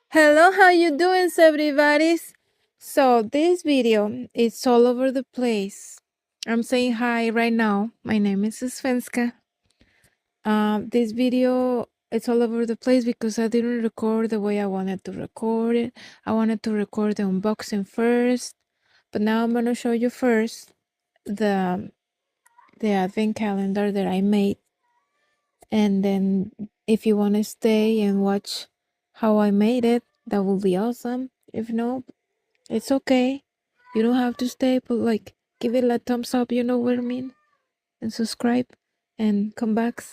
Hello, how you doing, everybody? So this video is all over the place. I'm saying hi right now. My name is Svenska. This video it's all over the place because I didn't record the way I wanted to record it. I wanted to record the unboxing first, but now I'm gonna show you first the the advent calendar that I made, and then if you want to stay and watch how I made it, that will be awesome. If no, it's okay. You don't have to stay, but like give it a thumbs up, you know what I mean? And subscribe and come back.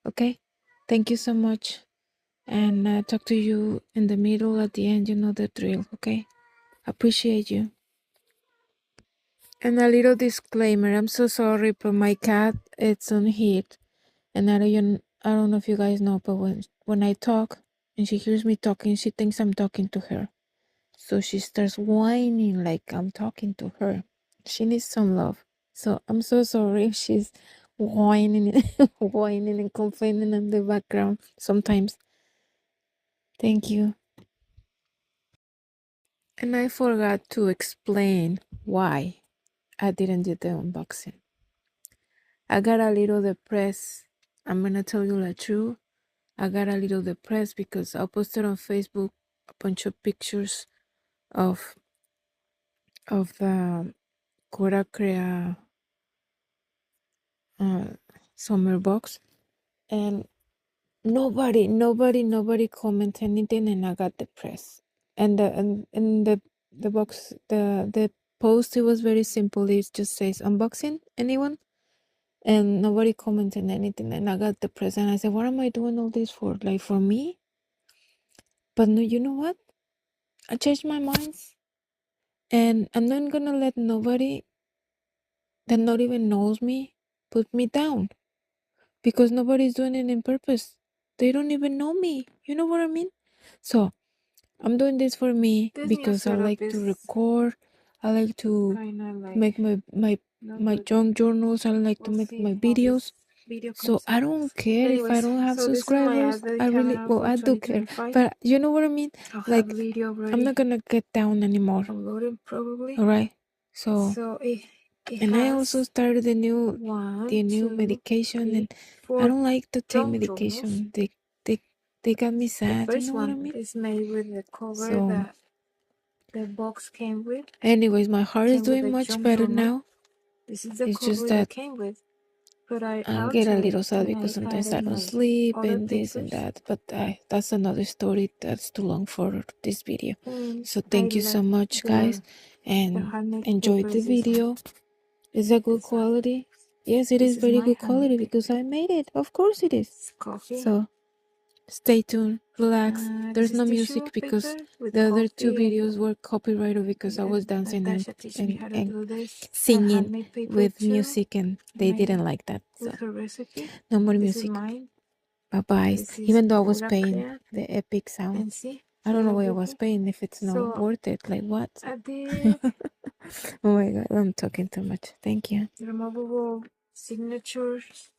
Okay? Thank you so much. And talk to you in the middle at the end, you know the drill, okay? Appreciate you. And a little disclaimer, I'm so sorry, but my cat it's on heat. And I don't know if you guys know, but when I talk and she hears me talking, she thinks I'm talking to her. So she starts whining like I'm talking to her. She needs some love. So I'm so sorry if she's whining, whining and complaining in the background sometimes. Thank you. And I forgot to explain why I didn't do the unboxing. I got a little depressed. I'm gonna tell you the truth. I got a little depressed because I posted on Facebook a bunch of pictures of the Cora Crea uh, summer box, and nobody comment anything, and I got depressed. And the box, the post, it was very simple. It just says unboxing anyone, and nobody commented anything, and I got depressed. And I said, what am I doing all this for? Like for me? But no, you know what? I changed my mind, and I'm not gonna let nobody that not even knows me put me down, because nobody's doing it in purpose. They don't even know me. You know what I mean? So I'm doing this for me because I like to record. I like to make my junk journals. I like to make my videos. So I don't care if I don't have subscribers. I really, well, I do care, but you know what I mean? Like, I'm not gonna get down anymore. All right. So and I also started the new medication, and I don't like to take medication. They they got me sad. You know what I mean? Is made with the cover so, that the box came with. Anyways, my heart is doing much better now. This is the it's cover just that came with. But I get a little sad because sometimes I don't sleep and this and that. But that's another story. That's too long for this video. So thank you so much, guys, and enjoy the video. Is that good quality? Yes, it is very good quality because I made it. Of course it is. So stay tuned, relax. There's no music because the other two videos were copyrighted because I was dancing and singing with music, and they didn't like that. So no more music. Bye bye. Even though I was paying the epic sound. I don't know why I was paying if it's not worth it. Like what? Oh my god, I'm talking too much. Thank you. Removable signatures,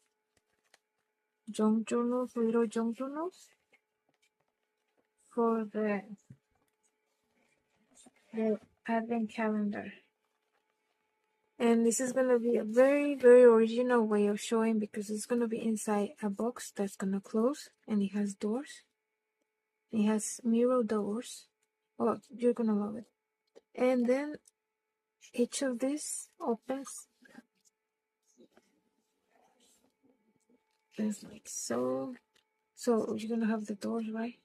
junk journals, little junk journals for the advent calendar. And this is gonna be a very, very original way of showing, because it's gonna be inside a box that's gonna close, and it has doors. It has mirror doors. Oh, you're gonna love it. And then each of these opens just like so. So you're gonna have the doors, right?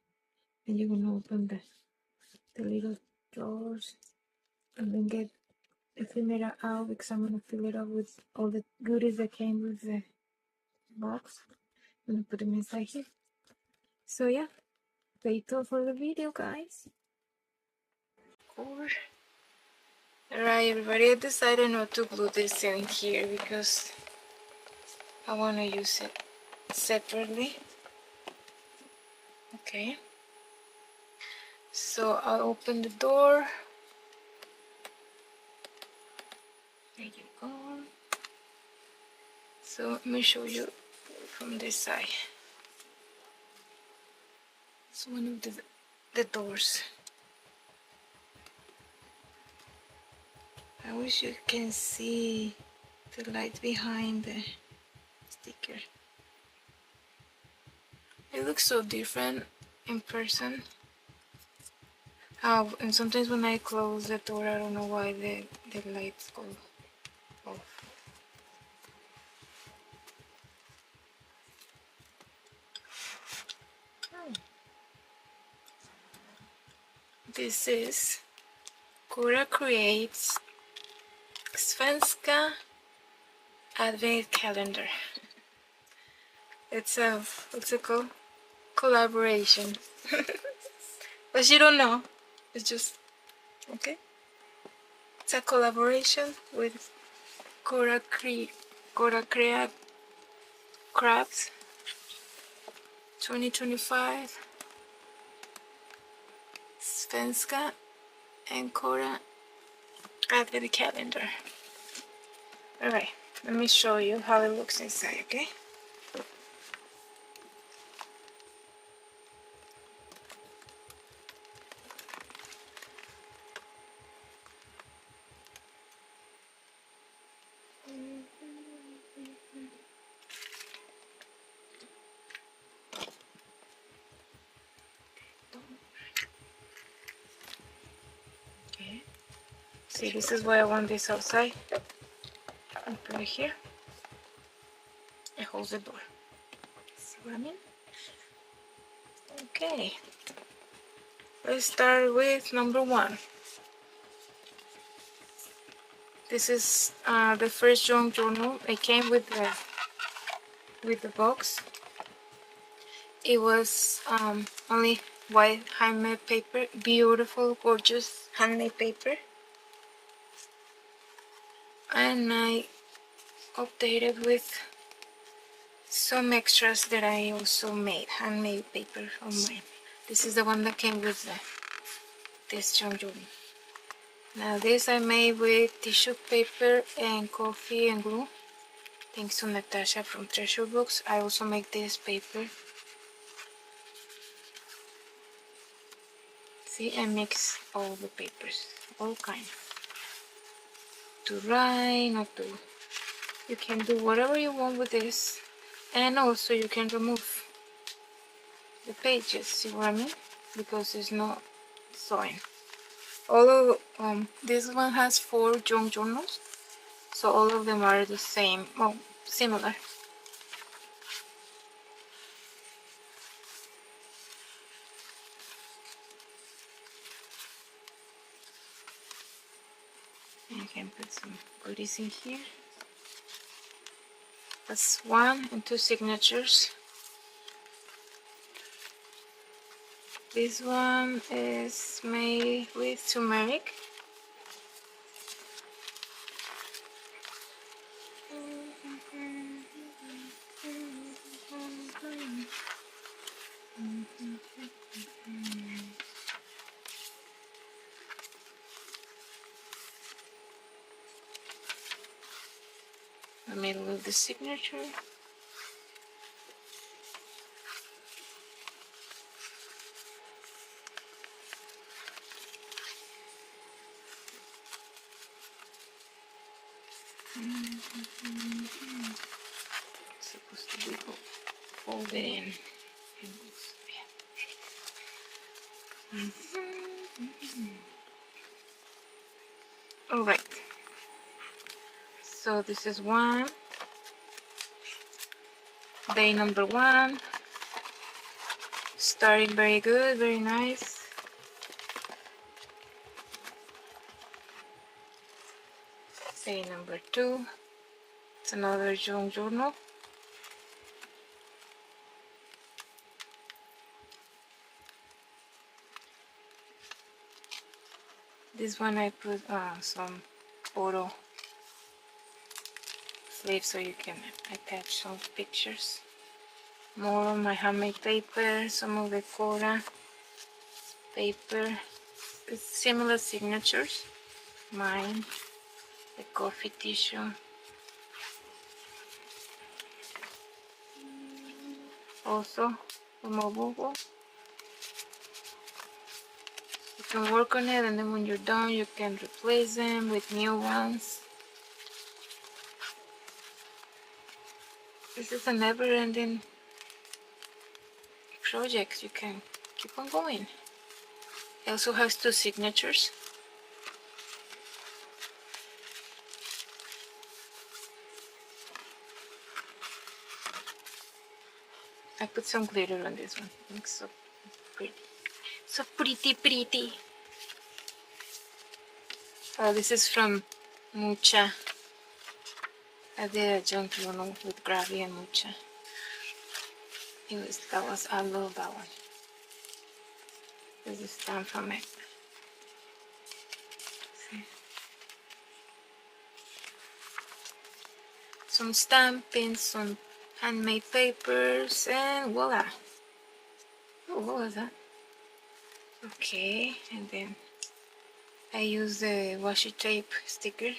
And you're gonna open the little drawers, and then get ephemera out, because I'm gonna fill it up with all the goodies that came with the box. I'm gonna put them inside here. So yeah, stay tuned for the video, guys. Alright, everybody, I decided not to glue this in here because I want to use it separately. Okay, so I'll open the door. There you go. So let me show you from this side. It's one of the the doors. I wish you can see the light behind the sticker. It looks so different in person. And sometimes when I close the door, I don't know why the lights go off. This is Cora Creates Svenska Advent Calendar. It's a, what's it called? Collaboration. But you don't know. It's just, okay. It's a collaboration with Cora Crea Crafts 2025, Svenska, and Cora Advent Calendar. Alright, let me show you how it looks inside, okay? Okay. See, this is why I want this outside. I put it here. It holds the door. See what I mean? Okay. Let's start with number 1. This is the first junk journal. It came with the box. It was only white handmade paper, beautiful, gorgeous handmade paper. And I updated with some extras that I also made, handmade paper on mine. This is the one that came with this junk journal. Now this I made with tissue paper and coffee and glue. Thanks to Natasha from Treasure Books. I also make this paper. See, I mix all the papers, all kinds. To write, not to. You can do whatever you want with this, and also you can remove the pages. See what I mean? Because it's not sewing. All of this one has 4 junk journals, so all of them are the same, well, similar. You can put some goodies in here. That's 1 and 2 signatures. This one is made with turmeric. The middle of the signature. It's supposed to be folded in. All right. So this is day number 1. Starting very good, very nice. Day number 2. It's another junk journal. This one I put some photo sleeve so you can attach some pictures. More of my handmade paper, some of the Cora paper. It's similar signatures. Mine, the coffee tissue. Also, removable. and work on it, and then when you're done you can replace them with new ones. This is a never-ending project. You can keep on going. It also has 2 signatures. I put some glitter on this one. It looks so pretty. So pretty. Oh, this is from Mucha. I did a junk journal with Gravy and Mucha. I love that one. This is stamp from it. See? Some stamping, some handmade papers, and voila. Oh, what was that? Okay, and then I use the washi tape sticker.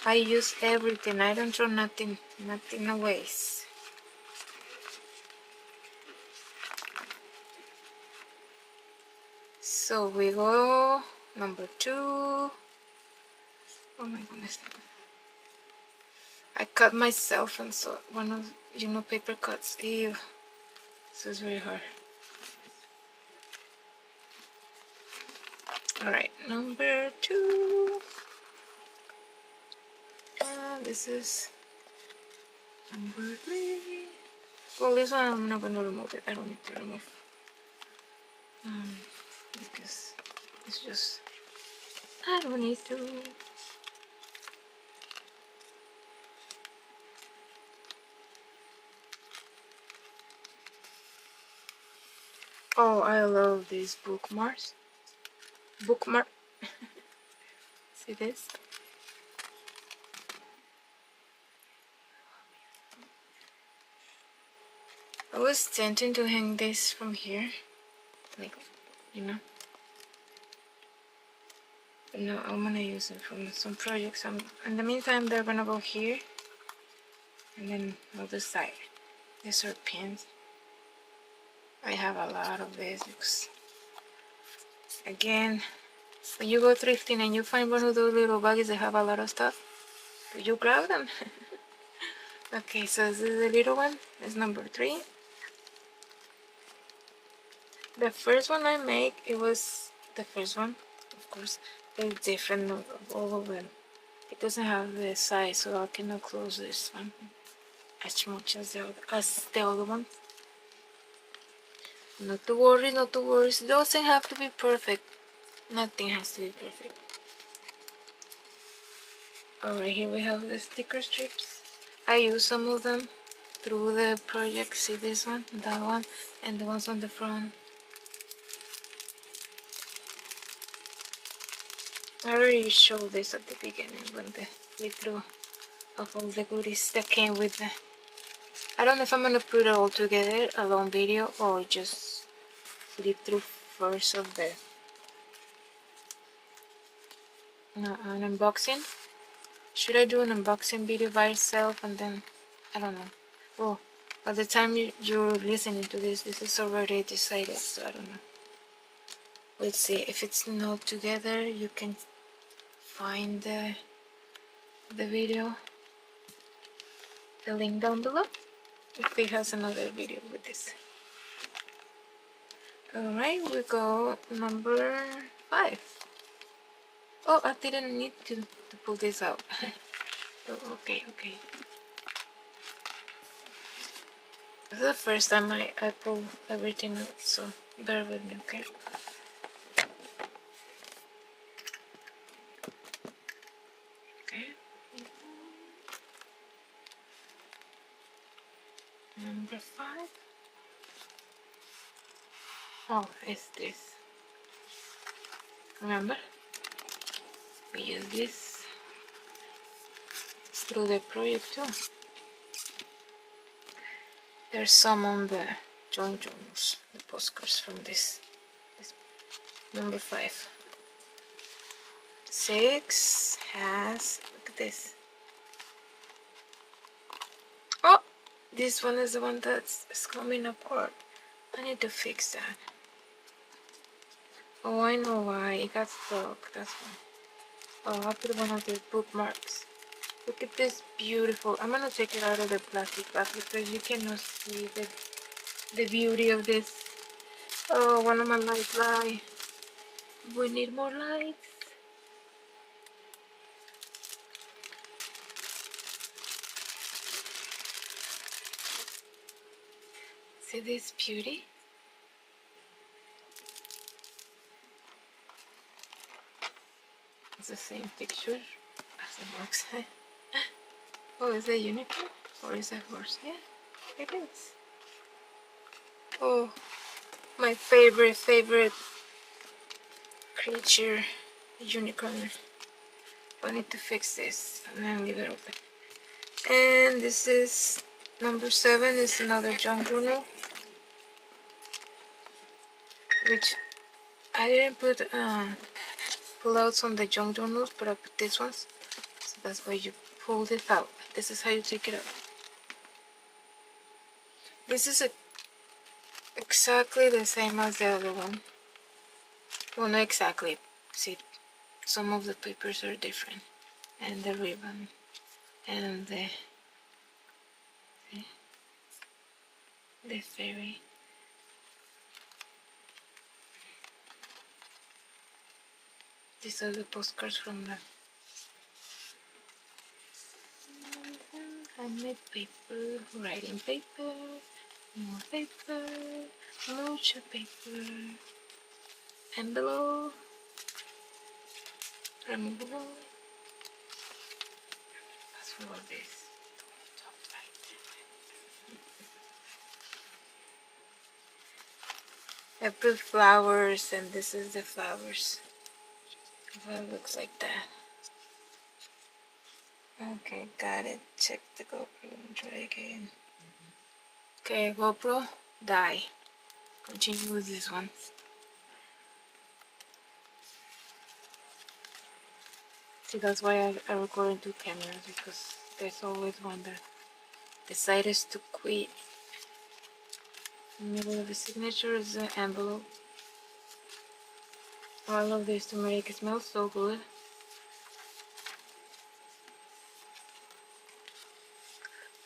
I use everything. I don't throw nothing away. So we go number 2. Oh my goodness. I cut myself, and so one of paper cuts. Ew. So it's very hard. Alright, number 2. This is number 3. Well, this one I'm not gonna remove it. I don't need to remove. Because it's just, I don't need to. Oh, I love these bookmarks. See this? I was tempting to hang this from here, like, but no, I'm gonna use it from some projects. In the meantime, they're gonna go here, and then on the side. These are pins. I have a lot of these because, again, when you go thrifting and you find one of those little baggies that have a lot of stuff, you grab them. Okay, so this is the little one. It's number 3. The first one I make, it was the first one, of course. It's different of all of them. It doesn't have the size, so I cannot close this one as much as the other one. Not to worry. It doesn't have to be perfect. Nothing has to be perfect. Alright, here we have the sticker strips. I use some of them through the project. See this one, that one, and the ones on the front. I already showed this at the beginning when the flip-through of all the goodies that came with the... I don't know if I'm gonna put it all together, a long video, or just flip through first of the an unboxing. Should I do an unboxing video by itself and then, I don't know. Well, by the time you're listening to this is already decided, so I don't know. Let's see, if it's not together, you can find the video, the link down below, if it has another video with this. Alright, we go number 5. Oh, I didn't need to pull this out. Oh, okay. This is the first time I pull everything out, so bear with me, okay? Okay. Number 5. Oh, it's this. Remember? We use this through the project too. There's some on the junk journals, the postcards from this. Number 5. 6 has, look at this. Oh, this one is the one that's coming apart. I need to fix that. Oh, I know why. It got stuck. That's why. Oh, I'll put one of the bookmarks. Look at this beautiful. I'm gonna take it out of the plastic bag because you cannot see the beauty of this. Oh, one of my lights lie. We need more lights. See this beauty? It's the same picture as the box. Oh, is it a unicorn? Or is it a horse? Yeah, it is. Oh, my favorite creature, unicorn. I need to fix this and then leave it open. And this is number 7. Is another junk journal, which I didn't put pullouts on the junk journals, but I put these ones. So that's why you pull it out. This is how you take it out. This is exactly the same as the other one. Well, not exactly. See, some of the papers are different, and the ribbon, and the fairy. These are the postcards from the handmade paper, writing paper, more paper, mucha paper, envelope, removable. That's for all this. Top right. I put flowers, and this is the flowers. It looks like that. Okay, got it. Check the GoPro and try again. Okay, GoPro, die. Continue with this one. See, that's why I record in 2 cameras, because there's always one that decides to quit. In the middle of the signature is the envelope. Oh, I love this turmeric. It smells so good.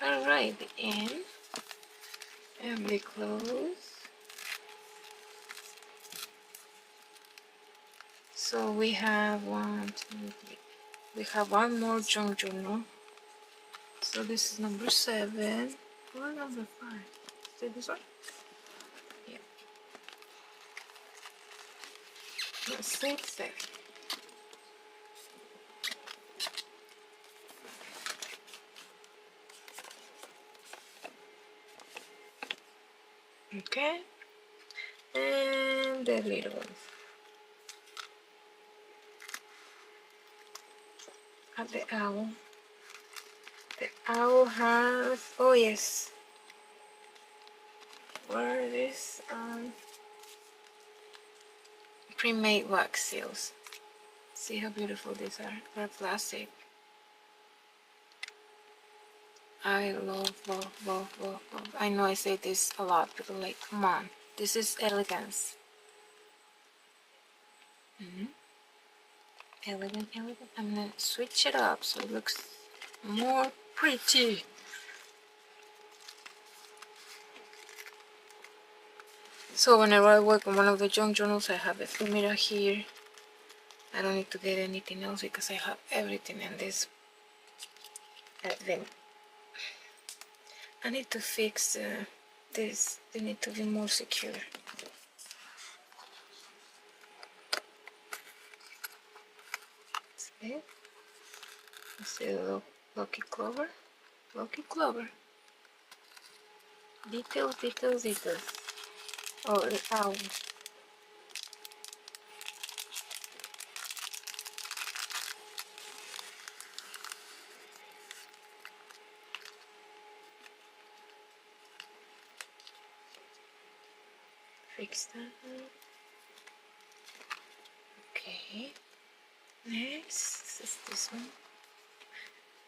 Alright, the end. And we close. So we have 1, 2, 3. We have one more junk journal. So this is number 7. Or number 5. Is it this one? Yeah. Let's 6, 7. Okay. And the little ones. At the owl. The owl has, oh yes, where are these? Pre-made wax seals. See how beautiful these are. They're plastic. I love. I know I say this a lot, but like, come on, this is elegance. Elegant. I'm gonna switch it up so it looks more pretty. So whenever I work on one of the junk journals, I have a mirror here. I don't need to get anything else because I have everything in this. I need to fix this. They need to be more secure. See? See the Lucky Clover? Lucky Clover. Details. Oh, the owl. Fix that. Okay. Next is this one.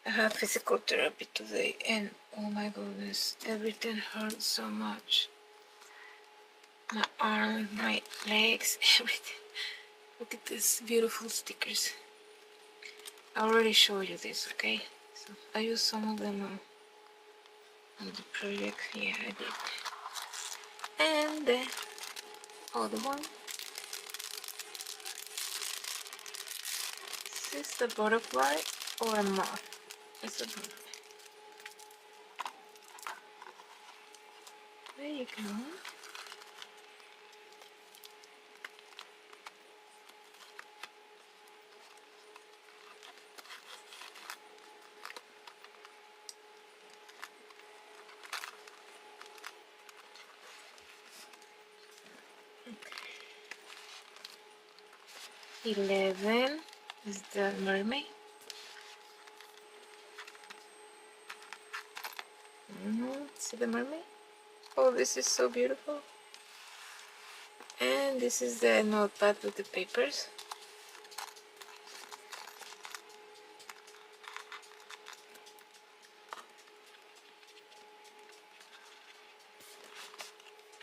I have physical therapy today, and oh my goodness, everything hurts so much. My arms, my legs, everything. Look at these beautiful stickers. I already showed you this, okay? So I used some of them on the project. Yeah, I did. And the other one. Is this a butterfly or a moth? It's a butterfly. There you go. 11 is the mermaid. See the mermaid? Oh, this is so beautiful. And this is the notepad with the papers.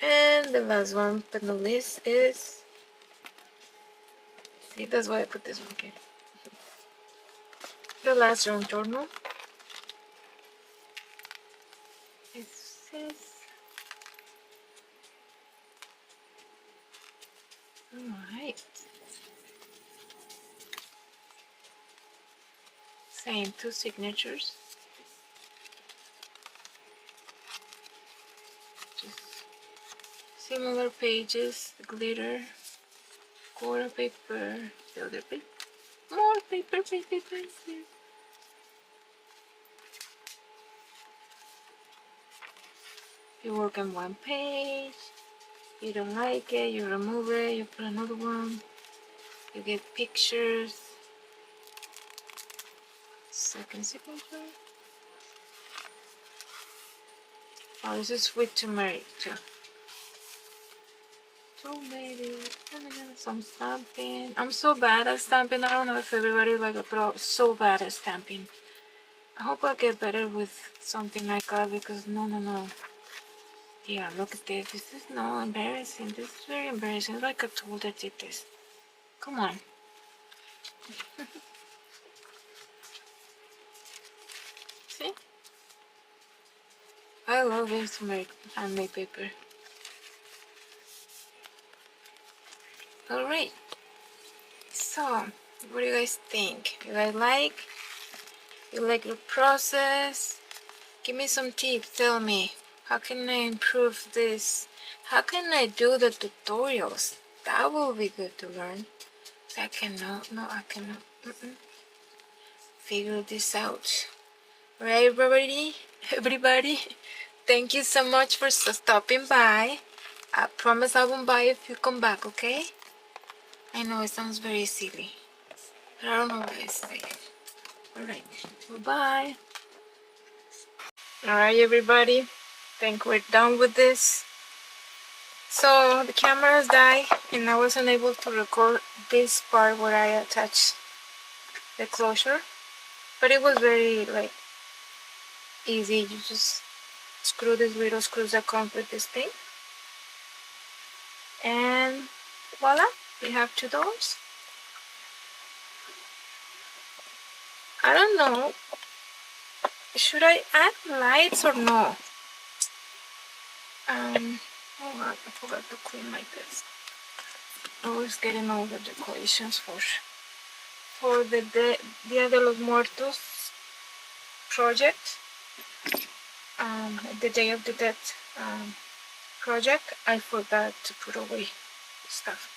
And the last one but not least is, see, that's why I put this one here. The last round journal. It says, alright, saying 2 signatures. Just similar pages, glitter, Cora paper, the other paper, more paper. You work on one page, you don't like it, you remove it, you put another one, you get pictures. Second signature. Oh, this is with turmeric too. Some stamping. I'm so bad at stamping. I don't know if everybody like it, but I'm so bad at stamping. I hope I get better with something like that because no. Yeah, look at this. This is no embarrassing. This is very embarrassing. It's like a tool that did this. Come on. See? I love this handmade paper. Alright. So, what do you guys think? You guys like? You like the process? Give me some tips. Tell me. How can I improve this? How can I do the tutorials? That will be good to learn. I cannot. No, I cannot. Figure this out. Right, everybody? Everybody? Thank you so much for stopping by. I promise I won't buy if you come back, okay? I know it sounds very silly, but I don't know why I say it. Alright, bye-bye. Alright, everybody. Think we're done with this. So the cameras died and I wasn't able to record this part where I attached the closure, but it was very like easy. You just screw these little screws that come with this thing and voila, we have 2 doors. I don't know, should I add lights or no? Oh god, I forgot to clean my desk. Always getting all the decorations for the Dia de los Muertos project, the Day of the Dead project. I forgot to put away stuff.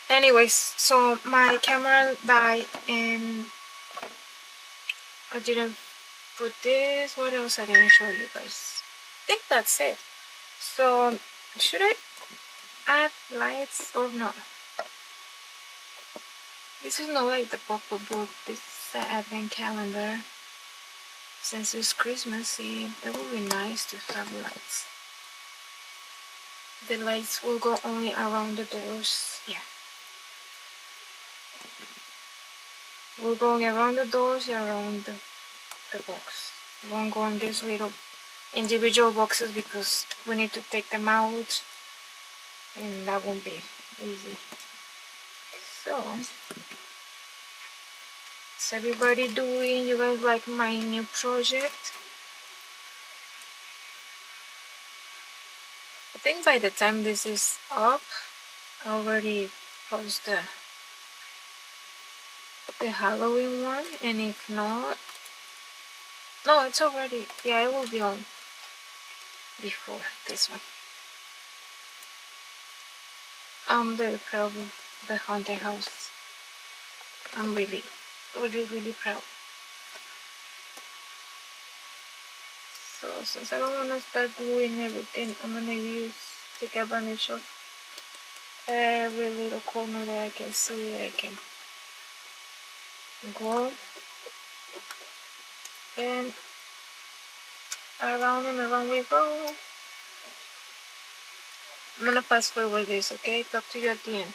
Anyways, so my camera died and I didn't put this. What else I didn't show you guys? I think that's it. So should I add lights or not? This is not like the pop-up book. This is the advent calendar. Since it's Christmas Eve, it would be nice to have lights. The lights will go only around the doors. Yeah. We're going around the doors and around the box. We won't go in these little individual boxes because we need to take them out and that won't be easy. So, what's everybody doing? You guys like my new project? I think by the time this is up, I already post the Halloween one, and if not, no, it's already, yeah, it will be on before this one. I'm very proud of the haunted house. I'm really, really, really proud. So since I don't want to start doing everything, I'm gonna take advantage of every little corner that I can see. I can go and around we go. I'm gonna fast forward this, okay? Talk to you at the end.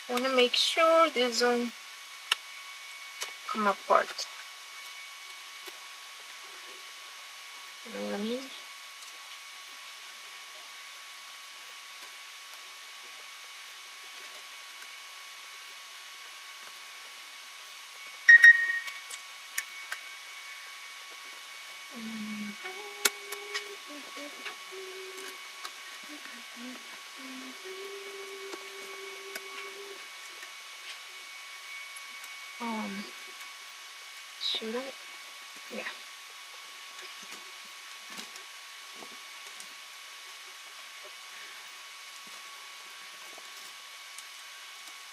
I want to make sure this don't come apart. You know what I mean? Should I? Yeah.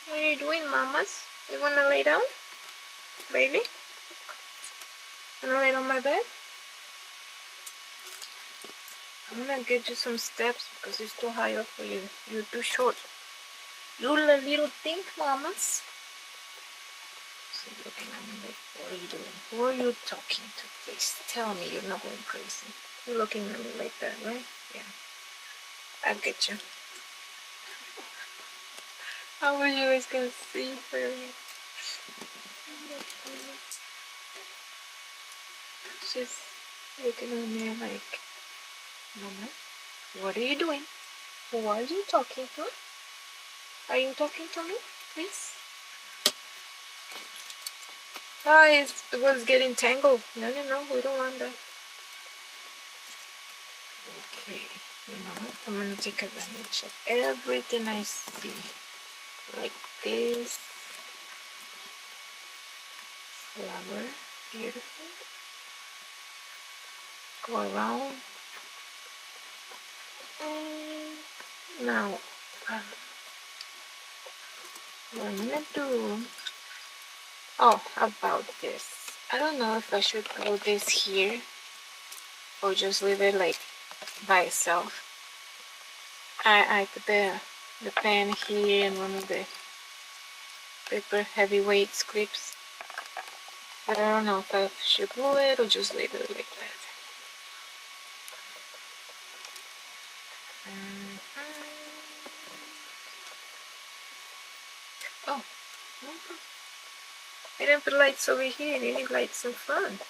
What are you doing, mamas? You wanna lay down, baby? Wanna lay on my bed? I'm gonna get you some steps because it's too high up for you. You're too short. You little think, mamas. So you're looking at me like, what are you doing? Who are you talking to? Please tell me you're not going crazy. You're looking at me like that, right? Yeah. I'll get you. How are you guys gonna see her? She's looking at me like, Mama, what are you doing? Who are you talking to? Are you talking to me? Please? Ah, it was getting tangled. No, we don't want that. Okay, you know what? I'm gonna take advantage of everything I see. Like this flower, beautiful. Go around. And now, what I'm gonna do, oh, about this. I don't know if I should put this here or just leave it like by itself. I put the pen here and one of the paper heavyweight clips, but I don't know if I should glue it or just leave it like that. Oh, I didn't put lights over here. I need lights in front.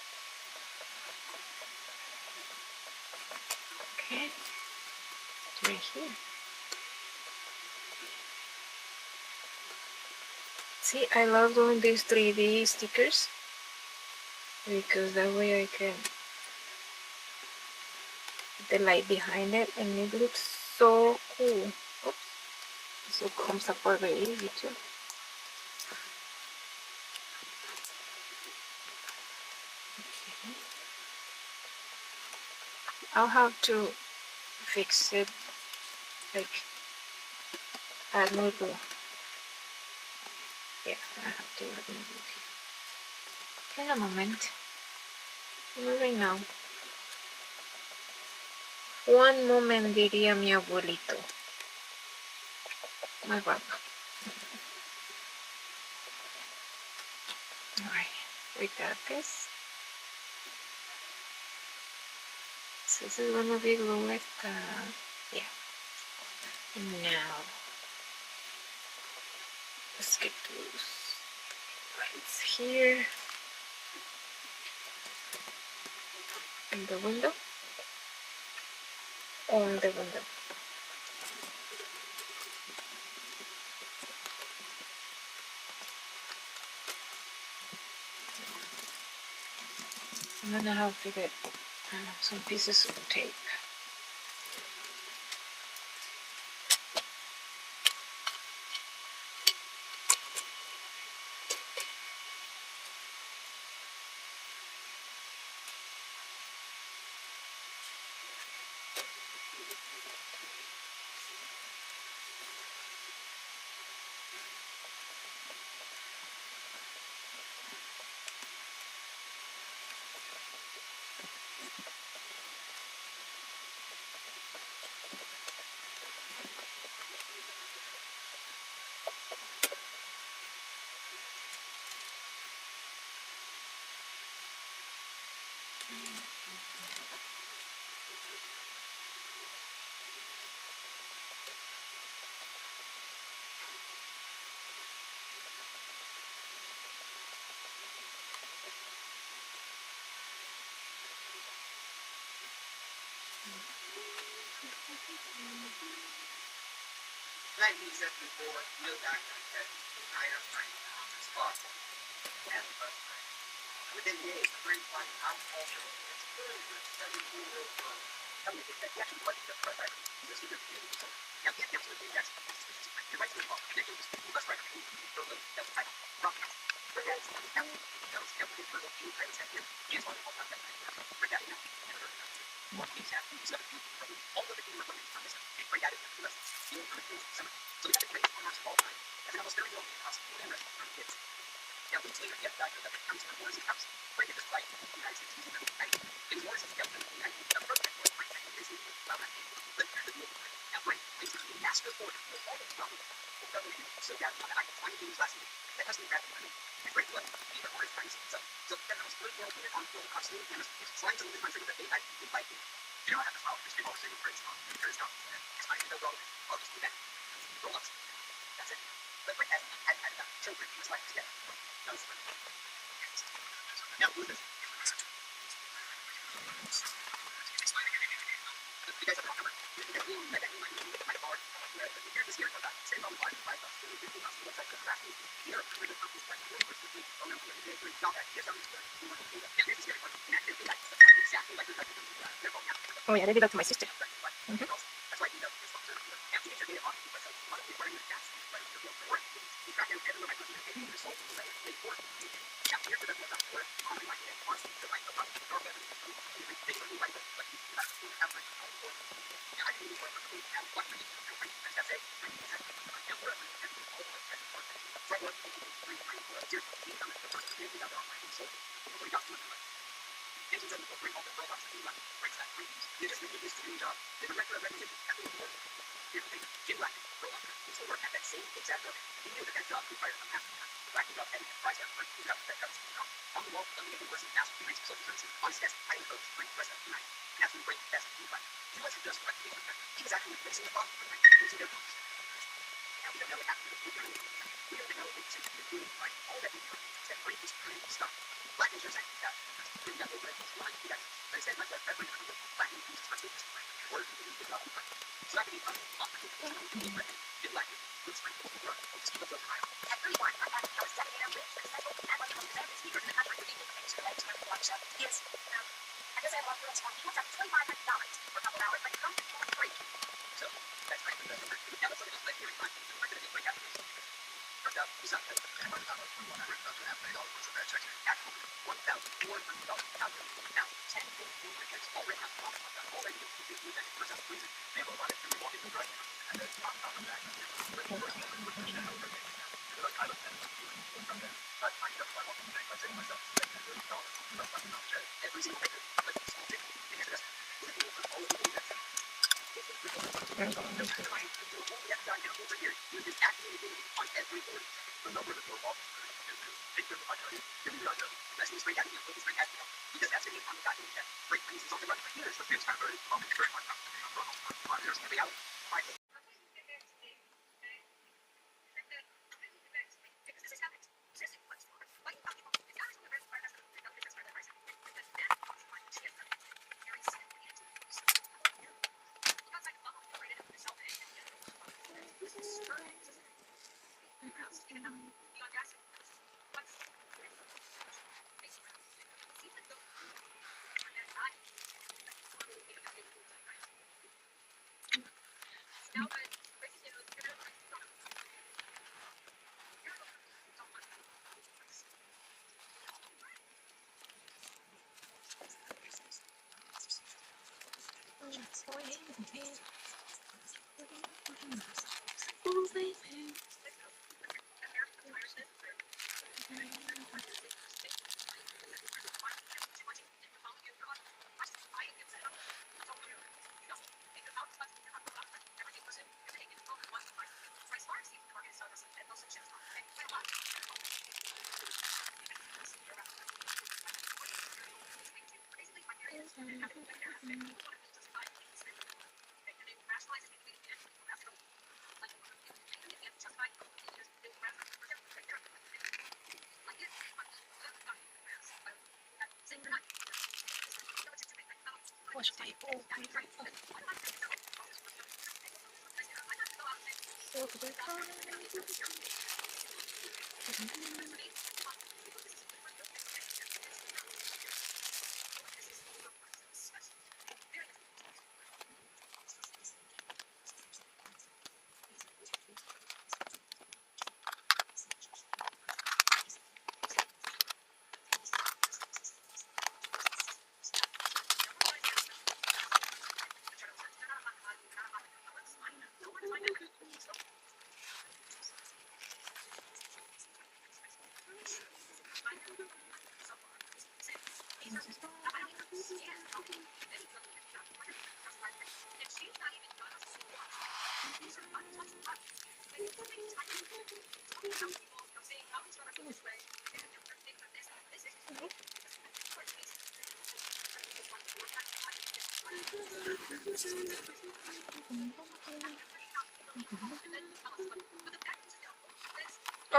Okay, it's right here. See, I love doing these 3D stickers because that way I can put the light behind it and it looks so cool. Oops. So it comes apart very easy too. Okay. I'll have to fix it, like add more glue. Yeah, I have to add more glue. In a moment. Moving now. One moment, diría mi abuelito. My guapo. Alright. We got this. So this is gonna be glue like that. Yeah. And now let's get those lights here in the window. On the window. I'm gonna have to get some pieces of tape. Oh yeah, I did that to my sister. Mm-hmm.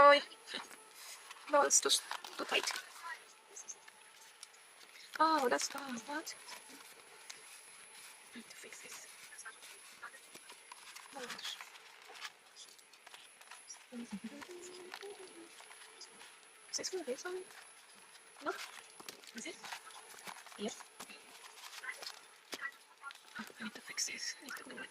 Oh, no, it's too tight. Oh, that's what? I need to fix this. Oh, gosh. Is this going to be something? No? Is it? Yes. Oh, I need to fix this. I need to glue it.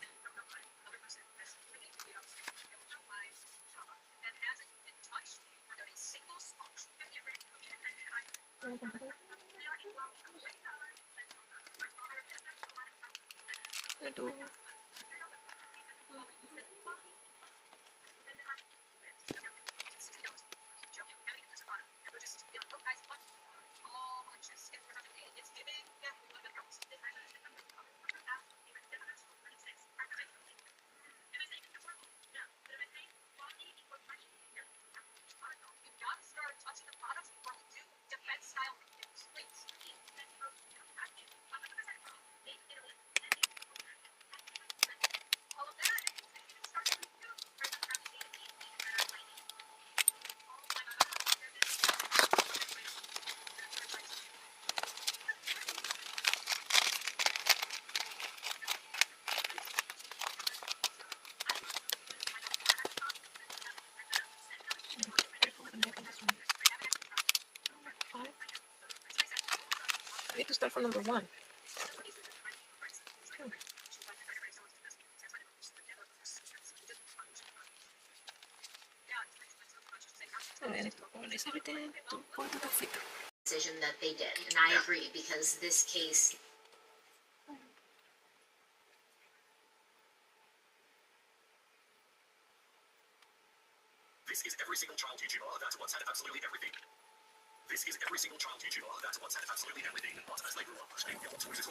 I need to start from number 1. Decision that they did, and I agree, because this case This is every single child teaching all of that to once had absolutely everything. This is every single child YouTuber that once had absolutely everything, but as they grew up, they got to it.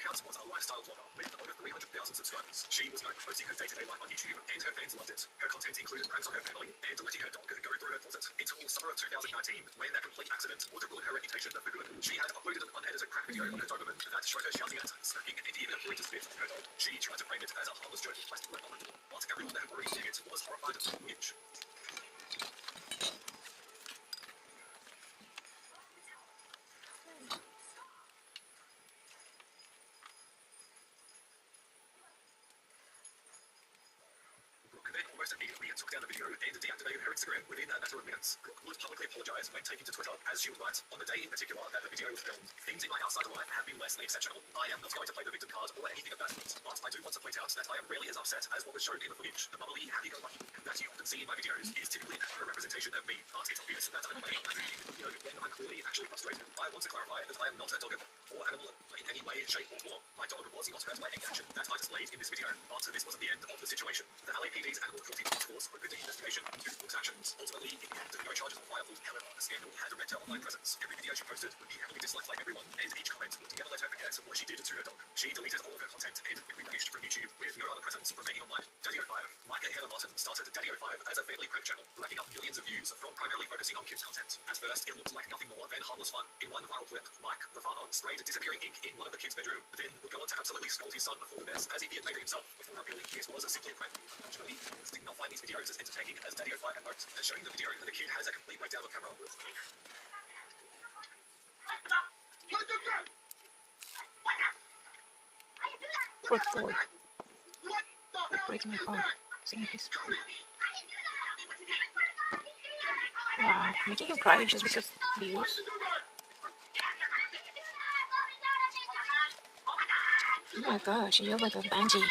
Counts was a lifestyle blogger with over 300,000 subscribers. She was known for posting her day-to-day life on YouTube, and her fans loved it. Her content included pranks on her family and letting her dog go through her closet. Until summer of 2019, when that complete accident would ruin her reputation for good. She had uploaded an unedited prank video on her Doberman that showed her shouting at, smacking, and even appearing to spit on her dog. She tried to frame it as a harmless joke with plastic wrap on it, but everyone that had already seen it was horrified at the image. Almost immediately took down the video and deactivated her Instagram within a matter of minutes. Brooke would publicly apologise when taking to Twitter, as she would write, on the day in particular that the video was filmed. Things in my outside life have been less than exceptional. I am not going to play the victim card or anything of that sort, but I do want to point out that I am rarely as upset as what was shown in the footage. The bubbly, happy-go-lucky that you often see in my videos is typically a representation of me, but it's obvious that I'm playing that in the video when I'm clearly actually frustrated. I want to clarify that I am not a dog or animal in any way, shape, or form. My dog was not hurt by any action that I displayed in this video, but this wasn't the end of the situation. The LAPD's Animal Cruelty Task Force opened the investigation into Brooke's actions. Ultimately, in the end, no charges were filed. However, the scandal had a red online presence. Every video she posted would be heavily disliked by everyone, and each comment would never let her forget what she did to her dog. She deleted all of her content and quickly vanished from YouTube, with no other presence remaining online. Daddy05. Mike and Heather Martin started Daddy05 as a family prank channel, racking up millions of views from primarily focusing on kids' content. At first, it looked like nothing more than harmless fun. In one viral clip, Mike, the father, sprayed disappearing ink in one of the kids' bedroom, then would go on to absolutely scold his son before the mess as if he had made it himself, before revealing it was simply a prank. Unfortunately, viewers did not find these videos as entertaining as Daddy05 had hoped, and showing the video that the kid has a complete breakdown of camera. Poor boy. Breaking my phone. Seeing his phone. Wow, making him cry just because views. Oh my gosh, you look like a banshee.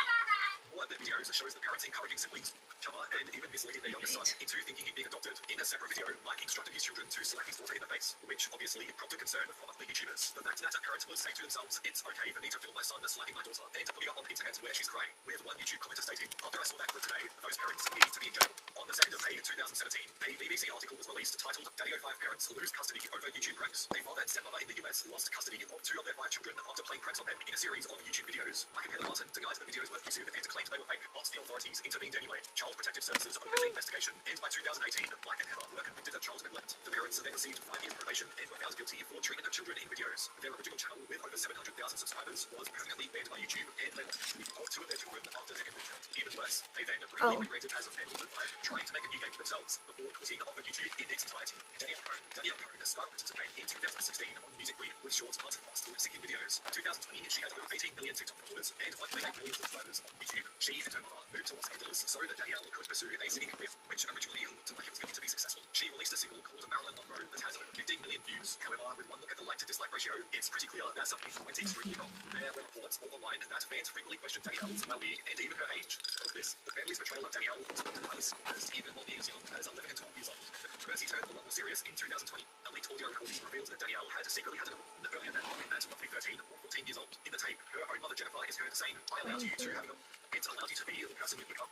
One of the videos shows the parents encouraging siblings, cover, and even misleading their youngest son into thinking he'd being adopted. In a separate video, Mike instructed his children to slap his daughter in the face, which obviously prompted concern from the YouTubers. The fact that a parent would say to themselves, "It's okay for me to film my son slapping my daughter," and putting it on the internet where she's crying, with one YouTube commenter stating, "After I saw that clip today, those parents need to be in jail." On the 2nd of May 2017, a BBC article was released titled Daddy05 Parents Lose Custody Over YouTube Pranks. A father and stepmother in the US lost custody of 2 of their 5 children after playing pranks on them in a series of YouTube videos. Mike and Heather Martin denied the videos were abusive and claimed they were fake, but the authorities intervened anyway. Child Protective Services opened an investigation, and by 2018, Mike and Heather were convicted of child neglect. The parents then received 5 years probation and were found guilty for treating their children in videos. Their original channel, with over 700,000 subscribers, was permanently banned by YouTube, and they lost custody of 2 of their children after their conviction. Even worse, they then briefly migrated as a family of 5, trying to make a new game for themselves before quitting off of YouTube in its entirety. Danielle Cohn started participating in 2016 on Music Week with short art and fast lip-syncing videos. In 2020, she had over 18 million TikTok followers and 1.8 million subscribers on YouTube. She and her mother moved to Los Angeles so that Danielle could pursue a singing career, which originally looked like it was going to be successful. She released a single called Marilyn Monroe that has over 15 million views. However, with one look at the like-to-dislike ratio, it's pretty clear that something went extremely wrong. There were reports all online that fans frequently questioned Danielle's well-being and even her age. Of this, the family's portrayal of Danielle was often highly surprised, even while being as young as 11 and 12 years old. The controversy turned a lot more serious in 2020. A leaked audio recording revealed that Danielle had secretly had an earlier that month at roughly 13 or 14 years old. In the tape, her own mother Jennifer is heard saying, "I allowed you to have them. It allowed you to be the person you become."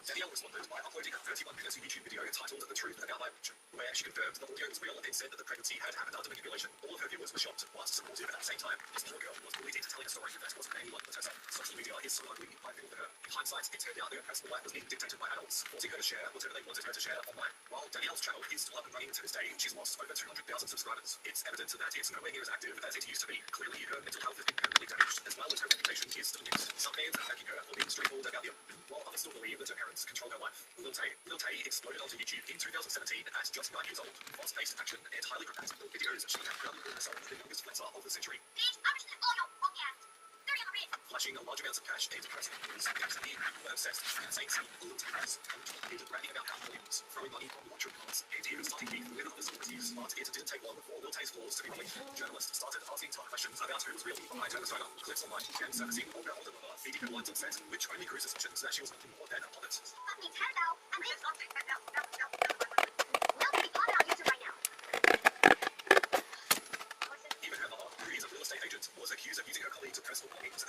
Danielle responded by uploading a 31-minute YouTube video titled "The Truth About My Abortion," where she confirmed the audio was real and said that the pregnancy had happened under manipulation. All of her viewers were shocked, but supportive at the same time. This poor girl was bullied into telling a story that wasn't anyone but herself. Social media is so ugly, I feel for her. In hindsight, it turned out that her personal life was being dictated by adults, forcing her to share whatever they wanted her to share online. While Danielle's channel is still up and running to this day, she's lost over 200,000 subscribers. It's evident that it's nowhere near as active as it used to be. Clearly, her mental health has been permanently damaged, as well as her reputation is still mixed. Some fans are thanking her for being straightforward about the open, while others still believe that her parents control her life. Lil Tay exploded onto YouTube in 2017 at just 9 years old. Fast-paced action and highly repetitive videos, she had proudly called herself the youngest flexer of the century. Flashing large amounts of cash and depressing news, absolutely obsessed with insane scene, Lil Tay was bragging about how Williams throwing money on luxury cars, and even starting beef with other celebrities. But it didn't take long for Lil Tay's flaws to be released. Journalists started asking tough questions about who was really behind her persona. Clips online began surfacing of her older mother feeding her lines on set, which only grew suspicions that she was nothing more than a puppet. Even her mother, who is a real estate agent, was accused of using her colleague to press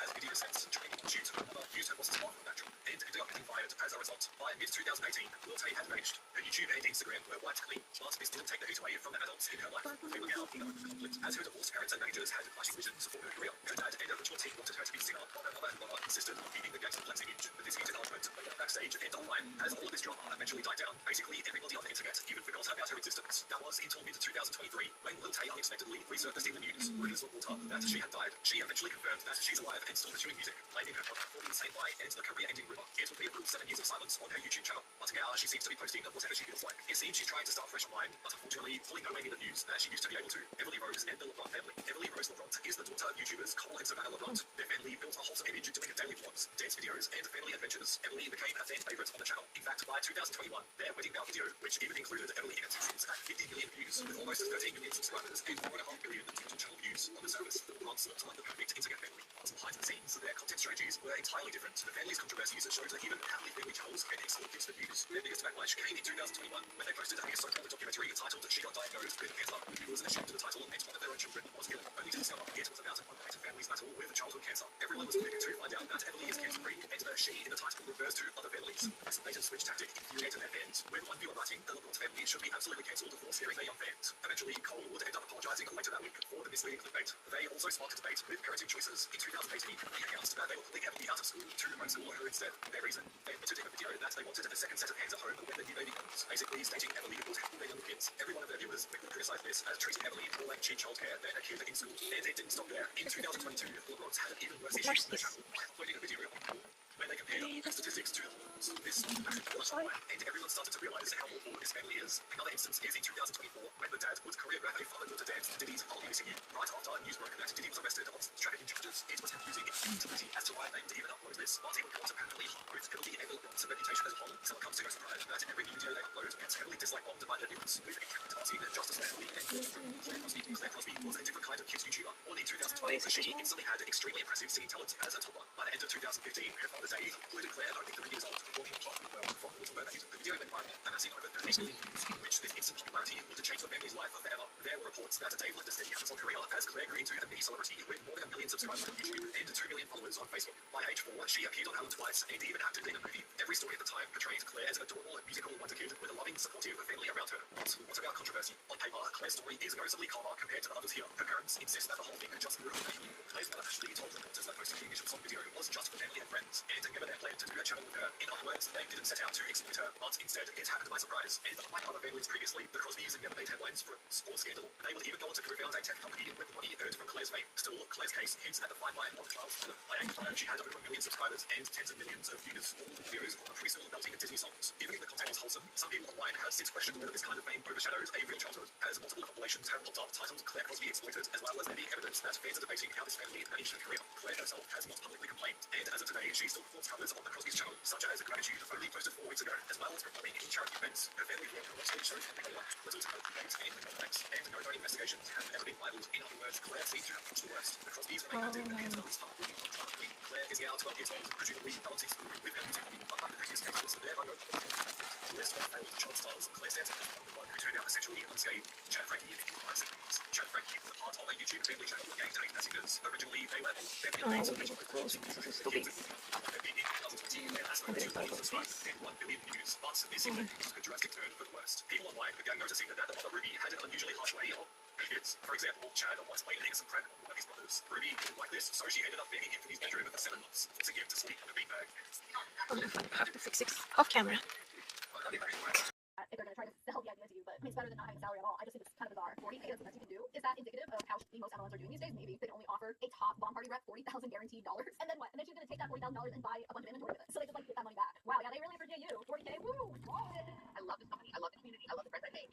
as 50% training due to her mother used her bosses far from natural and ended up getting fired as a result. By mid-2018, Lil Tay had vanished. Her YouTube and Instagram were wiped clean, but this didn't take the heat away from the adults in her life, feeling out in open conflict, as her divorced parents and managers had clashing visions for her career. Her dad and original team wanted her to be a singer, while her mother insisted on keeping the gangster flex image. But this heated argument, both backstage and online, as all of this drama eventually died down, basically everybody on the internet even forgot about her existence. That was until mid-2023, when Lil Tay unexpectedly resurfaced in the news. Rumors were brought up that she had died. She eventually confirmed that she's alive and still pursuing music, blaming her brother for the insane lie and the career-ending rumor. It would be a good 7 years of silence on her YouTube channel, but now she seems to be posting whatever she feels like. It seems she's trying to start fresh online, but unfortunately pulling no weight in the news that she used to be able to. Emily Rose and the LeBron family. Emily Rose LeBron is the daughter of YouTubers Cole and Savannah LeBron. Their family built a wholesome image doing daily vlogs, dance videos, and family adventures. Emily became a fan favorite on the channel. In fact, by 2021, their wedding vow video, which even included Emily in it, sits at 50 million views, with almost 13 million subscribers and 4.5 billion total channel views on the service. The LeBrons looked like the perfect internet family, but behind the scenes, their content strategies were entirely different. The family's controversies showed that even happily family channels can export gifts for views. Their biggest backlash came in 2021, when they posted a soap-opera documentary titled "She Got Diagnosed with Cancer." It was ashamed of the title, and one of their own children was ill, only to discover it was about an unrelated family's battle with childhood cancer. Everyone was quick to find out that Emily is cancer-free, and the "she" in the title refers to other families. This blatant switch tactic infuriated their fans, with one viewer writing, "The LeBron family should be absolutely cancelled for scaring their young fans." Eventually, Cole would end up apologizing later that week for the misleading clickbait. They also sparked a debate with parenting choices. In 2018, he announced that they were pulling Emily out of school to homeschool her instead. Their reason, they admitted in a video that they wanted a second set of hands at home when the new baby comes, basically stating Emily would have their younger kids. Every one of their viewers quickly criticized this as treating Emily more like cheap childcare than a kid in school. And it didn't stop there. In 2022, the LeBrons had an even worse issue on their channel by uploading a video where they compared the statistics to the LeBrons. This and everyone started to realize how awful this family is. Another instance is in 2024, when the dad would choreograph a father-daughter dance to Diddy's "I'll Be Missing You." Right after news broke that Diddy was arrested on trafficking charges, it was confusing infertility as to why they would even upload this, but it would cause a permanently hard penalty and the LeBrons' reputation as a whole. So it comes to no surprise that every new video they upload gets heavily disliked bombed by their viewers, with targeting Justice Family and Claire Crosby. Claire Crosby was a different kind of kids YouTuber. On in 2012, she instantly had extremely impressive singing talent as a toddler. By the end of 2015, her Father's Day included Claire only 3 years old, performing Pop Well from Little Mermaid. The video went viral, amassing over 30 million views, which this instant popularity would change the family's life forever. There were reports that Dave left a steady Amazon career as Claire grew into a mini celebrity with more than 1 million subscribers on YouTube and 2 million followers on Facebook. By age 4, she appeared on Ellen twice and even acted in a movie. Every story at the time portrayed Claire as an adorable musical wonder kid with a loving, supportive family around her. But what about controversy? On paper, Claire's story is noticeably calmer compared to the others here. Her parents insist that the whole thing just grew up. Claire's mother actually told reporters that posting the initial song video was just for family and friends, and never their plan to do a channel with her. In other words, they didn't set out to exploit her, but instead it happened by surprise. And unlike other families previously, the Crosbys never made headlines for sports scandal. They would even go on to co-found a tech company with money earned from Claire's fame. Still, Claire's case hints at the fine line of the child's father. By age 5, she had over 1 million subscribers and tens of millions of views. All the videos of preschool belting Disney songs. Even if the content was wholesome, some people online have since questioned whether this kind of fame overshadows a real childhood, as multiple compilations have popped up titled "Claire Crosby Exploited," as well as there being evidence that fans are debating how this family managed her career. Claire herself has not publicly complained, and as of today, she still performs covers on the Crosby's channel, such as Gratitude, only posted 4 weeks ago, as well as performing in charity events. Her family vlog mostly shows her picking up little to no complaints and complaints, and no known investigations have ever been filed. In other words, Claire seems to have watched the worst. The Crosbys remain active and hands down start working on Charlotte. Claire is now 12 years old, presumably balancing school with her music hobby, but like the previous cases, there are no list of failed child stars. Claire stands out as the one who turned out essentially unscathed. Chad Frankie and Nick Rice. Chad Frankie was a part of a YouTube family channel with gang tape messages. Originally, they were all family names of and 1 billion views, but this seemed like a drastic turn for the worst. People online began noticing that the mother Ruby had an unusually harsh way of kids. For example, Chad once played an innocent prank on one of his brothers. Ruby didn't like this, so she ended up begging him from his bedroom for 7 months, forcing him to sleep on a beanbag. I have to fix it off camera. If they're going to try to sell the idea to you, but it's better than not having a salary at all. I just think it's kind of bizarre. 40K is the best you can do. Is that indicative of how shitty most MLMs are doing these days? Maybe. They can only offer a top bomb party rep $40,000 guaranteed dollars. And then what? And then she's going to take that $40,000 and buy a bunch of inventory with it. So they just like get that money back. Wow, yeah, they really appreciate you. 40K, woo! I love this company. I love the community. I love the friends I made.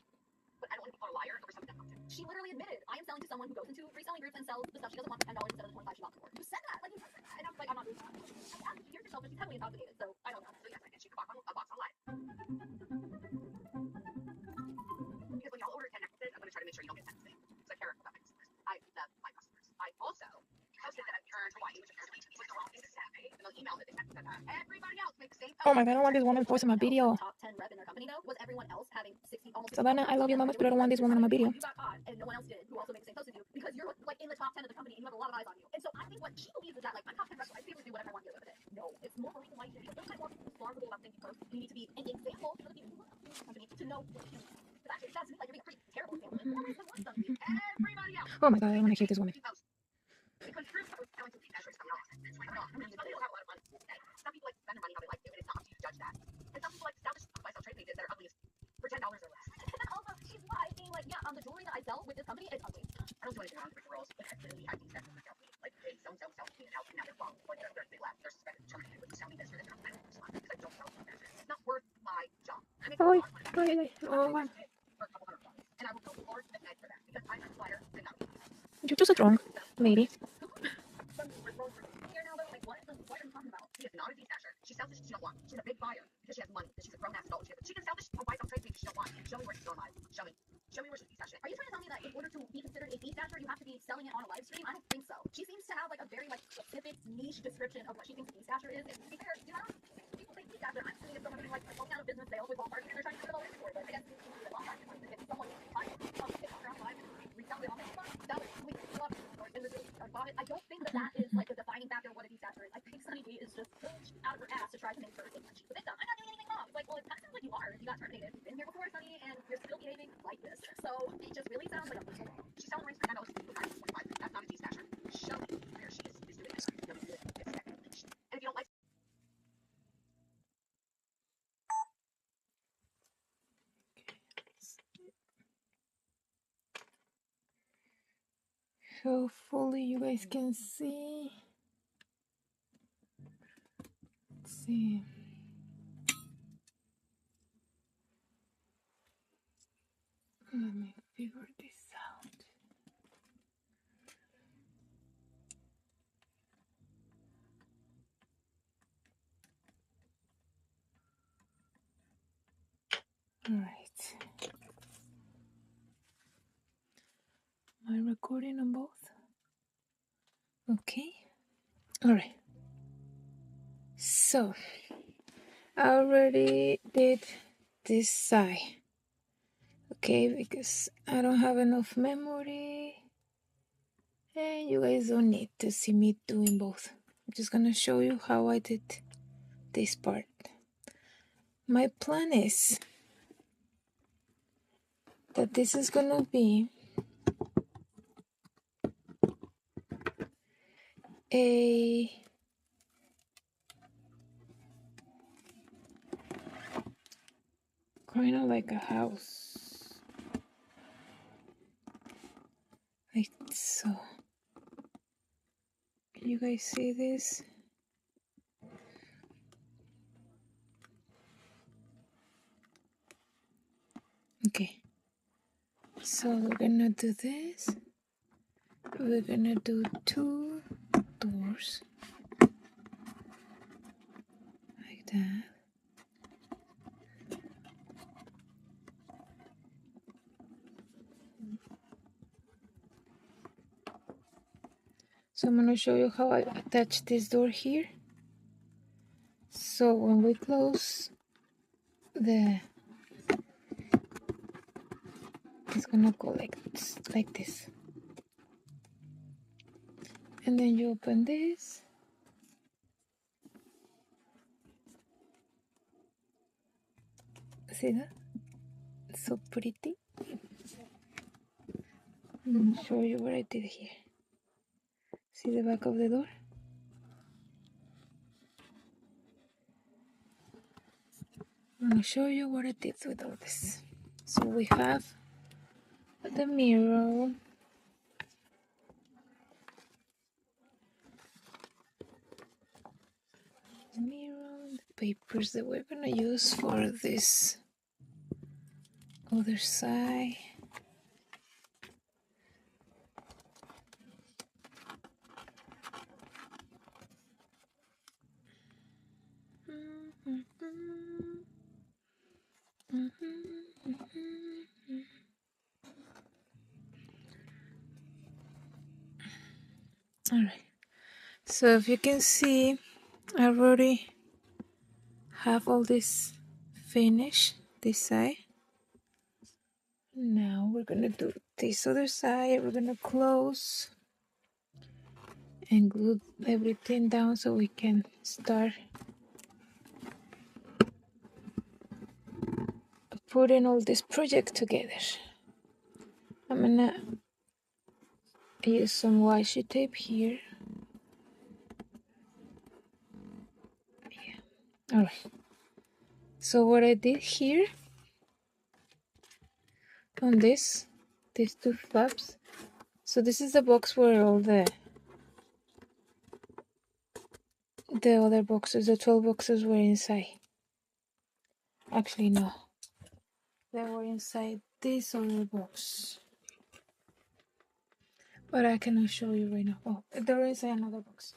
But I don't want to be called a liar over something I'm not doing. She literally admitted, I am selling to someone who goes into reselling groups and sells the stuff she doesn't want for $10 instead of the $25 she bought it for. You said that. Like, you said that. And I was like, I'm not doing that. I asked you to hear yourself, but she's heavily intoxicated, so I don't know. So yes, I can. She could a box online. Because when y'all order 10 necklaces, I'm going to try to make sure you don't get 10 things. Because I care about my customers. I love my customers. I also posted that I returned Hawaii, which apparently was the wrong thing to say. The most emails that said that. Everybody else makes the same. Oh my god, I don't want this woman voicing my video. Top 10 rep in their company though was everyone else having 60 almost. Savannah, I love you, mama, but I don't want this woman on my video. You got caught and no one else did, who also makes the same post as you, because you're like in the top 10 of the company and you have a lot of eyes on you. And so I think what she believes is that like I'm top 10 rep, so I should be able to do whatever I want to do with it. No, it's more like don't get more responsible about things you post. You need to be an example for the people who work in the company to know what you do. Because actually, that seems like you're being a pretty terrible example. Everybody else. Oh my god, I want to kill this woman. Because proof of selling to T-shirts coming off. It's like, I mean, some people have a lot of money. Some people like spend their money how they like to, and it's not up to you to judge that. And some people like sell trade pages that are ugly for $10 or less. And then also, she's lied, being like, yeah, the jewelry that I sell with this company is ugly. I don't do anything wrong with referrals. Like, clearly, I think that's myself. Like, hey, so-and-so sells me, and now they're wrong. Or they left. They're suspended, terminated. Would you sell me this or this? And I don't respond because I don't sell fashion. It's not worth my job. I make a lot of money. Oh my. For a couple $100. And I will go hard at night for that because I'm a supplier and not a You're just a strong lady. She is not a D-stasher. She sells the shit she don't want. She's a big buyer because she has money. Because she's a grown-ass adult. She can sell this or buy some trade pages she don't want. Show me where she's online. Show me where she's D-stashing. Are you trying to tell me that in order to be considered a D-stasher, you have to be selling it on a live stream? I don't think so. She seems to have like a very like specific niche description of what she thinks a D-stasher is. And to be fair, you know, people think D-stasher. I'm assuming it's someone who like going out of business sales with Walmart and they're trying to do it all inventory. But I guess it's Walmart. If someone finds TikTok on live, resell it on Facebook, sell it, we love it. I don't think that is like the defining factor of what a D-stasher is. I think Sunny D is just out of her ass to try to make her think that she's the victim. I'm not doing anything wrong. It's like, well, it kind of sounds like you are. You got terminated. You've been here before, Sunny, and you're still behaving like this. So it just really sounds like a personal wrong. She's selling rings for $10 for 25. That's not a D-stasher. Show me where she is doing this. And if you don't like Hopefully you guys can see. Let's see. Let me figure this out. All right. Am I recording on both? Okay. All right. So I already did this side. Okay, because I don't have enough memory. And you guys don't need to see me doing both. I'm just gonna show you how I did this part. My plan is that this is gonna be a kind of like a house, like so. Can you guys see this? Okay, so we're gonna do this. We're gonna do 2 doors like that. So I'm gonna show you how I attach this door here. So when we close it's gonna go like this. And then you open this. See that? It's so pretty. I'm gonna show you what I did here. See the back of the door? I'm gonna show you what I did with all this. So we have the mirror. The papers that we're gonna use for this other side. All right. So if you can see, I already have all this finished, this side. Now we're gonna do this other side. We're gonna close and glue everything down so we can start putting all this project together. I'm gonna use some washi tape here. All right. So what I did here on these two flaps. So this is the box where all the other boxes, the 12 boxes were inside. Actually, no. They were inside this other box. But I cannot show you right now. Oh, they're inside another box.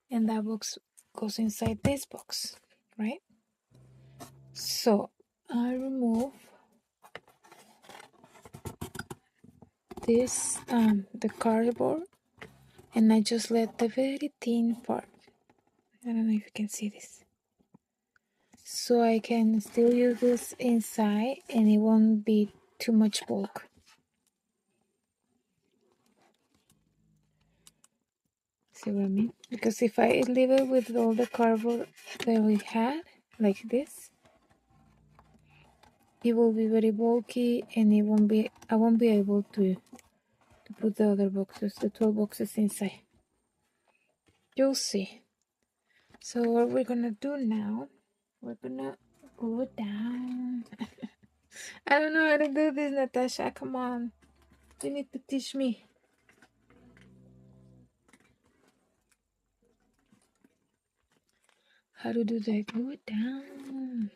And that box goes inside this box, right? So I remove this, the cardboard, and I just let the very thin part. I don't know if you can see this. So I can still use this inside and it won't be too much bulk. See what I mean? Because if I leave it with all the cardboard that we had, like this, it will be very bulky and I won't be able to put the other boxes, the 12 boxes inside. You'll see. So what we're gonna do now, we're gonna glue it down. I don't know how to do this, Natasha. Come on. You need to teach me. How to do that? Glue it down.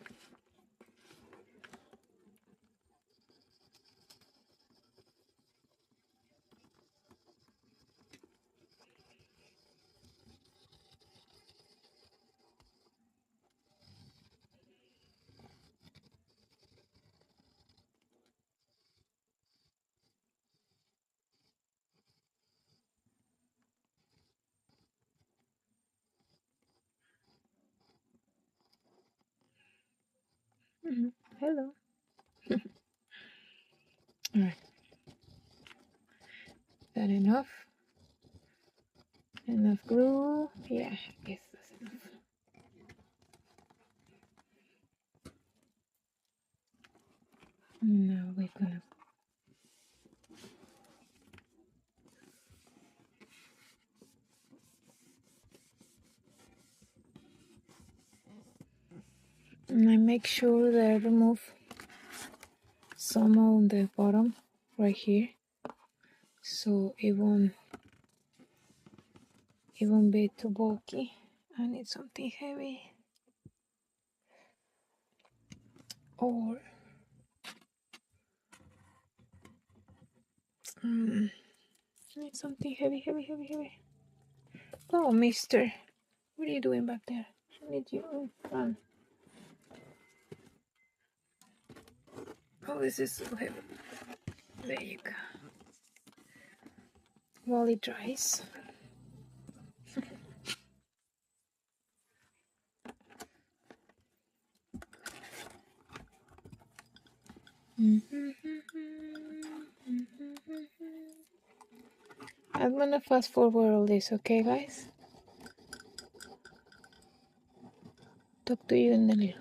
Hello. All right. That enough? Enough glue? Yeah, I guess that's enough. Now we're gonna and I make sure that I remove some on the bottom right here, so it won't be too bulky. I need something heavy, or I need something heavy. Oh, mister, what are you doing back there? I need you in front. Oh, this is so heavy. There you go. While it dries. I'm gonna fast forward all this, okay, guys? Talk to you in a little bit.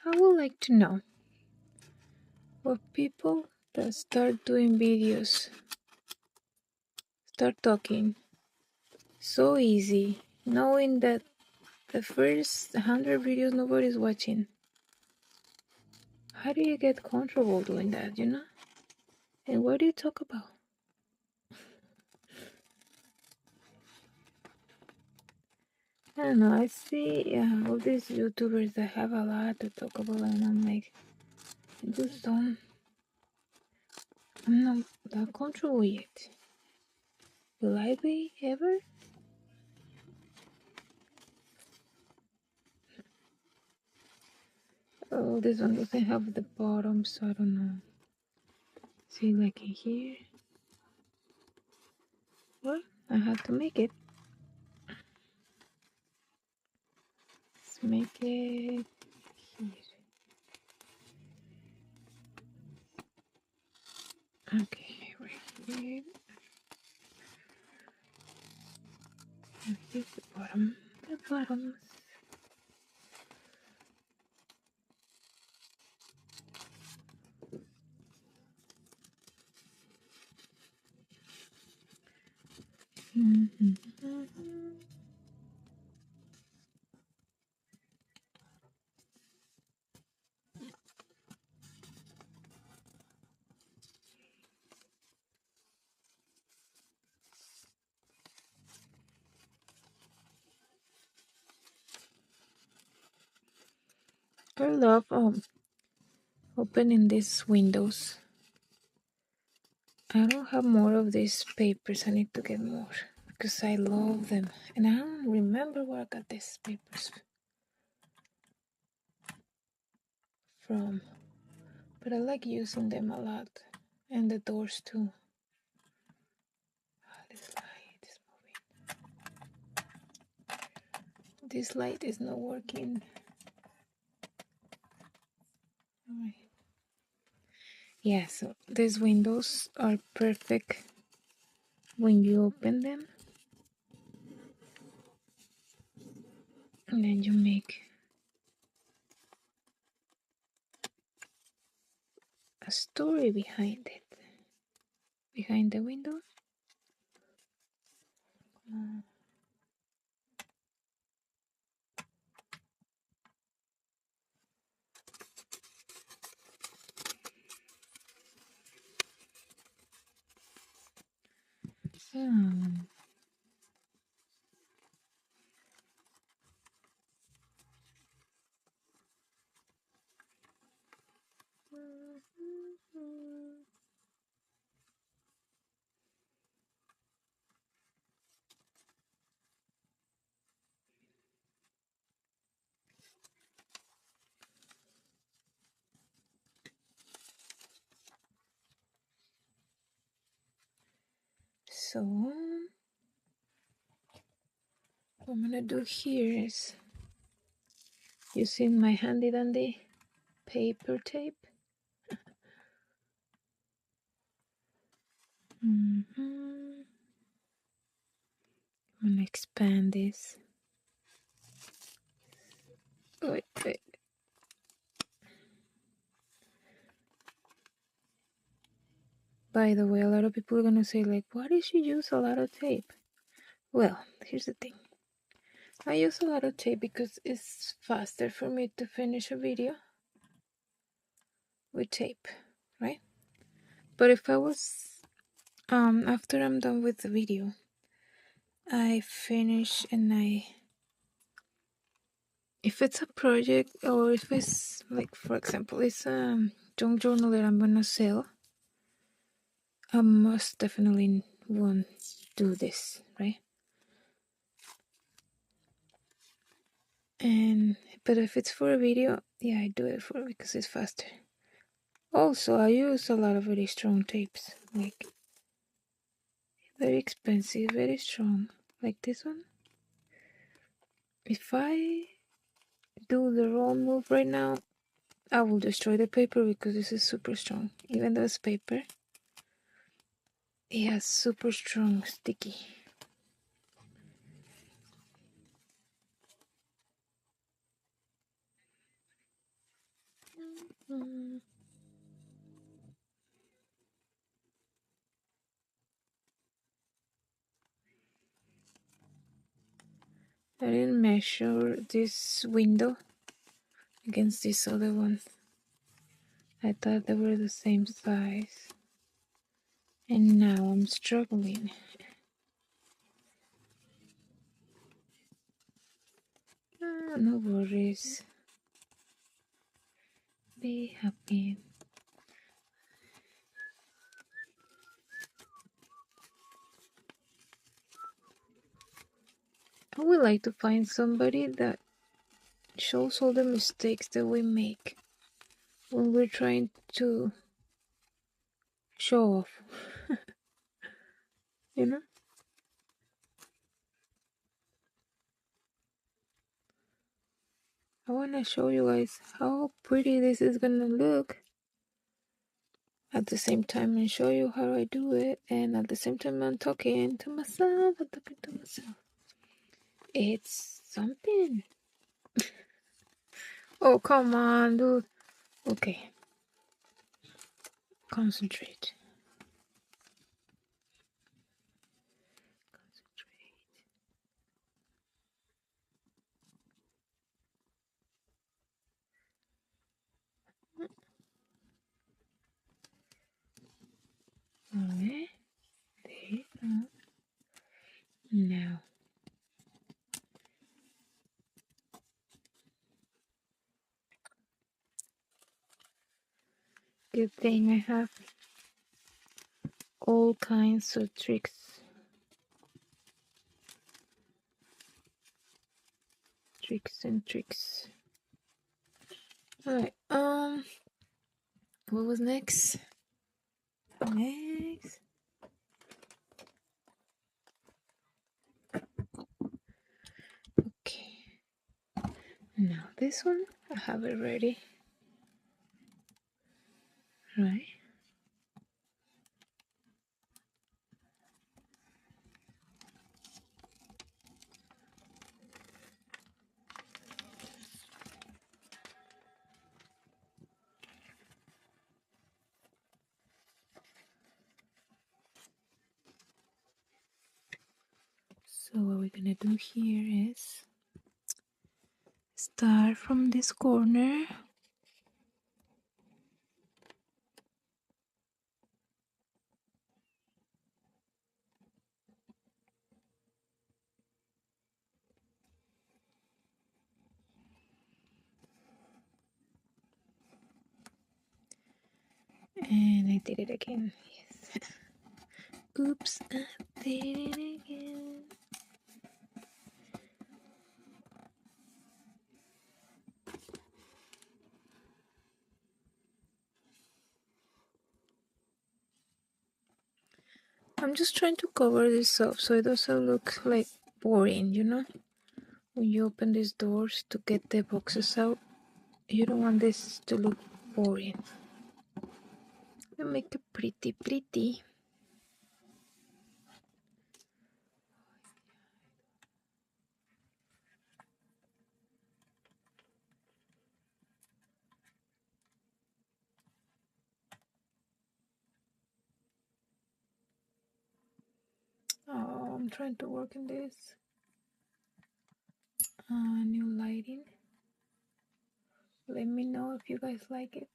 I would like to know what people that start doing videos, start talking so easy, knowing that the first 100 videos nobody's watching. How do you get comfortable doing that, you know? And what do you talk about? I don't know, I see all these YouTubers that have a lot to talk about, and I'm like, I just don't, I'm not that comfortable yet. Will I be ever? Oh, this one doesn't have the bottom, so I don't know. See, like in here. Well, I have to make it. Let's make it here. Okay, right here. And here's the bottom. The bottoms. I love opening these windows. I don't have more of these papers. I need to get more because I love them. And I don't remember where I got these papers from. But I like using them a lot. And the doors too. Oh, this light is moving. This light is not working. Alright. Yeah, so these windows are perfect when you open them. And then you make a story behind it. Behind the window. Hmm. So what I'm gonna do here is using my handy dandy paper tape. I'm gonna expand this. Wait. By the way, a lot of people are gonna say like, why did you use a lot of tape? Well, here's the thing. I use a lot of tape because it's faster for me to finish a video with tape, right? But if I was after I'm done with the video, I finish and if it's a project or if it's like, for example, it's a junk journal that I'm gonna sell, I most definitely won't do this, right? But if it's for a video, yeah, I do it for because it's faster. Also, I use a lot of very strong tapes, like very expensive, very strong, like this one. If I do the wrong move right now, I will destroy the paper because this is super strong. Even though it's paper, it has super strong sticky. I didn't measure this window against this other one. I thought they were the same size. And now I'm struggling. No worries. Be happy. I would like to find somebody that shows all the mistakes that we make when we're trying to show off. You know? I want to show you guys how pretty this is gonna look at the same time and show you how I do it, and at the same time I'm talking to myself. It's something. Oh, come on, dude. Okay. Concentrate. Okay. There you go. Now. Good thing I have all kinds of tricks. Tricks. Alright, what was next? Okay. Now this one, I have it ready. Right. So what we're gonna do here is start from this corner. And I did it again. Yes. Oops, I did it again. I'm just trying to cover this up so it doesn't look like boring, you know? When you open these doors to get the boxes out, you don't want this to look boring. You make it pretty. Oh, I'm trying to work in this. New lighting. Let me know if you guys like it.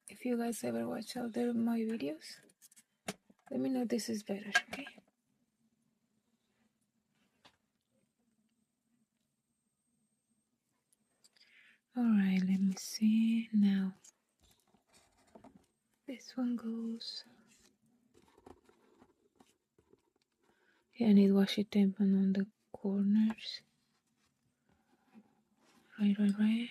If you guys ever watch other my videos, let me know if this is better, okay? Alright, let me see now. This one goes. Yeah, I need washi tape on the corners. Right.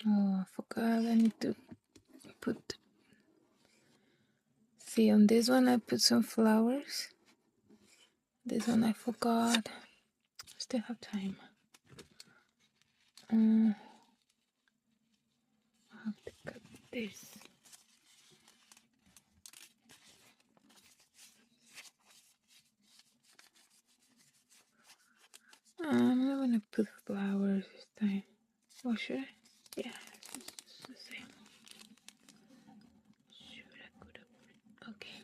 Oh, I forgot. I need to put. See, on this one I put some flowers. This one I forgot. Still have time. I have to cut this. I'm not gonna put flowers this time. Or should I? Yeah, it's the same. Should I put it? Okay.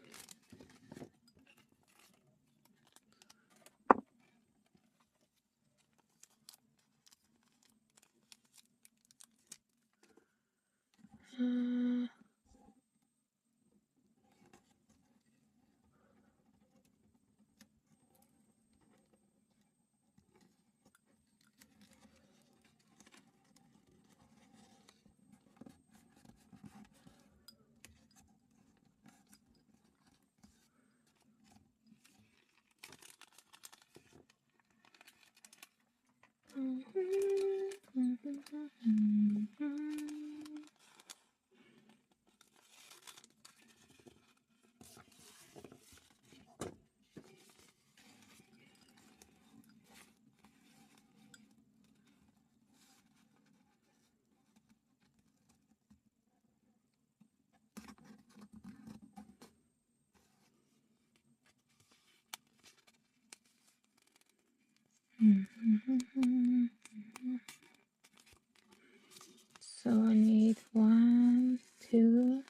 So I need 1, 2,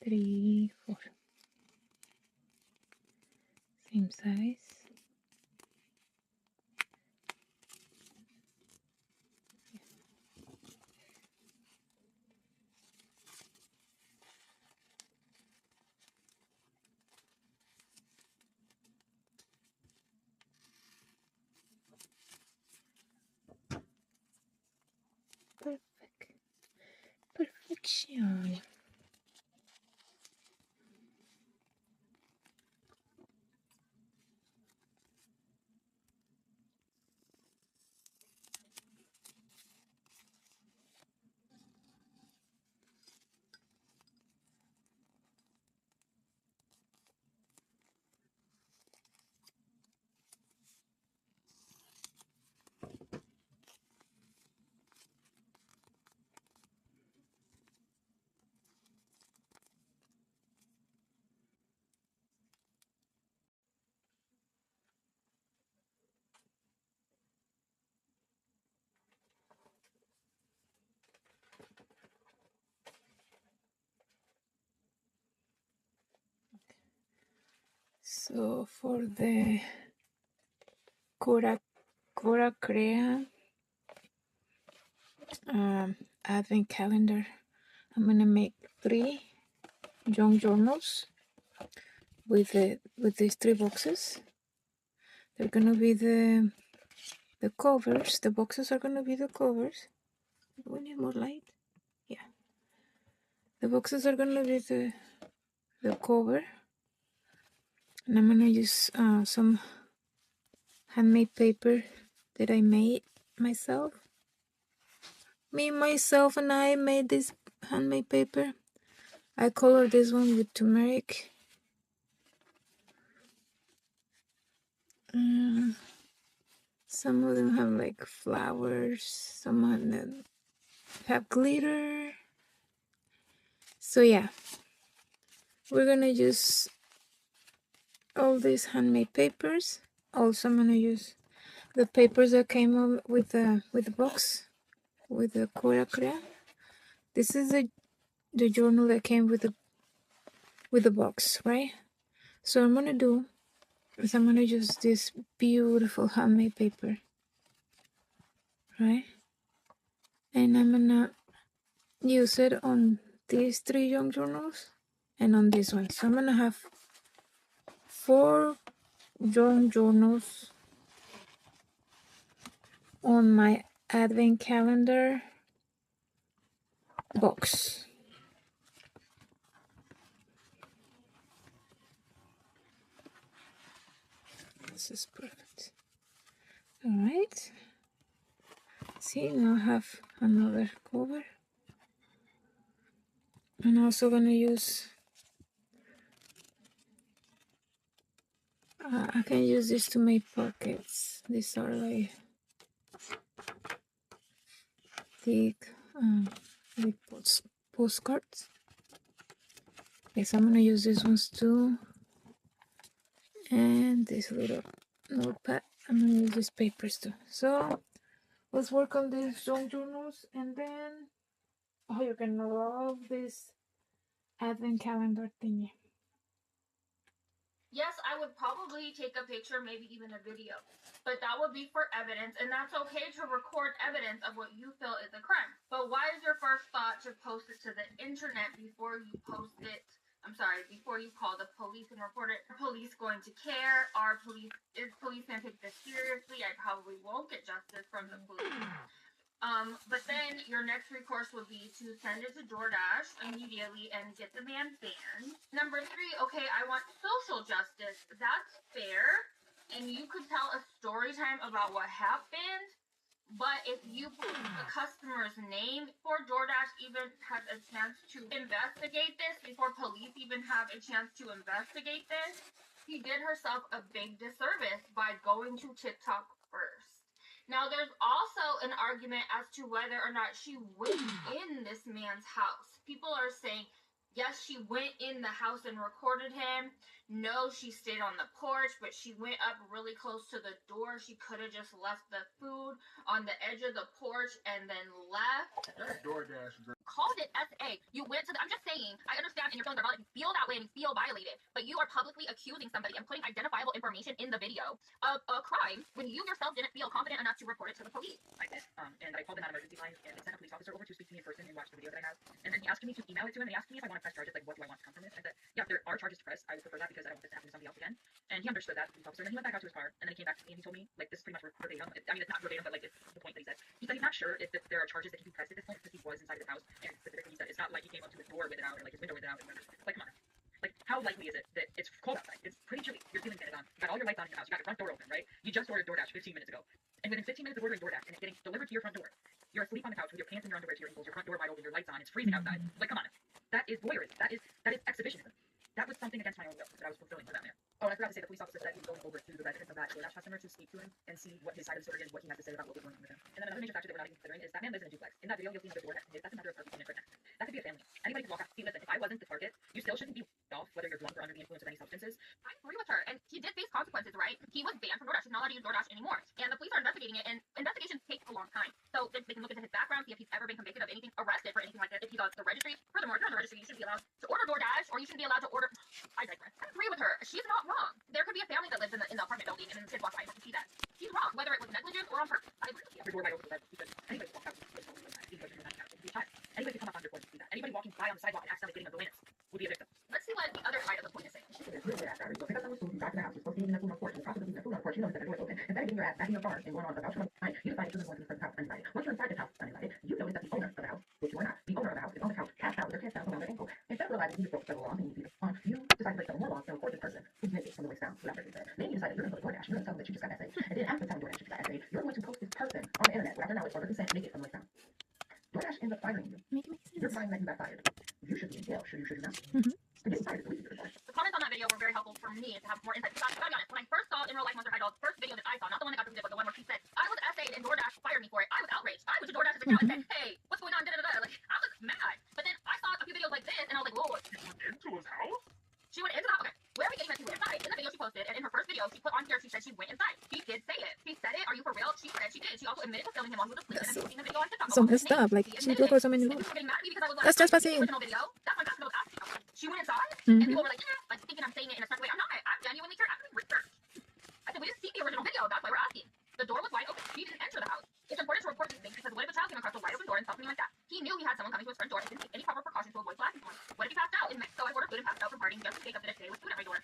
3, 4. Same size. Perfect. Perfection. So for the Cora Crea advent calendar, I'm gonna make 3 junk journals with these 3 boxes. They're gonna be the covers. The boxes are gonna be the covers. We need more light. Yeah, the boxes are gonna be the cover, and I'm gonna use some handmade paper that I made myself. Myself and I made this handmade paper. I colored this one with turmeric. Some of them have like flowers, some of them have glitter. So yeah, we're gonna use all these handmade papers. Also, I'm gonna use the papers that came with the box with the Cora Crea. This is the journal that came with the box, right? So I'm gonna do is I'm gonna use this beautiful handmade paper, right? And I'm gonna use it on these 3 young journals and on this one. So I'm gonna have 4 young journals on my advent calendar box. This is perfect. All right. See, now I have another cover. I'm also gonna use. I can use this to make pockets. These are like thick, like postcards. Yes, I'm gonna use these ones too. And this little notepad. I'm gonna use these papers too. So let's work on these young journals, and then you're gonna love this advent calendar thingy. Yes, I would probably take a picture, maybe even a video, but that would be for evidence, and that's okay to record evidence of what you feel is a crime. But why is your first thought to post it to the internet before you post it? Before you call the police and report it? Are police going to care? Is police going to take this seriously? I probably won't get justice from the police. But then your next recourse would be to send it to DoorDash immediately and get the man banned. Number 3, okay, I want social justice. That's fair. And you could tell a story time about what happened. But if you put the customer's name before DoorDash even has a chance to investigate this, before police even have a chance to investigate this, he did herself a big disservice by going to TikTok first. Now, there's also an argument as to whether or not she went in this man's house. People are saying, yes, she went in the house and recorded him. No, she stayed on the porch, but she went up really close to the door. She could have just left the food on the edge of the porch and then left. That's DoorDash, girl. Called it SA. You went to I'm just saying, I understand and your feelings are valid. You feel that way and you feel violated, but you are publicly accusing somebody and putting identifiable information in the video of a crime when you yourself didn't feel confident enough to report it to the police. I did, and I called them on emergency line, and they sent a police officer over to speak to me in person and watch the video that I have. And then he asked me to email it to him, and he asked me if I want to press charges, like what do I want to come from this? I said, yeah, there are charges to press. I would prefer that because I don't want this to happen to somebody else again. And he understood that, police officer, and then he went back out to his car, and then he came back to me and he told me, like, this is pretty much verbatim. I mean, it's not verbatim, but like it's the point that he said. He said he's not sure if there are charges that can be pressed at this point because he was inside of the house, and specifically he said it's not like he came up to his door with it out or like his window with it out. Like, come on. Like, how likely is it that it's cold outside? It's pretty chilly. Your ceiling fan is on. You got all your lights on in your house. You got your front door open, right? You just ordered DoorDash 15 minutes ago. And within 15 minutes of ordering DoorDash and it's getting delivered to your front door, you're asleep on the couch with your pants and your underwear to your ankles, your front door wide open, your lights on, it's freezing outside. Like, come on. That is voyeurism. That is exhibitionism. That was something against my own will that I was fulfilling for that man. Oh, and I forgot to say, the police officer said he was going over to the residence of that DoorDash customer to speak to him and see what his side of the story is, what he has to say about what was going on with him. And then another major factor that we're not even considering is that man lives in a duplex. In that video, you'll see him with a door next to his. That's another apartment unit right next to him. That could be a family. Anybody could walk out. See, listen, if I wasn't the target, you still shouldn't be off whether you're drunk or under the influence of any substances. I agree with her, and he did face consequences, right? He was banned from DoorDash. He's not allowed to use DoorDash anymore. And the police are investigating it, and investigations take a long time. So they can look into his background, see if he's ever been convicted of anything, arrested for anything like this, if he's on the registry. Furthermore, if you're on the registry, you shouldn't be allowed to order DoorDash, or you shouldn't be allowed to order. I digress. I agree with her. She's not wrong. There could be a family that lives in the apartment building, and then the kids walk by and you can see that. She's wrong, whether it was negligent or on purpose. I agree with you. Your door wide open with because anybody walk out anybody could come up on your porch and see that. Anybody walking by on the sidewalk and accidentally getting a glance would be a victim. Let's see what the other side of the point is saying. It's really good, Gary. So pick up someone's food, you back to the house, you're supposed to be eating the food on the porch, and the process of eating the food on the porch, you know that the door is open. Instead of getting your ass back in your car and going on about 2 months' time, you decide to go to the house uninvited. Once you're inside this house uninvited, you notice that the owner of the house, which you are not, the owner of the house is on the couch, passed out with their pants down around their ankle. Instead of realizing you just broke several laws and you need to be on, you decide to break several more laws and record this person who's naked from the waist down without breaking bed. Then you decide that you're going to go to DoorDash, you're going to tell them that you just got essay. And then after telling DoorDash you just got essay, you're going to post this person on the internet without their knowledge or their consent naked from the waist down. DoorDash ends up firing you. You're finding that you got fired. You should be in jail, should you not? And getting fired is the least you could The comments on that video were very helpful for me to have more insight. Because I gotta be honest, when I first saw In Real Life Monster High Doll's first video that I saw, not the one that got deleted, but the one where she said, I was essayed and DoorDash fired me for it, I was outraged. I went to DoorDash's account and said, hey, what's going on? Da-da-da-da. Like, I was mad. But then I saw a few videos like this and I was like, whoa. Into his house? so messed up. Like, she broke her so many laws. That's trespassing. She went inside, Mhm. and people were like, like thinking I'm saying it in a certain way. I'm not. I'm genuinely asking research. I said, we didn't see the original video. That's why we're asking. The door was wide open. She didn't enter the house. It's important to report these things because what if a child came across a wide open door and something like that? He knew he had someone coming to his front door and didn't take any proper precautions to avoid blasting someone. What if he passed out? In Mexico, I ordered food and passed out from partying just in case of the next day with food at my door.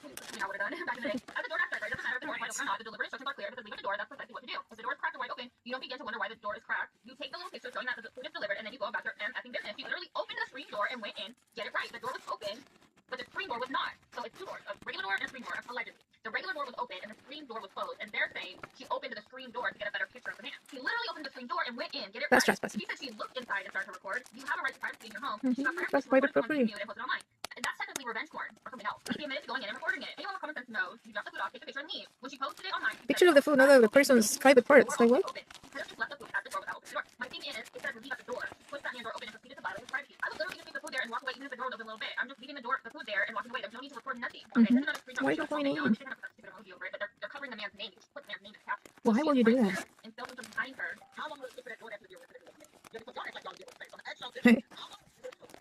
You know what I would have done back in the day. As a door knocker, it doesn't matter if the door is wide open or not. The delivery instructions are clear because leaving the door, that's precisely what to do. If the door is cracked or wide open, you don't begin to wonder why the door is cracked. You take the little picture showing that the food is delivered, and then you go about your effing business. You literally opened the screen door and went in. Get it right. The door was open, but the screen door was not. So it's two doors: a regular door and a screen door, allegedly. The regular door was open and the screen door was closed, and they're saying she opened the screen door to get a better picture of the man. She literally opened the screen door and went in. Get it That's right. trespassing. She said she looked inside and started to record. You have a right to privacy in your home. Mhm. She got privacy That's to private record it on property. video and post it online. And that's technically revenge porn or something else. She admitted to going in and recording it. Anyone with common sense knows you drop the food off, take a picture, and leave. When she posted it online, she Picture said, of the food, not of the person's private parts. Like, what? open. She could have just left the food at the door without opening the door. My thing is, it says leave at the door. She pushed that hand door open and proceeded to violate his privacy. I would literally just leave the food there and walk away even if the door was open a little bit. I'm just leaving the door, the food there and walking away. There's no need to record nothing. Okay, Mhm. this is another screenshot. Why are you going in? They didn't have a stupid emoji over it, but they're covering the man's name. You just put the man's name in the caption. Why will you do that? And filmed from behind her. How long will it take for that door to deal with it? You have to put y'all like y'all deal with space. On the actual Hey.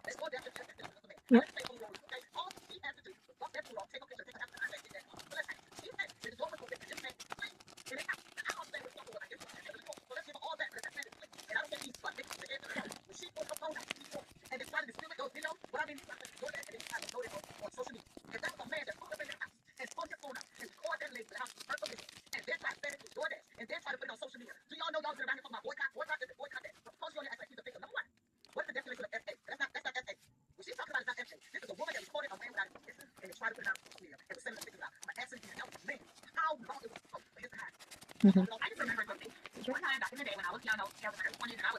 let's go down to the Yep. all she has to do is walk that food off, take a picture, take a picture, and take that. So let's say she said the door was open, and just said, and it happened. I don't say what's up with it. So let's give her all that, but that's not it. And I don't think she's fucking to get the when she put her phone out, and decided to steal those videos, what I mean, go there and decided to go there on social media. If that was a man that put up in the house and pulled his phone out and called that lady to the house for her video, and then tried to send it to DoorDash, and then tried to put it on social media. Do y'all know y'all been around here talking about boycott this, boycott that? Post you on your act like she's a victim. Number one, what's the definition of FA? That's not FA. What she's talking about is not FA. This is a woman that recorded a man without his consent and they tried to put it out on social media and was sending the pictures out. I'm asking you to help me. How long it was for his to happen? Mhm. I just remember something. One time back in the day when I was young, I was wanted and I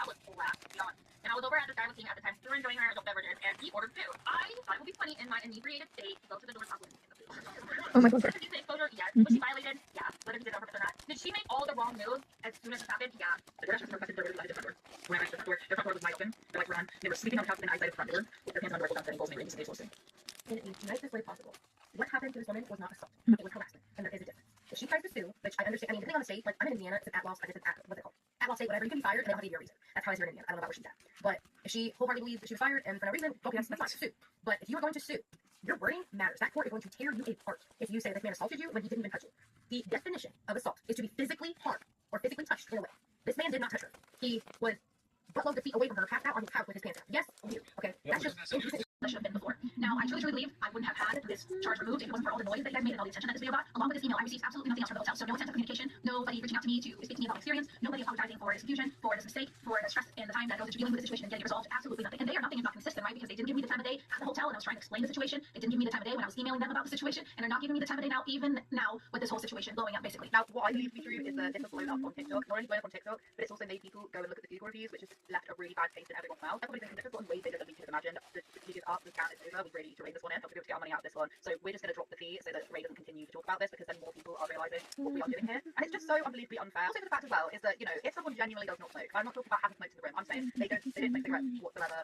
was flat, to be honest. And I was over at this guy I was seeing at the time. We were enjoying our adult beverages, and he ordered food. I thought it would be funny in my inebriated state to go to the door and talk with him in the food. Oh my God. Did he say exposure? Yes. Was she violated? Yeah. Whether he did it on purpose or not. Did she make all the wrong moves as soon as it happened? Yeah. The DoorDash requested delivery by the front door. When I went to the front door, their front door was wide open. Their lights were on. They were sleeping on the couch in the eyesight of the front door with their hands on the rifle guns and goals made rings and exhausting. In the nicest way possible. What happened to this woman was not assault. It was harassment. And there is a difference. If she tries to sue, which I understand, I mean, depending on the state, like I'm in Indiana, it's an at-law, I guess it's what's it called? At-law state, whatever, you can be fired and they don't have to give you a reason. That's how it's here in Indiana. I don't know about where she's at. But if she wholeheartedly believes that she was fired and for no reason, okay, that's fine, sue. But if you are going to sue, your wording matters. That court is going to tear you apart if you say this man assaulted you when he didn't even touch you. The definition of assault is to be physically harmed or physically touched in a way. This man did not touch her. He was buttloads of feet away from her, passed out on his couch with his pants down. Yes, weird. Okay, that's just indecent. That should have been before. Now, I truly believe I wouldn't have had this charge removed if it wasn't for all the noise that you guys made and all the attention that this video got. Along with this email, I received absolutely nothing else from the hotel. So no attempt at communication, nobody reaching out to me to speak to me about experience, nobody apologizing for this confusion, for this mistake, for the stress and the time that goes into dealing with the situation and getting it resolved. Absolutely nothing. And they are nothing is not consistent, right? Because they didn't give me the time of day at the hotel when I was trying to explain the situation. They didn't give me the time of day when I was emailing them about the situation, and they're not giving me the time of day now, even now with this whole situation blowing up, basically. Now, what I believe to be true is that this has blown up on TikTok. Not only blown up on TikTok, but it's also made people go and look at the Google reviews, which has left a really bad taste in everyone's mouth. Everybody's thinking this has gotten way bigger than we could have imagined. The biggest up, the count is over. We really need to rein this one in. But we have to get our money out of this one. So we're just going to drop the fee so that Ray doesn't continue to talk about this, because then more people are realising what we are doing here. And it's just so unbelievably unfair. Also, the fact as well is that, you know, if someone genuinely does not smoke, I'm not talking about having smoked in the room. I'm saying they didn't smoke cigarettes whatsoever.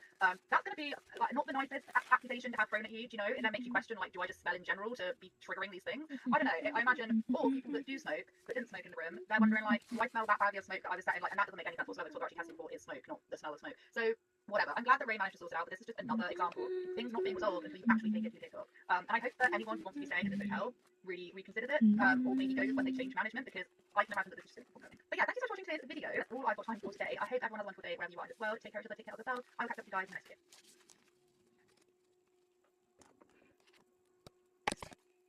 That's going to be like not the nicest accusation to have thrown at you, you know, and that makes you question, like, do I just smell in general to be triggering these things? I don't know. I imagine all people that do smoke but didn't smoke in the room, they're wondering, like, do I smell that bad of smoke that I was sat in? Like, and that doesn't make any sense whatsoever. It's what they're actually testing for is smoke, not the smell of smoke. So whatever. I'm glad that Ray managed to sort it out, but this is just another example of things not being resolved until you actually take it to TikTok. And I hope that anyone who wants to be staying in this hotel really reconsiders it, or maybe goes when they change management, because I can imagine that this is just going. But yeah, thank you so much for watching today's video. That's all I've got time for today. I hope everyone has a wonderful day wherever you are as well. Take care of each other, take care of yourselves. I will catch up with you guys in the next video.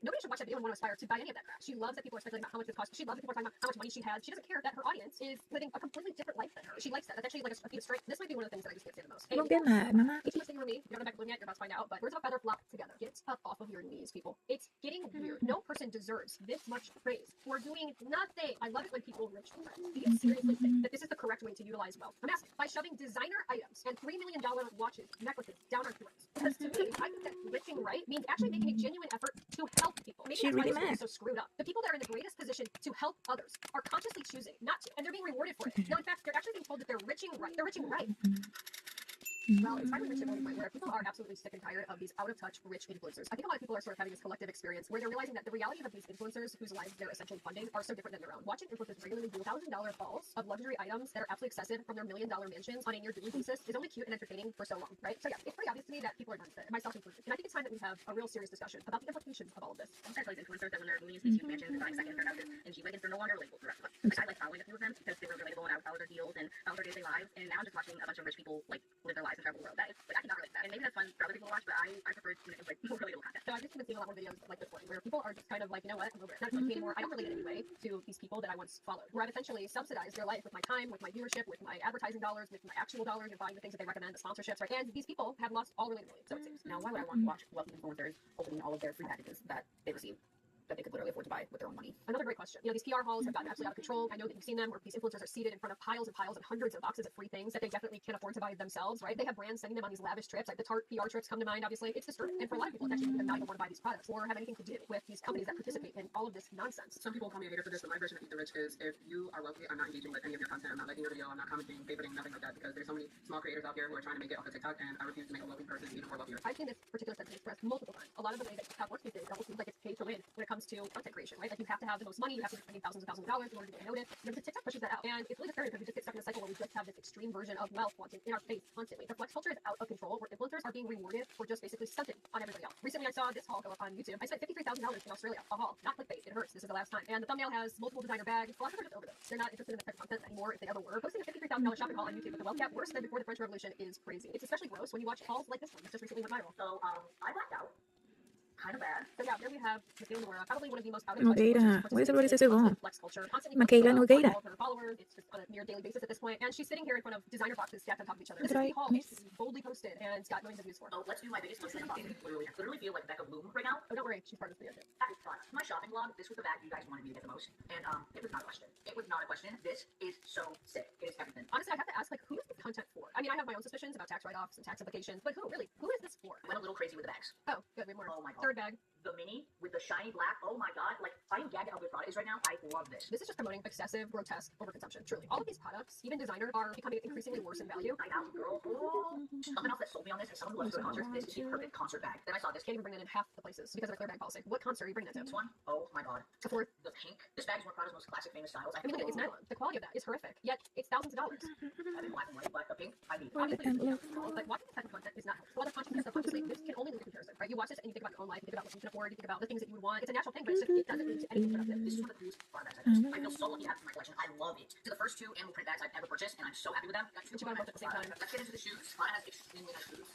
Nobody should watch that video and want to aspire to buy any of that crap. She loves that people are speculating about how much this costs. She loves that people are talking about how much money she has. She doesn't care that her audience is living a completely different life than her. She likes that. That's actually like a straight. This might be one of the things that I just can't stand the most. Don't get mad, mama. It's too much thing for me. You're not back bloom yet. You're about to find out. But birds of a feather flock together. Get up off of your knees, people. It's getting weird. No person deserves this much praise for doing nothing. I love it when people rich do you seriously think that this is the correct way to utilize wealth? I'm asking, by shoving designer items and $3 million watches, necklaces down our throats. Because to me, I think that riching right means actually making a genuine effort to help people. Maybe She that's why really this world mad. is so screwed up. The people that are in the greatest position to help others are consciously choosing not to, and they're being rewarded for it. No, in fact, they're actually being told that they're riching right. They're riching right. Well, it's finally reached a point where people are absolutely sick and tired of these out-of-touch, rich influencers. I think a lot of people are sort of having this collective experience where they're realizing that the reality of these influencers whose lives they're essentially funding are so different than their own. Watching influencers regularly do $1,000 hauls of luxury items that are absolutely excessive from their $1 million mansions on a near-daily basis is only cute and entertaining for so long, right? So yeah, it's pretty obvious to me that people are done with it, myself included. And I think it's time that we have a real serious discussion about the implications of all of this. Sometimes like influencers that when they're moving into these huge mansions and buying second-hand houses and G-Wagons, they're no longer relatable to the rest of us. Like, I like following a few of them because they were relatable and I would follow their deals and follow their day-to-day lives. And now I'm just watching a bunch of rich people like live their lives and travel the world. That is, like, I cannot relate to that. And maybe that's fun for other people to watch, but I prefer to like more relatable content. So I've just been seeing a lot more videos like this one where people are just kind of like, you know what, I'm over it. Not like me anymore. I don't relate in any way to these people that I once followed. Where I've essentially subsidized their life with my time, with my viewership, with my advertising dollars, with my actual dollars, and buying the things that they recommend, the sponsorships, right? And these people have lost all relatability. So it seems. Now, why would I want to watch wealthy influencers opening all of their free packages that they receive that they could literally afford to buy with their own money? Another great question. You know, these PR hauls have gotten absolutely out of control. I know that you've seen them where these influencers are seated in front of piles and piles and hundreds of boxes of free things that they definitely can't afford to buy themselves, right? They have brands sending them on these lavish trips, like the Tarte PR trips come to mind, obviously. It's disturbing. And for a lot of people, it's actually making them not even want to buy these products or have anything to do with these companies that participate in all of this nonsense. Some people call me a hater for this, but my version of Eat the Rich is if you are wealthy, I'm not engaging with any of your content. I'm not liking your video, I'm not commenting, favoriting, nothing like that, because there's so many small creators out here who are trying to make it off of TikTok, and I refuse to make a wealthy person even more wealthier. I've seen this particular sentence expressed multiple times. A lot of the way that TikTok works these days almost seems like it's pay to win when it comes to content creation, right? Like you have to have the most money, you have to be spending thousands and thousands of dollars in order to get noticed. And TikTok pushes that out. And it's really discouraging because we just get stuck in a cycle where we just have this extreme version of wealth wanting in our face constantly. The flex culture is out of control where influencers are being rewarded for just basically stunting on everybody else. Recently I saw this haul go up on YouTube. I spent $53,000 in Australia, a haul. Not clickbait, it hurts. This is the last time. And the thumbnail has multiple designer bags. A lot of people are just over this. They're not interested in this type of content anymore if they ever were. Posting a $53,000 shopping haul on YouTube with the wealth gap worse than before the French Revolution is crazy. It's especially gross when you watch hauls like this one that just recently went viral. So I blacked out. Kind of bad. So yeah, there we have Michaela Nora, probably one of the most out of Nogueira. Why does everybody say so long? Flex culture, constantly Michaela Nogueira. all of her followers. It's just on a near daily basis at this point, and she's sitting here in front of designer boxes stacked on top of each other. This is Right, the haul miss. she's boldly posted and got millions of views for. So let's do my biggest post in the box. Literally feel like Becca Bloom right now. Oh, don't worry, she's part of this video. That is fun. My shopping vlog, this was the bag you guys wanted me to get the most. And it was not a question. It was not a question. This is so sick. It is everything. Honestly, I have to ask, like, who is this content for? I mean, I have my own suspicions about tax write-offs and tax implications, but who really? Who is this for? I went a little crazy with the bags. Oh, good, we have more. Oh my god. Third bag. The mini with the shiny black. Oh my god. Like, I am gagged at how good product is right now. I love this. This is just promoting excessive, grotesque overconsumption. Truly, all of these products, even designer, are becoming increasingly worse in value. I have girl. Oh. Something else that sold me on this is someone who loves to go to concerts. This is the perfect concert bag. Then I saw this. Can't even bring that in half the places because of a clear bag policy. What concert are you bringing that to? This one. Oh my god. The fourth. The pink. This bag is one of Prada's most classic famous styles. I mean, look, it's nylon. The quality of that is horrific, yet it's thousands of dollars. I think black and white, but the pink, I need. Obviously, but watching this type of content is not helpful. While the content is subconsciously, this can only lead to comparison, right? You watch this and you think about your own life, you think about what you can afford, you think about the things that you would want. It's a natural thing, but it doesn't lead to anything productive. This is one of the coolest Prada bags I've ever seen. I feel so lucky to have it in my collection. I love it. To the first two animal print bags I've ever purchased, and I'm so happy with them. Got two But you got both at the same time. Let's get into the shoes. Prada has extremely nice shoes.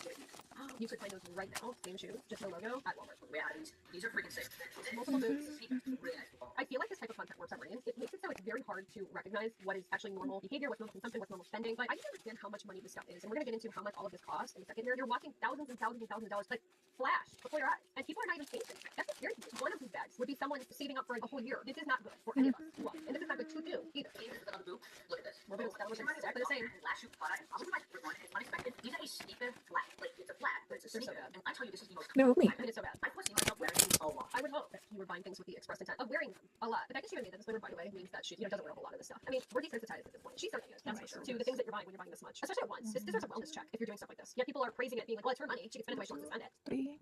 You could find those right now, same shoes, just no logo, at Walmart. Yeah, these are freaking sick. Multiple boots. Really nice. I feel like this type of content works at brands. It makes it so it's very hard to recognize what is actually normal behavior, what's normal consumption, what's normal spending. But I need to understand how much money this stuff is, and we're gonna get into how much all of this costs in a second here. You're watching thousands and thousands and thousands of dollars like flash before your eyes, and people are not even paying attention. That's what's scary to me. One of these bags would be someone saving up for a whole year. This is not good for any of us. Well, and this is not good to do either. Another boot. Look at this. More boots. That looks exactly the same. Last shoe Prada, probably my favorite one. It's unexpected. These are a sneaker flat. Like, it's a flat, but it's a They're so sneaker. bad. And I tell you, this is the most. No, me. I mean, it's so bad. I've seen myself wearing these a lot. I would hope that you were buying things with the express intent of wearing them a lot. The fact that she even made that disclaimer, by the way, means that she, doesn't wear a whole lot of this stuff. I mean, we're desensitized at this point. She certainly is, that's for sure, to the things that you're buying when you're buying this much. Especially at once. This deserves a wellness check if you're doing stuff like this. Yet people are praising it, being like, well, it's her money. She can spend it the way she wants to spend it. Three.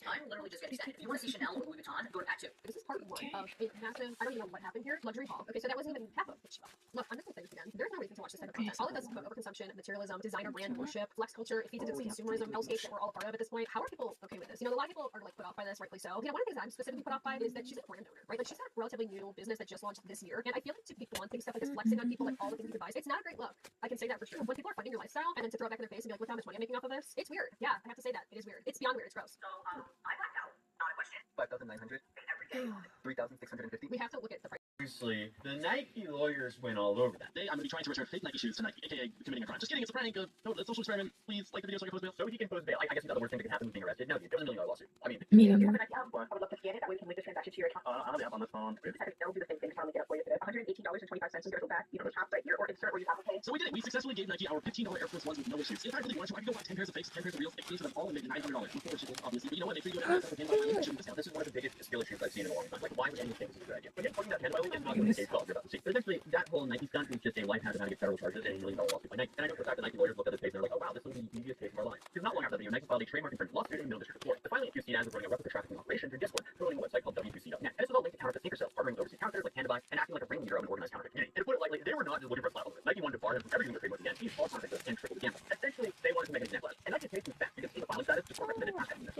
I'm literally just getting set. If you want to see Chanel or Louis Vuitton, go to Pack 2. This is part one of a massive, I don't even know what happened here, luxury haul. Okay, so that wasn't even half of what she bought. Look, I'm just gonna say this again. There's no reason to watch this type of content. All it does is promote overconsumption, materialism, designer brand worship, flex culture. It feeds into this consumerism hellscape that we're all a part of at this point. How are people okay with this? You know, a lot of people are like put off by this, rightfully so. You know, one of the things I'm specifically put off by is that she's a brand owner, right? Like she's got a relatively new business that just launched this year, and I feel like to be flaunting stuff like this, flexing on people like all the things you can buy, it's not a great look. I can say that for sure. When people are funding your lifestyle and then to throw it back in their face and be like, look how much money I'm making off of this, it's weird. Yeah, I have to say that. It is weird. It's beyond weird. It's gross. So, I blacked out. Not a question. 5,900, Every day. 3,650. We have to look at the price. Obviously, the Nike lawyers went all over that. I'm going to be trying to return fake Nike shoes to Nike, aka committing a crime. Just kidding, it's a prank. No, a social experiment. Please like the video so I can post bail. So he can post bail. I guess the other worst thing that can happen is being arrested. No, dude, it was $1 million lawsuit. I mean, Me You neither. have an idea? I would love to scan it. That way we can link the transaction to your account. on the app, on the phone. They'll do the same thing. Trying to get it for you. $118.25 and go back. You can tap right here or insert where you have to pay. So we did it. We successfully gave Nike our $15 Air Force Ones with no issues. If I really wanted to, I could go buy 10 pairs of fakes, 10 pairs of reals, exchange them all and make $900 before shipping, obviously. But you know what? They figured out that This is one of the biggest skill issues I've seen in a long time. Like, why would anyone think this is a good idea? Again, talking about pen oil is not going to case called you're about to see. But essentially, that whole Nike stunt is just a life hazard how to get federal charges and $1 million lawsuit by Nike. And I know for a fact that Nike lawyers look at this page and they're like, oh wow, this will be filed a trademark infringement lawsuit in the Middle District of Florida. The filing accused CDAS of running a replica trafficking operation through Discord, promoting a website called w2c.net. And this was all linked to counterfeit sneaker sales, partnering with overseas counterfeiters like Pandabuy, and acting like a ringleader of an organized counterfeit community. And to put it lightly, they were not just looking for a slap on the wrist. Nike wanted to bar him from everything the trademark again. He's all counterfeit and triple gamble. Essentially, they wanted to make an example out of it. And Nike paid some back. You can see the filing status, just recommended not having this.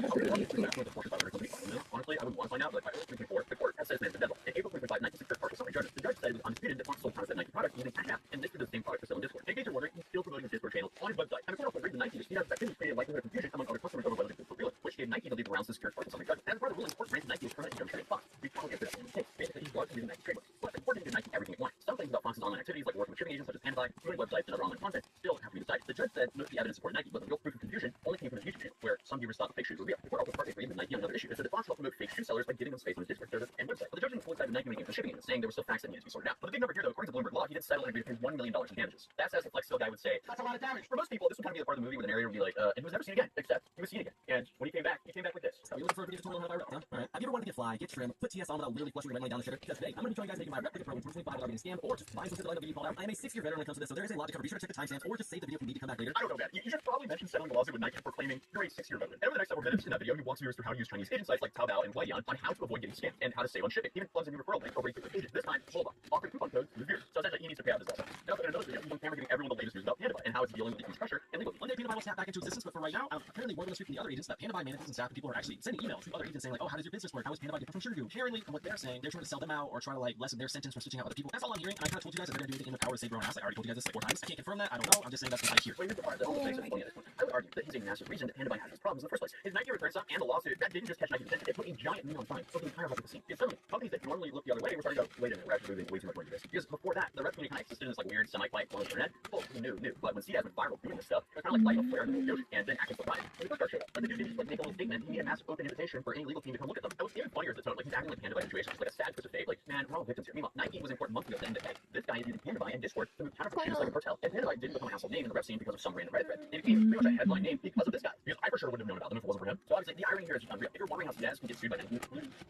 Honestly, I wouldn't want to find out, but by April 2024, the court has set its name to deadline. In April 2025, Nike secured partial summary judgment. The judge said it was undisputed that Fox sold counterfeit Nike products using Cash App and listed the same products for sale on Discord. In case you're wondering, he's still promoting his Discord channel on his website. And according to the Nike, CDAS activities created a likelihood of confusion among other customers over whether this was real, which gave Nike the legal grounds to secure partial summary judgment. As part of the ruling, the court granted Nike a permanent injunction against Fox. We probably answered that in the case. Basically, he was using Nike's trademark. But the court didn't give Nike everything it wanted. Some things about Fox's online activities, like working with shipping agents such as Pandabuy, promoting websites, and other online content, still have to be decided. The judge said most of the evidence supported Nike, but the real proof of confusion only came from his YouTube channel, where some viewers thought the fake shoes were real. The court also partly agreed with Nike on another issue. It said that Fox helped promote fake shoe sellers by giving them space on his Discord server and website. But the judge didn't fully side with Nike making the shipping and saying there were still facts that needed to be sorted out. But the big number here, though, according to Bloomberg Law, he did settle and agree to pay $1 million in damages. That's as a flexible guy would say, that's a lot of damage. For most people, this would kind of be the part of the movie where the narrator would be like, and he was never seen again, except he was seen again. And when he came back with this. So you're looking for a video tutorial on how to buy reps, huh? Alright. Have you ever wanted to get fly, get trim, put TS on without literally flushing your red line down the shitter? Because today, I'm going to be showing you guys making my replica pro in 2025 without being scammed, or just buying some shit that I know called out. I am a 6-year veteran when it comes to this, so there is a lot to cover. Be sure to check the timestamps, or just save the video if you need to come back later. I don't know, man. You should probably mention settling the lawsuit with Nike for claiming you're a 6-year veteran. And over the next several minutes in that video, he walks viewers through how to use Chinese agent sites like Taobao and Waidian on how to avoid getting scammed and how to save on shipping. He even plugs a new referral link over a different agent. This time, Bulba, offering coupon codes to his viewers. So essentially, he needs to pay out his also. Now, in another video, he's on camera giving everyone the latest news about Pandabuy and how it's dealing with the huge pressure and legal. One day, Pandabuy will snap back into existence, but for right now, apparently word on the street from the other agents that Pandabuy managers and staff and people are actually sending emails to other agents saying like, oh, how does your business work? How is Pandabuy different from Sugar? Apparently, from what they're saying, they're trying to sell them out or try to like lessen their sentence from switching out other people. That's all I'm hearing, and I kind of told you guys that they're going to do anything in their power to save their own ass. I already told you guys this like 4 times. I can't confirm that. I don't know. I'm just saying that's what I hear. Well, here's the part that almost makes it funny at this point. I would argue that he's a massive reason that Pandabuy has these problems in the first place. His Nike return stuff and the lawsuit, that didn't just catch Nike's attention, it put a giant neon sign over the entire replica scene. Because suddenly, companies that normally look the other way were starting to go, wait a minute, we're actually moving way too much more into this. Because before that, the rep community kind of existed in this like weird, semi-quiet corner of the internet. People knew. But when CDAS went viral doing this stuff, it was kind of like lighting a flare in the ocean, and then acting surprised. When the Coast Guard showed up, but the dude didn't just like make a little statement, he made a massive open invitation for any legal team to come look at them. And what's even funnier is the tone, like he's acting like Pandabuy situation is like a sad twist of fate. Like, man, we're all victims here. Meanwhile, Nike was important months ago saying that, hey, this guy is using Pandabuy and Discord to move counterfeit shoes like a cartel. And Pandabuy didn't become a household name in the rep scene because of some random Reddit thread. It became pretty much a headline name because of this guy. Because I for sure wouldn't have known about them if it wasn't for him. So obviously, the irony here is unreal. If you're wondering how CDAS can get sued by Nike,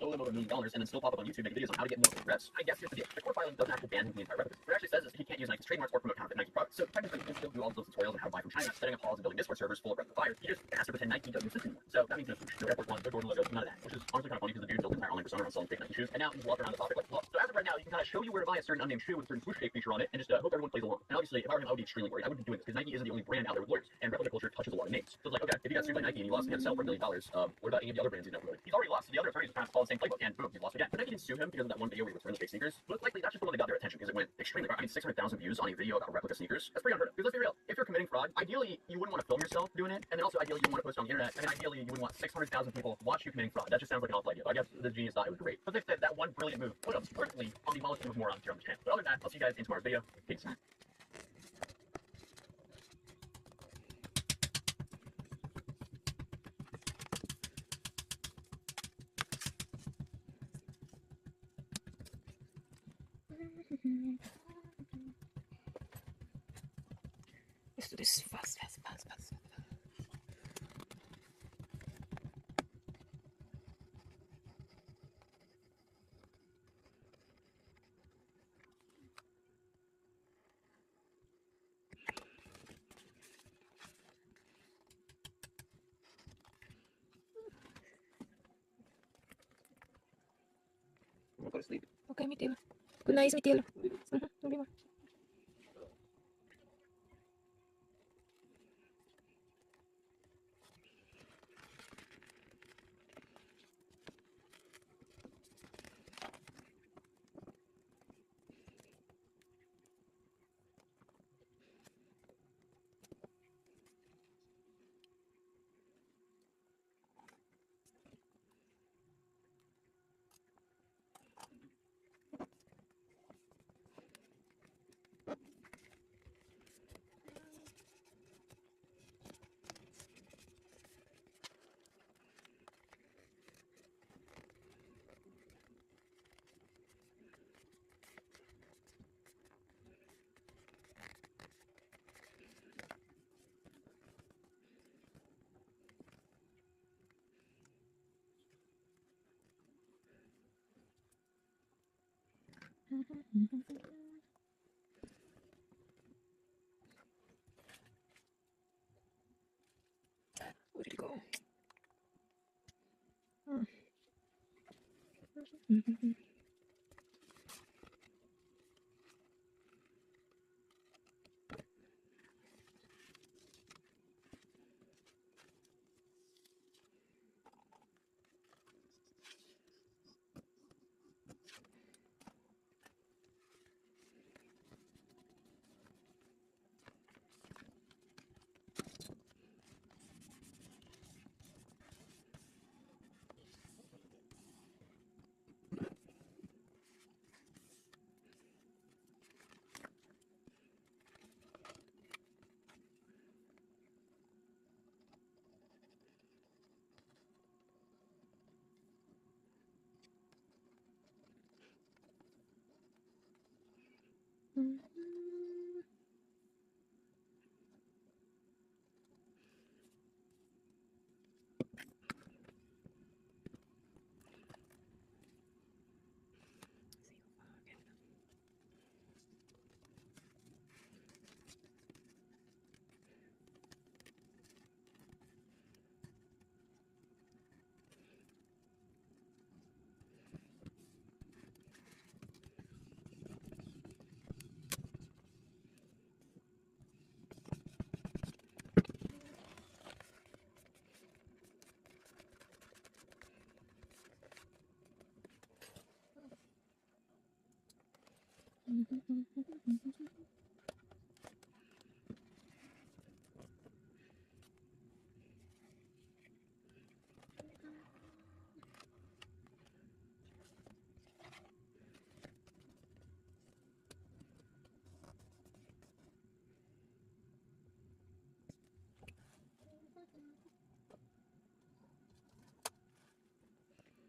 owe them over $1 million and then still pop up on YouTube making videos on how to get more reps, I guess here's the deal. The court filing doesn't have to ban him from the entire replica. What it actually says is he can't use Nike's trademarks or promote counterfeit Nike products. So technically, he can still do all of those tutorials on how to buy from China, setting up halls and building Discord servers full of replica buyers. He just has to pretend Nike doesn't exist anymore. So that means no Airport One, no Jordan logos, none of that. Which is honestly kind of funny because the dude built an entire online persona on selling fake Nike shoes, and now he's walking around the topic like, well, so as of right now, you can kind of show you where to buy a certain unnamed shoe with a certain swoosh shape feature on it, and just hope everyone plays along. And obviously, if I were him, I would be extremely worried. I wouldn't be doing this because Nike isn't the only brand out there with lawyers, and replica culture touches a lot of names. So it's like, okay, if you got sued by Nike and you lost and you had to sell for $1 million, what about any of the other brands you know? He's already lost. So the other attorneys kind of follow the same playbook, and boom, he lost again. But Nike didn't sue him because of that one video where he returned the fake sneakers. But likely that's just the one that got their attention because it went extremely viral. I mean, 600,000 views on a video about replica sneakers. That's pretty unheard of. Because let's be real, if you're committing fraud, ideally you wouldn't want to film yourself doing it, and then also ideally you wouldn't want to post it on the internet, and then ideally you wouldn't want 600,000 people watch you committing fraud. That just sounds like an awful idea. So I guess the genius thought it was great. But they said that one brilliant move put us perfectly on the molecule of morons here on the channel. But other than that, I'll see you guys in tomorrow's video. Peace. Let's do this fast. I'm gonna go to sleep. Okay, mi cielo. Good night, mi cielo. Nos vemos. Where'd it go? Mm-hmm.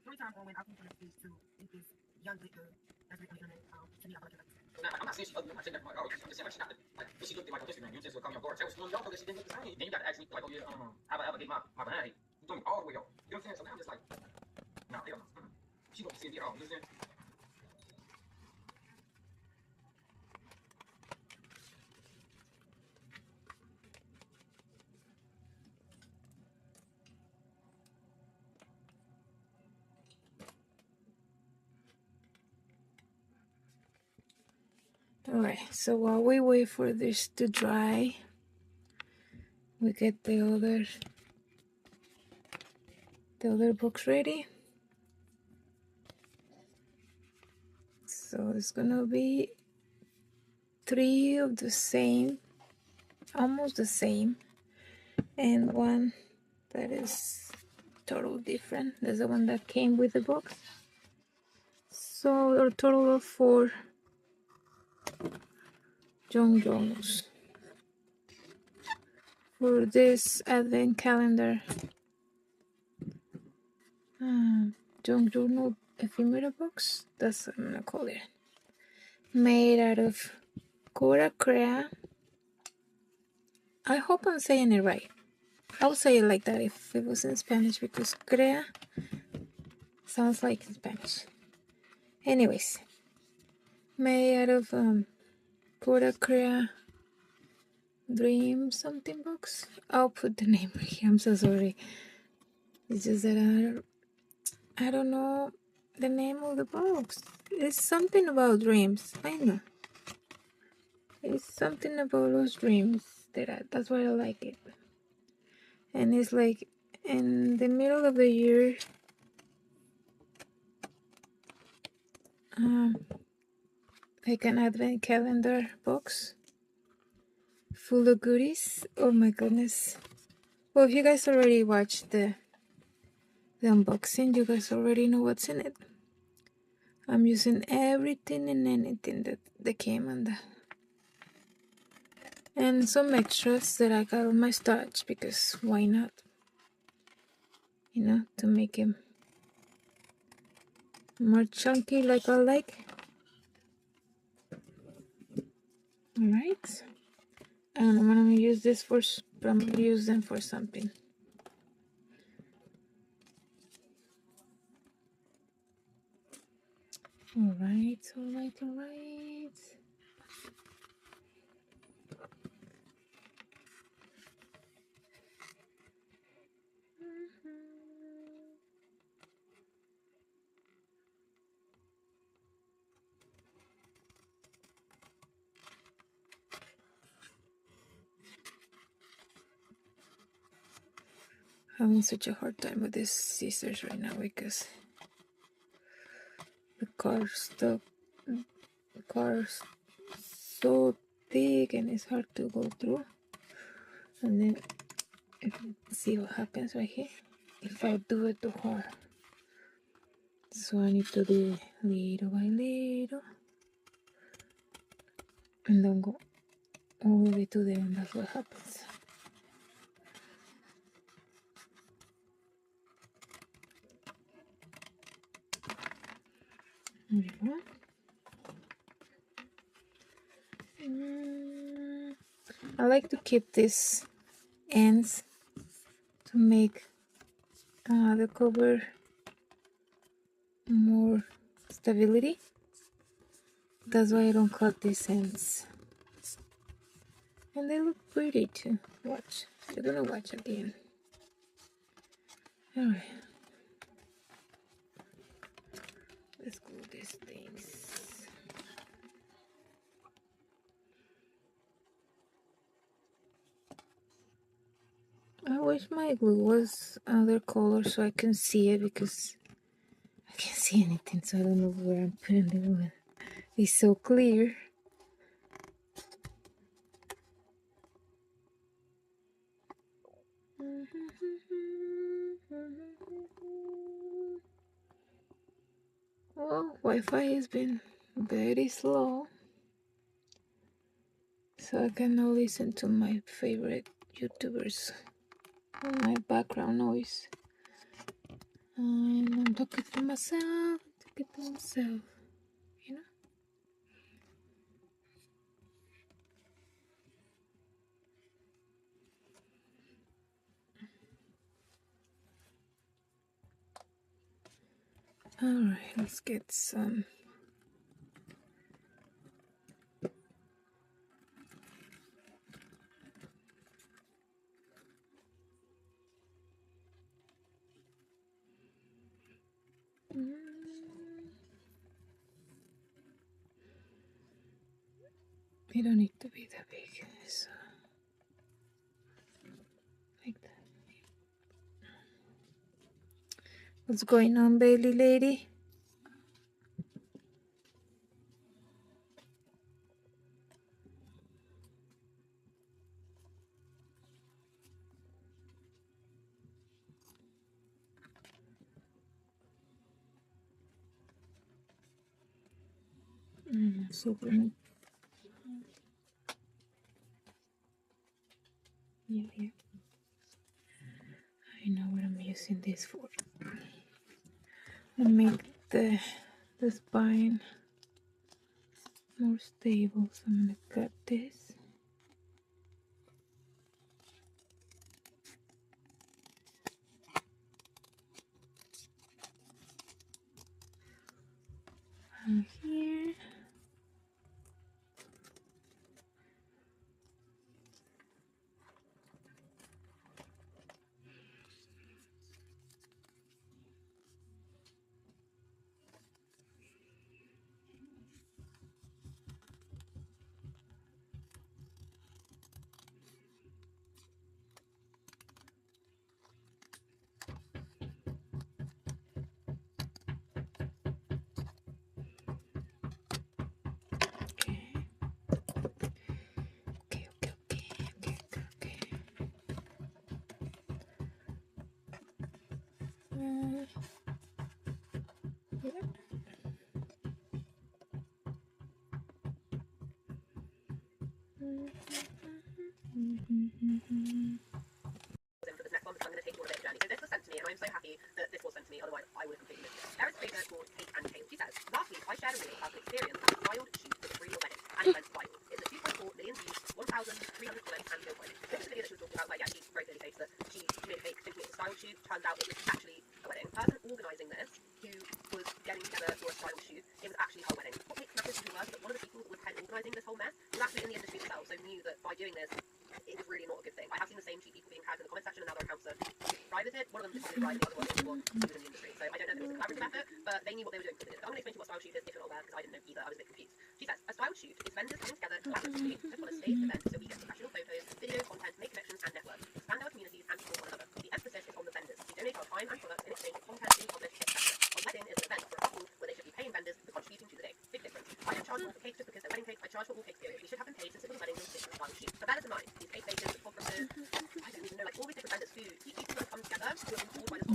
Every time when I come to the stage to meet this young liquor that's really gonna to me, I'm Nah, I'm not saying she's ugly. I'm not saying that from like, oh, I'm just saying like she's not. Like, if she looked at like on Instagram, you just would come on board. Say, well, y'all know that she didn't look the same. Then you got to actually like, oh yeah, I ever get my banana. You threw me all the way up. You know what I'm saying? So now I'm just like, nah, hell no. She don't see me at all. You know what I'm saying? Alright, so while we wait for this to dry, we get the other box ready. So it's gonna be 3 of the same, almost the same, and one that is totally different. That's the one that came with the box. So a total of 4 John Jones for this advent calendar. Junk journal ephemera box. That's what I'm gonna call it. Made out of Cora Crea. I hope I'm saying it right. I would say it like that if it was in Spanish because Crea sounds like in Spanish. Anyways, made out of Cora Crea Dream something box. I'll put the name right here. I'm so sorry. It's just that I don't know the name of the box. It's something about dreams. I know. It's something about those dreams that's why I like it. And it's like in the middle of the year, like an advent calendar box full of goodies. Oh my goodness. Well, if you guys already watched the unboxing, you guys already know what's in it. I'm using everything and anything that came on the, and some extras that I got on my starch because why not? You know, to make it more chunky like I like. Alright. And I'm gonna use this but I'm gonna use them for something. Alright. having such a hard time with these scissors right now because the car's so thick and it's hard to go through. And then see what happens right here if I do it too hard. So I need to do it little by little and don't go all the way to the end. That's what happens. There we go. I like to keep these ends to make the cover more stability. That's why I don't cut these ends. And they look pretty too. Watch. You're gonna watch at the end. Alright. Let's glue these things. I wish my glue was other color so I can see it because I can't see anything, so I don't know where I'm putting the glue. It's so clear. Well, Wi-Fi has been very slow, so I cannot listen to my favorite YouTubers on my background noise. And I'm talking to myself, you know? Alright, let's get some. It don't need to be that big, so like that. What's going on, Bailey lady? Super. Yeah. I know what I'm using this for. To make the spine more stable, so I'm gonna cut this. And here. Okay. For this next one, because I'm going to take you on a bit of a journey. So this was sent to me, and I'm so happy that this was sent to me, otherwise I would have completely missed it. There is a creator called Kate and Kale. She says, last week I shared a reel about an experience at a styled shoot for the real wedding, and it went viral. It's a 2.4 million views, 1,300 comments, and no point. This is the video that she was talking about, like, yeah, she very clearly states that she made a fake thinking it was a style shoot. Turns out it was actually a wedding. The person organising this, who was getting together for a style shoot, it was actually her wedding. What makes matters even worse is that one of the people that was head organising this whole mess was actually in the industry themselves, so knew that by doing this, it was really not a good thing. I have seen the same two people being tagged in the comment section, and now their accounts are privated. One of them just wanted to the other one was in the industry. So I don't know if it was a collaborative effort, but they knew what they were doing. I'm going to explain to you what style shoot is if you're not aware, because I didn't know either. I was a bit confused. She says, a style shoot is vendors coming together collaboratively to put on a staged event so we get professional photos, video content, make connections, and network, expand our communities, and support one another. The emphasis is on the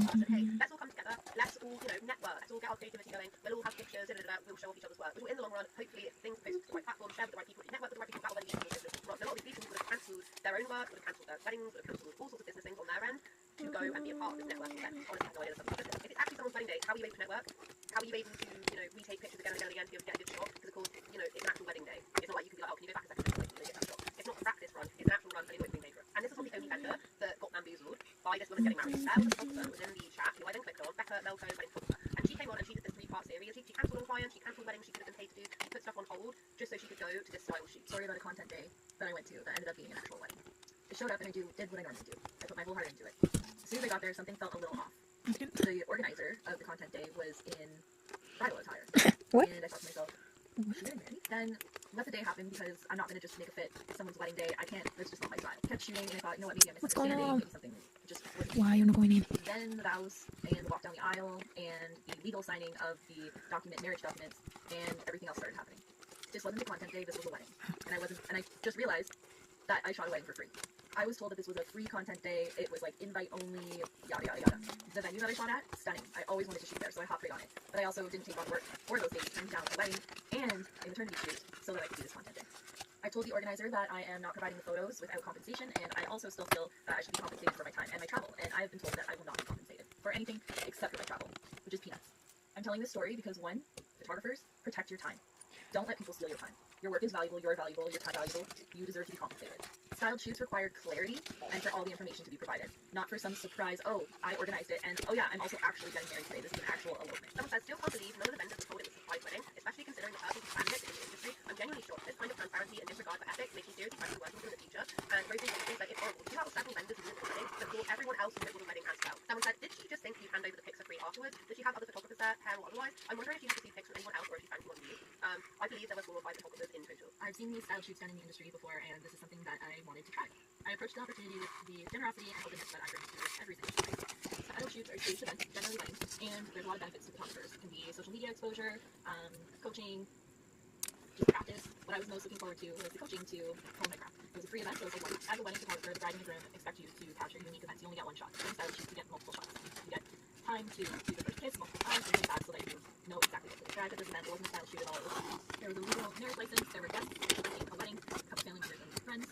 said, hey, let's all come together, let's all, network, let's all get our creativity going, we'll all have pictures, we'll show off each other's work, which will in the long run, hopefully, if things post to the right platform, share with the right people, network with the right people, that will then lead to more business. A lot of these people would have cancelled their own work, would have cancelled their weddings, would have cancelled all sorts of business things on their end to go and be a part of this networking event. Honestly, I have no idea that's something. If it's actually someone's wedding day, how are you able to network? How are you able to, retake pictures again and again and again to be able to get a good shot? Because of course, it's an actual wedding day. It's not like you can be like, oh, can you go back a second and get that shot? It's not a practice run, it's an actual run, and it's being dangerous. And this is not the only vendor that got bamboozled by this woman getting married. There was a photographer within the chat who I then clicked on, Becca Melko, wedding photographer, and she came on and she did this 3-part series. She cancelled on clients, she cancelled weddings she could have been paid to do, she put stuff on hold just so she could go to this style shoot. Story about a content day that I went to that ended up being an actual wedding. I showed up and I did what I normally do. I put my whole heart into it. As soon as I got there, something felt a little off. The organizer of the content day was in bridal attire. What? And I thought to myself, she getting married? Then let the day happen because I'm not going to just make a fit someone's wedding day. I can't, that's just not my style. Kept shooting and I thought, maybe I'm What's going on? Maybe something just wasn't. Why you're not going in? Then the vows and the walk down the aisle and the legal signing of the marriage documents and everything else started happening. This wasn't a content day, this was a wedding. And I just realized that I shot a wedding for free. I was told that this was a free content day, it was like invite only, yada yada yada. The venue that I shot at, stunning. I always wanted to shoot there, so I hopped right on it. But I also didn't take on work for those days, turned down a wedding and a maternity shoot so that I could do this content day. I told the organizer that I am not providing the photos without compensation, and I also still feel that I should be compensated for my time and my travel, and I have been told that I will not be compensated for anything except for my travel, which is peanuts. I'm telling this story because 1, photographers, protect your time. Don't let people steal your time. Your work is valuable, you're valuable, your time valuable, you deserve to be compensated. Styled shoots require clarity and for all the information to be provided, not for some surprise, oh, I organized it, and oh yeah, I'm also actually getting married today, this is an actual elopement. Someone says, still can't believe none of the vendors told it was a surprise wedding, especially considering the person who planned it in the industry. I'm genuinely shocked. This kind of transparency and disregard for ethics makes you seriously question working with in the future, and Rosie thinks that it's horrible. You have several vendors who did the wedding, but thought everyone else who was the wedding as well. Someone said, did she just think you'd hand over the pics for free afterwards? Did she have other photographers there, hair or otherwise? I'm wondering if you received pics from anyone else or if she found you on you. I believe there were 4 or 5 photographers in total. I've seen these style shoots done in the industry before, and this is something that I wanted to try. I approached the opportunity with the generosity and openness that I bring to every single time. Style shoots are staged events, generally weddings, and there's a lot of benefits to photographers. It can be social media exposure, coaching, just practice. What I was most looking forward to was the coaching to hone my craft. It was a free event, so it was like, as a wedding photographer, the bride and the groom expect you to capture unique events. You only get 1 shot. In style shoots, you get multiple shots. You get time to do the first kiss multiple times, things like that, so that you know exactly what to describe at this event. It wasn't a style shoot at all. There was a legal marriage license, there were guests, a wedding, a couple family members and friends,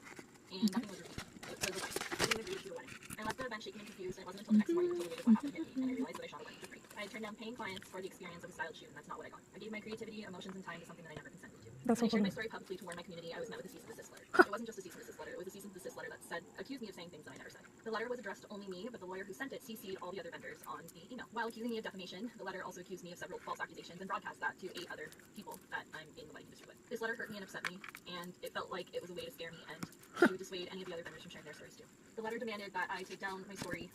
and nothing was repeated. It was a wedding. I didn't agree to shoot a wedding. I left the event shaken and confused, and it wasn't until the next morning until what happened hit me, and I realized that I shot a wedding for free. I had turned down paying clients for the experience of a styled shoot, and that's not what I got. I gave my creativity, emotions, and time to something that I never consented to. That's When I shared awesome. my story publicly to warn my community, I was met with a cease and desist letter. It wasn't just a cease and desist letter, it was a cease and desist letter that accused me of saying things that I never said. The letter was addressed to only me, but the lawyer who sent it CC'd all the other vendors on the email. While accusing me of defamation, the letter also accused me of several false accusations and broadcast that to 8 other people that I'm in the wedding industry with. This letter hurt me and upset me, and it felt like it was a way to scare me and to dissuade any of the other vendors from sharing their stories too. The letter demanded that I take down my story,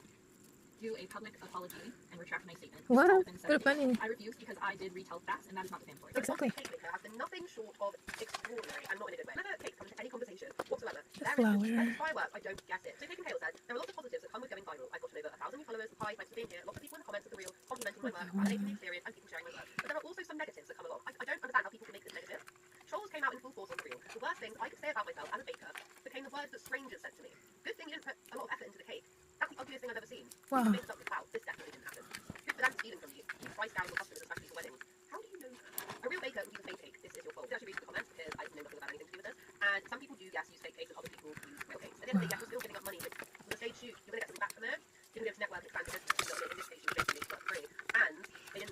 do a public apology, and retract my statement. What? Within 7 Good days. funny. I refused because I did retell facts, and that is not defamatory. Exactly. The cake maker has been nothing short of extraordinary, and not in a good way. Whenever cake comes to any conversation whatsoever, there flower. is fireworks. I don't get it. So Cake and Kale said, there are lots of positives that come with going viral. I've gotten over 1,000 new followers. Hi, thanks for being here. Lots of people in the comments of the reel complimenting my work, validating the experience, and people sharing my work. But there are also some negatives that come along. I don't understand how people can make this negative. Trolls came out in full force on the reel. The worst things I could say about myself as a baker became the words that strangers said to me. Good thing you didn't put a lot of effort into the cake. That's the ugliest thing I've ever seen. Wow. You mixed up with, wow, this definitely didn't happen. Good for them stealing from you. You price down your customers, especially for weddings. How do you know that? A real baker would use a fake cake. This is your fault. I actually read the comments because I know nothing about anything to do with this. And some people do, yes, use fake cakes, and other people use real cakes. At the end of the day, yes, you're still giving up money. But with a stage shoot, you're going to get something back from it. You're going to be able to network and expand your business. In this case, you basically work free. And they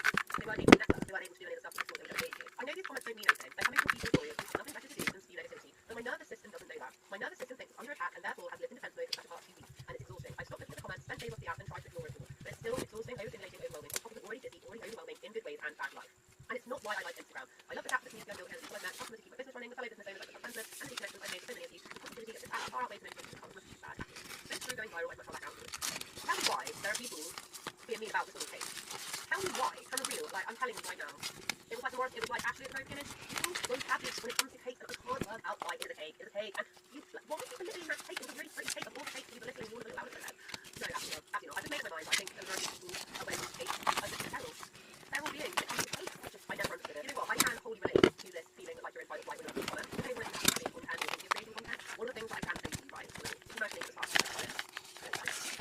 weren't able to network. They weren't able to do any of the stuff that they thought they were going to do. I know these comments don't mean anything. They're coming from people stories who've got nothing better to do than spew negativity. But my nervous system doesn't know that. My nervous system thinks it's under attack and therefore has lived in defense mode for such a past few weeks. And it's exhausting. I stopped looking at the comments, spent days off the app, and tried to ignore it all. But it's still exhausting, overstimulating, overwhelming. On top of an already busy, already overwhelming in good ways and bad life. And it's not why I like Instagram. I love the fact that the community I've built here, the people I've met, customers to keep my business running, the fellow business owners like the friends, and the connections I've made with so many of you. The positivity of this app far outweighs most things that come from this bad. This through going viral, I'd much rather back out. Tell me why there are people being mean about this little cake. Tell me why, from a real, like I'm telling you right now. It was like Morris, it was like Ashley at the very beginning. People don't have this when it comes to cakes and I can't work out why is a cake, is a cake. And you, why are you belittling that cake? It was a really pretty cake. Of all the cakes you belittling, you would have allowed it to them. No, absolutely not. Absolutely not. I've just made up my mind. I think there are people away from cake are just feral. Feral beings that eat cake. I never understood it. You know what? I can wholly relate to this feeling like you're entitled right when you're on it. Depending on whether you're creating content or you're creating content, one of the things that I can say to you guys is imagining the start of it.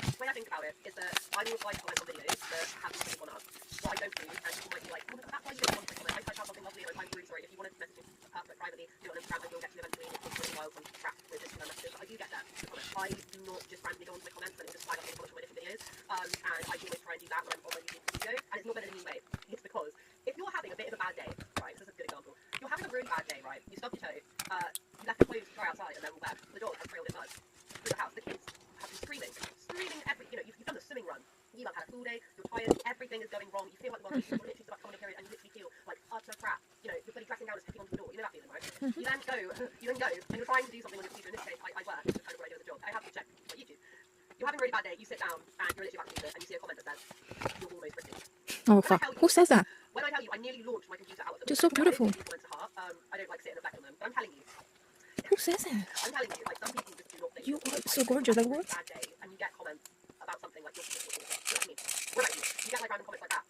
The way I think about it with is that I will like comment on videos that have something gone up. What I don't do, and people might be like, oh, that's why you don't want to comment. I typed out something lovely, and I'm really sorry. If you want to message me privately, do it on Instagram. I will get to you eventually. It takes a little while from track with just messages, but I do get that. I do not just randomly go onto my comments and just flag up things on my different videos. And I always try and do that when I'm on my YouTube video. And it's not been in any way. It's because if you're having a bit of a bad day, right? This is a good example. You're having a really bad day, right? You stubbed your toe. You left your clothes to dry outside, and they're all wet. The dog has trailed in mud through the house. The kids have been screaming every. You know, you've done the swimming run. You've had a full day. You're tired. Everything is going wrong. You feel like the world is literally about coming a period, and you literally feel like utter crap. You know, you're bloody dressing down and stepping onto the door. You know that feeling, right? You then go, and you're trying to do something on your computer. In this case, I work. It's kind of what I do as a job. I have to check my YouTube. You're having a really bad day. You sit down and you're literally about to do it, and you see a comment that says, "You're almost British." Oh fuck! Who says that? When I tell you, I nearly launched my computer out. You're so beautiful. I don't like sitting and reflect on them, but I'm telling you. Who says that? I'm telling you, like some people just do not think. You are so gorgeous. Like what? Bad day, and you get comments about something like you're beautiful. You know what I mean? What about you? You get like random comments like that.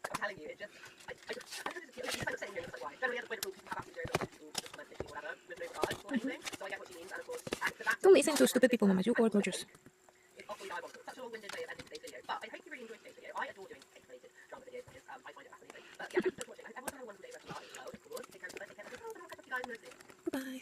I'm telling you, it just. I just kind of sitting here and it's like why? Generally, as a point of rule, people have attitude over people just comment literally whatever with no regard or anything. So I get what she means, and of course, and for that. Don't listen to stupid people, Mama. You are gorgeous. It's awfully diabolical. Such a long-winded way of ending today's video, but I hope you really enjoyed today's video. I adore doing cake-related drama videos because I find it fascinating. But yeah, thanks for watching. I hope everyone has a wonderful day, rest of your life as well. Of course, take care of yourself, take care of yourself, and I'll catch up with you guys in the next video. Bye.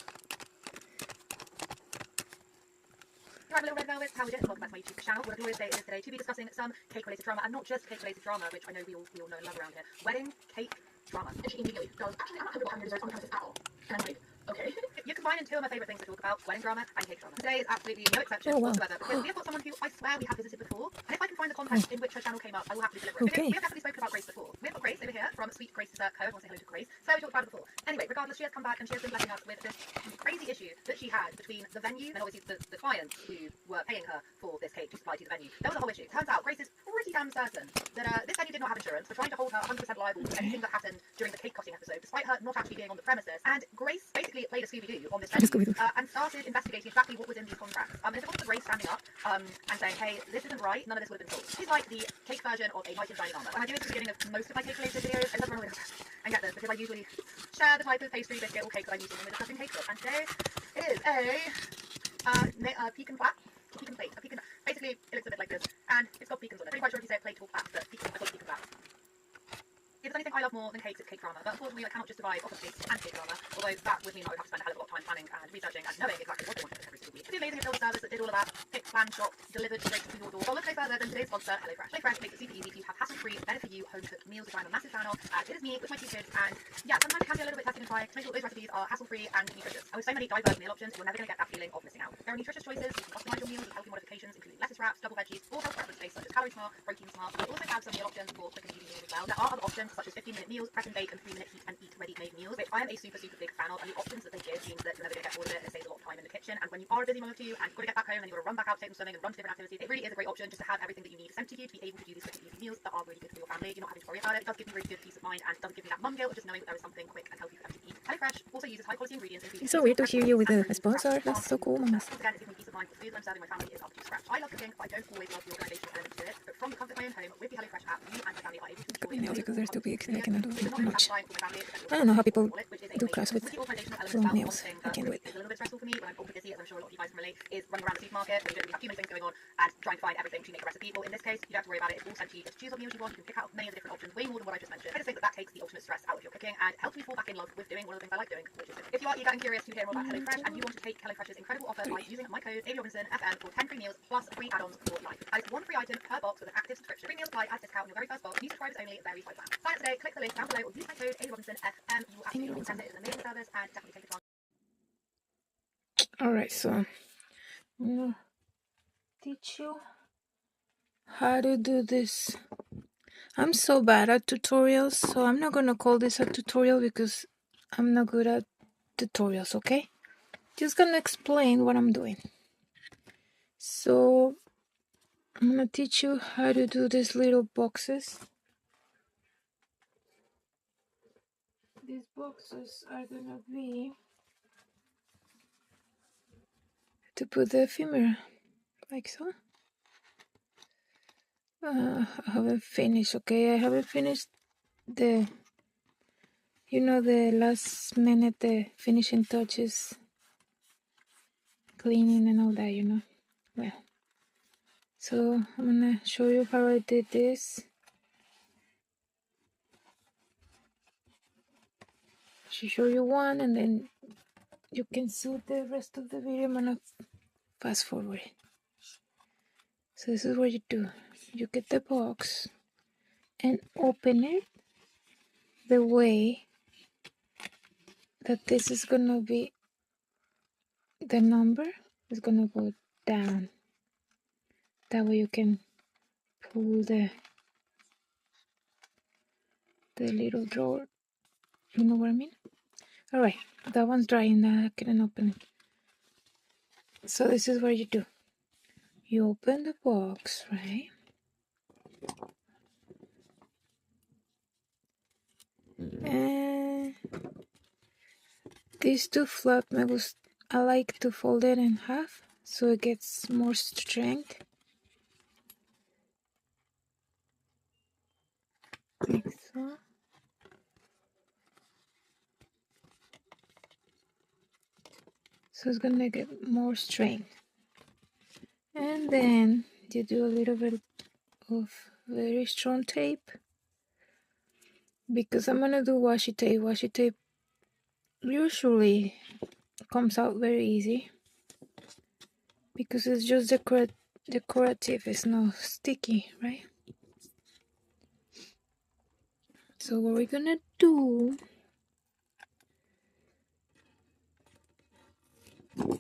Right, little red velvets, how we doing? Welcome back to my YouTube channel. What I can always say is today to be discussing some cake-related drama, and not just cake-related drama, which I know we all know and love around here. Wedding cake drama. And she immediately goes, actually, I'm not going to having desserts on the premises at all. And I'm like, okay. You're combining two of my favourite things to talk about, wedding drama and cake drama. Today is absolutely no exception whatsoever, because we have got someone who I swear we have visited before, and if I can find the context in which her channel came up, I will happily deliver it. Okay. We have definitely spoken about Grace before. We have got Grace over here from Sweet Grace Dessert Co. I want to say hello to Grace. So we talked about it before. Anyway, regardless, she has come back and she has been blessing us with this crazy issue that she had between the venue and obviously the clients who were paying her for this cake to supply to the venue. There was a whole issue. Turns out Grace is pretty damn certain that this venue did not have insurance. We're trying to hold her 100% liable for anything that happened during the cake cutting episode, despite her not actually being on the premises. And Grace basically played a Scooby-Doo on this venue and started investigating exactly what was in these contracts. And if it wasn't Grace standing up and saying, hey, this isn't right, none of this would have been told. She's like the cake version of a knight in shining armour. And I do this at the beginning of most of my cake-related videos. I love running and get this because I usually share the type of pastry, biscuit, or cake that I'm using when we're discussing cake with. And today it is a pecan flat. Pecan plate. Basically, it looks a bit like this, and it's got pecans on it. I'm pretty quite sure if you say plate or flat, but pecan, I call it pecan flat. If there's anything I love more than cakes, it's cake drama. But unfortunately, I cannot just survive off of cakes and cake drama. Although that would mean I would have to spend a hell of a lot of time planning and researching and knowing exactly what they wanted every single week. It's amazing it's a service that did all of that. Picked, planned, shopped, delivered straight to your door. Well, look no further than today's sponsor, HelloFresh. HelloFresh makes it super easy for you to have hassle-free, better-for-you home-cooked meals, which I'm a massive fan of. It is me with my 2 kids, and yeah, sometimes it can be a little bit testing and trying to make sure those recipes are hassle-free and nutritious. And with so many diverse meal options, you're never going to get that feeling of missing out. There are nutritious choices. You can customize your meals with healthy modifications, including lettuce wraps, double veggies, or health preference-based such as calorie smart, protein smart. We also have some meal options for quick and easy meals as well. There are other options such as 15-minute meals, press and bake, and 3-minute heat and eat ready-made meals, which I am a super big fan of. And the options that they give means that you're never going to get bored of it, and it saves a lot of time in the kitchen. And when you are a busy mom of 2 and you've got to get back home and you've got to run back out to take them swimming and run to different activities, it really is a great option just to have everything that you need sent to you to be able to do these quick and easy meals that are really good for your family. You're not having to worry about it. It does give you really good peace of mind and doesn't give you that mum guilt of just knowing that there is something quick and healthy for them to eat. HelloFresh also uses high quality ingredients. It's so weird to hear you with a sponsor. That's so cool, Mama. Again, it gives me peace of mind. The food that I'm serving my family is up to scratch. I love cooking, but I don't always love the organizational element to it. But from the comfort of my own home with the HelloFresh app, you and my family are able to enjoy Nails because they're too big. I cannot do it too much. I I don't know how people do crafts with long nails. I can't do it. It's a little bit stressful for me when I'm ultra busy, as I'm sure a lot of you guys can relate, is running around the supermarket and you don't really have too many things going on and trying to find everything to make a recipe. Well, in this case, you don't have to worry about it. It's all sent to you. Just choose what meals you want. You can pick out many of the different options, way more than what I just mentioned. I just think that takes the ultimate stress out of your cooking and helps me fall back in love with doing one of the things I like doing, which is cooking. If you are eager and curious to hear more about HelloFresh and you want to take HelloFresh's incredible offer by using my code AVRobinson FM for 10 free meals plus free add-ons for life. That is 1 free item per box with an active subscription. Free meals apply as discount on your very first box. New subscribers only, varies by plan. Sign up today, click the link down below or use my code AVRobinson FM. You will absolutely love it. It's an amazing service and definitely take advantage. Alright, so I'm gonna teach you how to do this. I'm so bad at tutorials, so I'm not gonna call this a tutorial because I'm not good at tutorials, okay? Just gonna explain what I'm doing. So I'm gonna teach you how to do these little boxes. These boxes are gonna be to put the ephemera, like so. I haven't finished, okay? I haven't finished the, the last minute, the finishing touches, cleaning and all that, Well, So I'm gonna show you how I did this. I'll show you one and then you can see the rest of the video. I'm gonna fast forward it. So this is what you do. You get the box and open it the way that this is gonna be, the number is gonna go down. That way you can pull the little drawer. You know what I mean? Alright, that one's dry and I couldn't open it. So this is what you do. You open the box, right? And these two flap, I like to fold it in half so it gets more strength. Like so. So it's gonna get more strength. And then you do a little bit of very strong tape, because I'm gonna do washi tape. Washi tape usually comes out very easy because it's just decorative, it's not sticky, right? So what we're gonna do, we're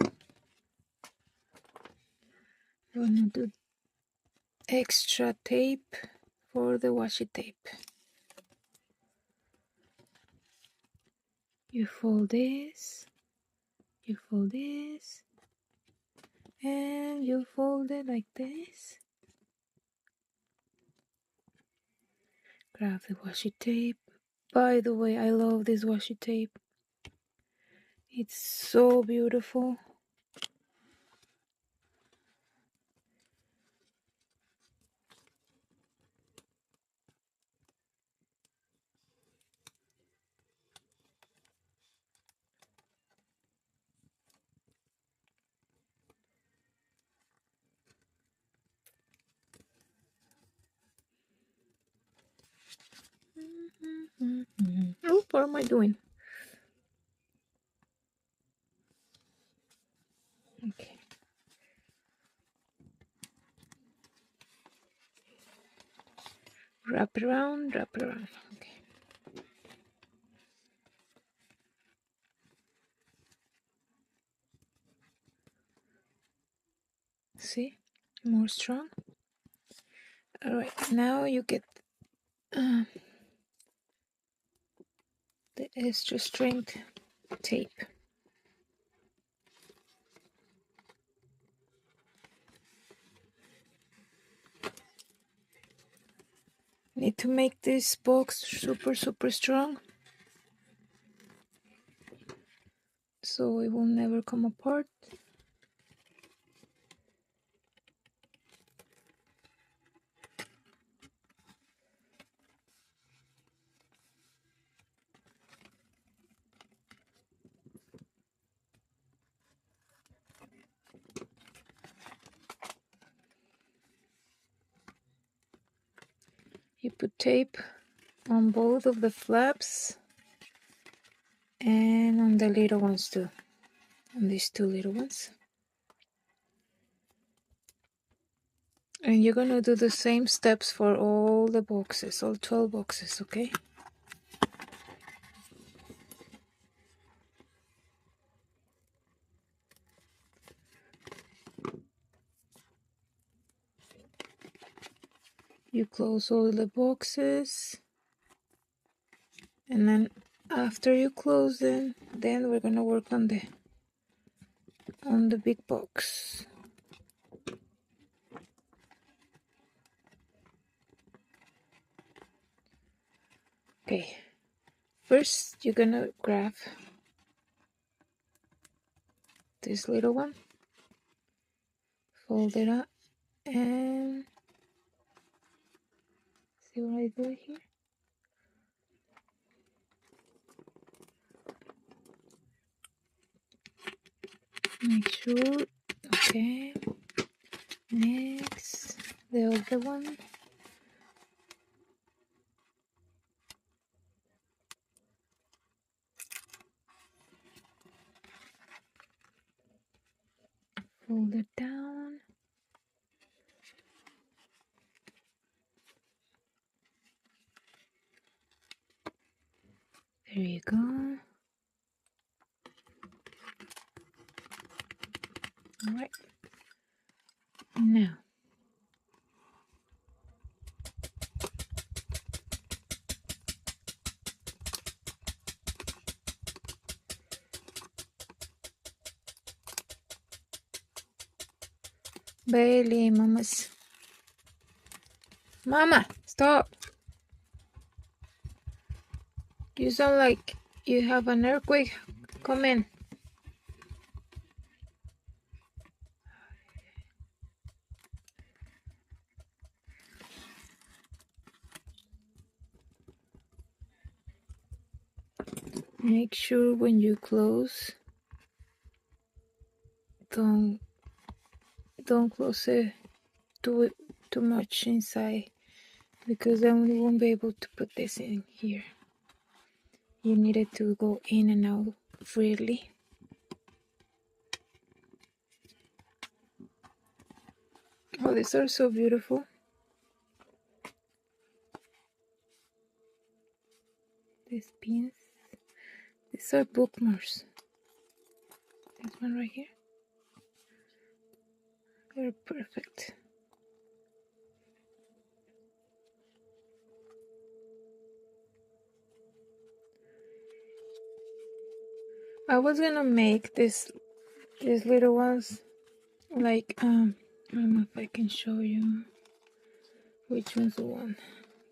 gonna do extra tape for the washi tape. You fold this, you fold this, and you fold it like this. Grab the washi tape. By the way, I love this washi tape. It's so beautiful. Oh, what am I doing? Okay. Wrap it around, wrap it around. Okay. See? More strong. Alright, now you get the extra strength tape. Need to make this box super strong so it will never come apart. You put tape on both of the flaps and on the little ones too, on these two little ones. And you're gonna do the same steps for all the boxes, all 12 boxes, okay? You close all the boxes, and then after you close them, then we're gonna work on the big box. Okay, first you're gonna grab this little one, fold it up, and see what I do here. Make sure. Okay, next the other one. Fold it down. There you go. All right. Now, Bailey, Mama, stop. You sound like you have an earthquake. Come in. Make sure when you close, don't close it too much inside, because then we won't be able to put this in here. You need it to go in and out freely. Oh, these are so beautiful. These pins. These are bookmarks. This one right here. They're perfect. I was gonna make these little ones like I don't know if I can show you which one's the one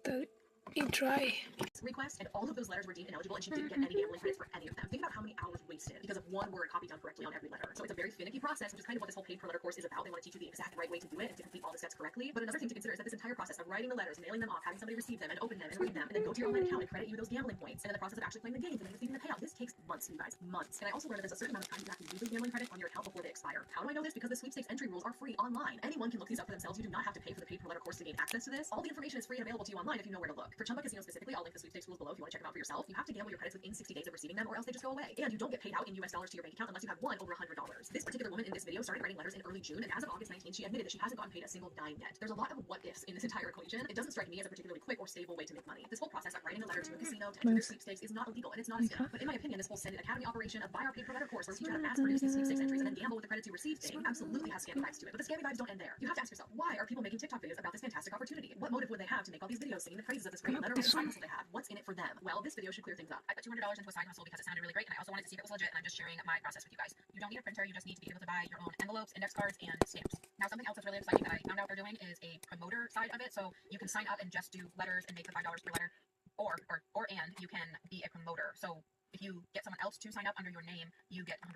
that you try. Request, and all of those letters were deemed ineligible, and she didn't get any gambling credits for any of them. Think about how many hours wasted because of one word copied down correctly on every letter. So it's a very finicky process, which is kind of what this whole paid per letter course is about. They want to teach you the exact right way to do it and to complete all the steps correctly. But another thing to consider is that this entire process of writing the letters, mailing them off, having somebody receive them and open them and read them, and then go to your online account and credit you those gambling points, and then the process of actually playing the games and then receiving the payout. This takes months, you guys, months. And I also learned that there's a certain amount of time you have to use those gambling credits on your account before they expire. How do I know this? Because the sweepstakes entry rules are free online. Anyone can look these up for themselves. You do not have to pay for the paid per letter course to gain access to this. All the information is free and available to you online if you know where to look. For Chumba Casino specifically, I'll link the sweepstakes rules below if you want to check them out for yourself. You have to gamble your credits within 60 days of receiving them, or else they just go away. And you don't get paid out in US dollars to your bank account unless you have won over $100. This particular woman in this video started writing letters in early June, and as of August 19th, she admitted that she hasn't gotten paid a single dime yet. There's a lot of what ifs in this entire equation. It doesn't strike me as a particularly quick or stable way to make money. This whole process of writing a letter to a casino to enter their sweepstakes is not illegal, and it's not a scam. But in my opinion, this whole Send It Academy operation of buy our paid per letter course where we teach you how to mass produce these sweepstakes entries and then gamble with the credits you receive thing absolutely has scammy vibes to it. But the scammy vibes don't end there. You have to ask yourself, why are people making TikTok videos about this fantastic opportunity? What motive would they have to make all these videos singing the praises of this great letter writing side hustle they have? What's in it for them? Well, this video should clear things up. I put $200 into a side hustle because it sounded really great, and I also wanted to see if it was legit, and I'm just sharing my process with you guys. You don't need a printer, you just need to be able to buy your own envelopes, index cards, and stamps. Now, something else that's really exciting that I found out they're doing is a promoter side of it, so you can sign up and just do letters and make the $5 per letter, and you can be a promoter. So if you get someone else to sign up under your name, you get $100.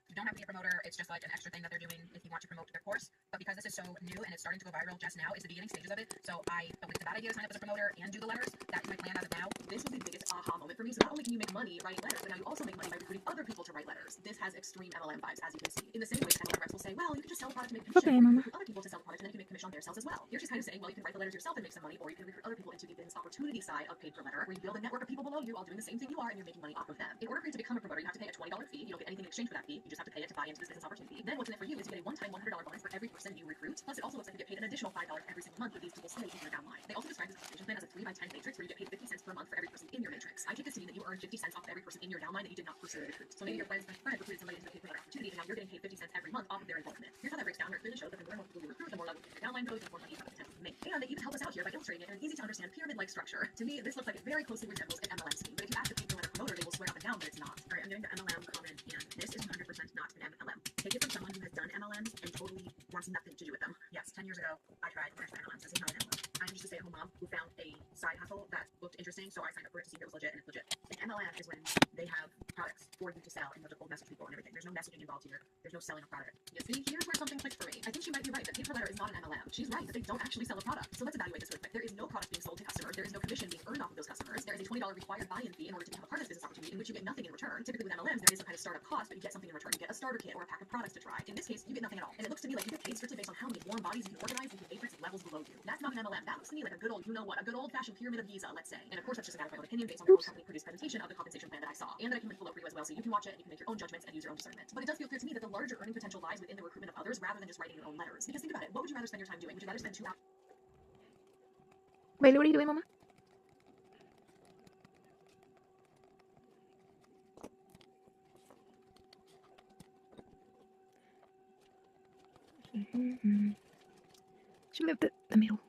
You don't have to be a promoter. It's just like an extra thing that they're doing if you want to promote their course. But because this is so new and it's starting to go viral just now, it's the beginning stages of it. So I felt like it's a bad idea to sign up as a promoter and do the letters. That's my plan as of now. This was the biggest aha moment for me. So not only can you make money writing letters, but now you also make money by recruiting other people to write letters. This has extreme MLM vibes, as you can see. In the same way, MLM reps will say, well, you can just sell the product to make commission. Okay, Or you Mama. can recruit other people to sell the product and then you can make commission on their sales as well. Here she's kind of saying, well, you can write the letters yourself and make some money, or you can recruit other people into the business opportunity side of paid per letter, where you build a network of people below you all doing the same thing you are, and you're making money off of them. In order for you to become a promoter, you have to pay a $20 fee. You don't get anything in exchange for that fee. You just have to pay it to buy into this business opportunity. Then what's in it for you is you get a one-time $100 bonus for every person you recruit. Plus, it also looks like you get paid an additional $5 every single month if these people stay in your downline. They also describe this compensation plan as a 3x10 matrix where you get paid 50 cents per month for every person in your matrix. I take this to mean that you earn 50 cents off every person in your downline that you did not personally recruit. So maybe your friend recruited somebody into the paid per letter opportunity, and now you're getting paid 50 cents every month off of their involvement. Here's how that breaks down, where it clearly shows that the more and more people you recruit, the more level your downline goes, the more money you have the potential to make. And they even help us out here by illustrating it in an easy to understand pyramid-like structure. To me, this looks like it very closely resembles an MLM scheme. But if you ask a paid per letter promoter, they will swear up and down that it's not. All right, I'm doing the MLM comment, and this is 100% not an MLM. Take it from someone who has done MLMs and totally wants nothing to do with them. Yes, 10 years ago, I tried first MLMs. This is not an MLM. I'm just a stay-at-home mom who found a side hustle that looked interesting, so I signed up for it to see if it was legit, and it's legit. An MLM is when they have products for you to sell, and you have to cold message people and everything. There's no messaging involved here. There's no selling a product. You see, here's where something clicks for me. I think she might be right that paid per letter is not an MLM. She's right that they don't actually sell a product. So let's evaluate this real quick. There is no product being sold to customers. There is no commission being earned off of those customers. There is a $20 required buy-in fee in order to become a part of this business opportunity in which you get nothing in return. Typically with MLMs, there is some kind of startup cost, but you get something in return. You get a starter kit or a pack of products to try. In this case, you get nothing at all. And it looks to me like you get paid strictly based on how many warm bodies you can organize into matrix levels below you. That's not an MLM. That looks to me like a good old, you know what, a good old-fashioned pyramid of Giza, let's say. And of course, that's just a matter of my own opinion based on the company-produced presentation of the compensation plan that I saw, and that I can link below for you as well, so you can watch it and you can make your own judgments and use your own discernment. But it does feel clear to me that the larger earning potential lies within the recruitment of others rather than just writing your own letters. Because think about it, what would you rather spend your time doing? Would you rather spend 2 hours? Bailey, what are you doing, Mama? She left it in the middle.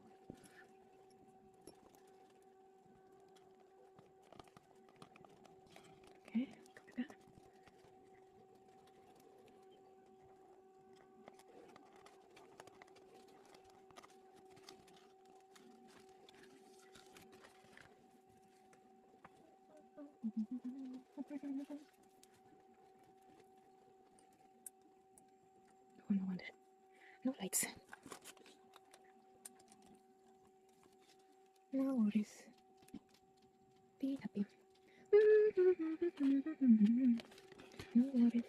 Okay, copy that. Oh, no wonder. No lights. No worries. Be happy. No worries.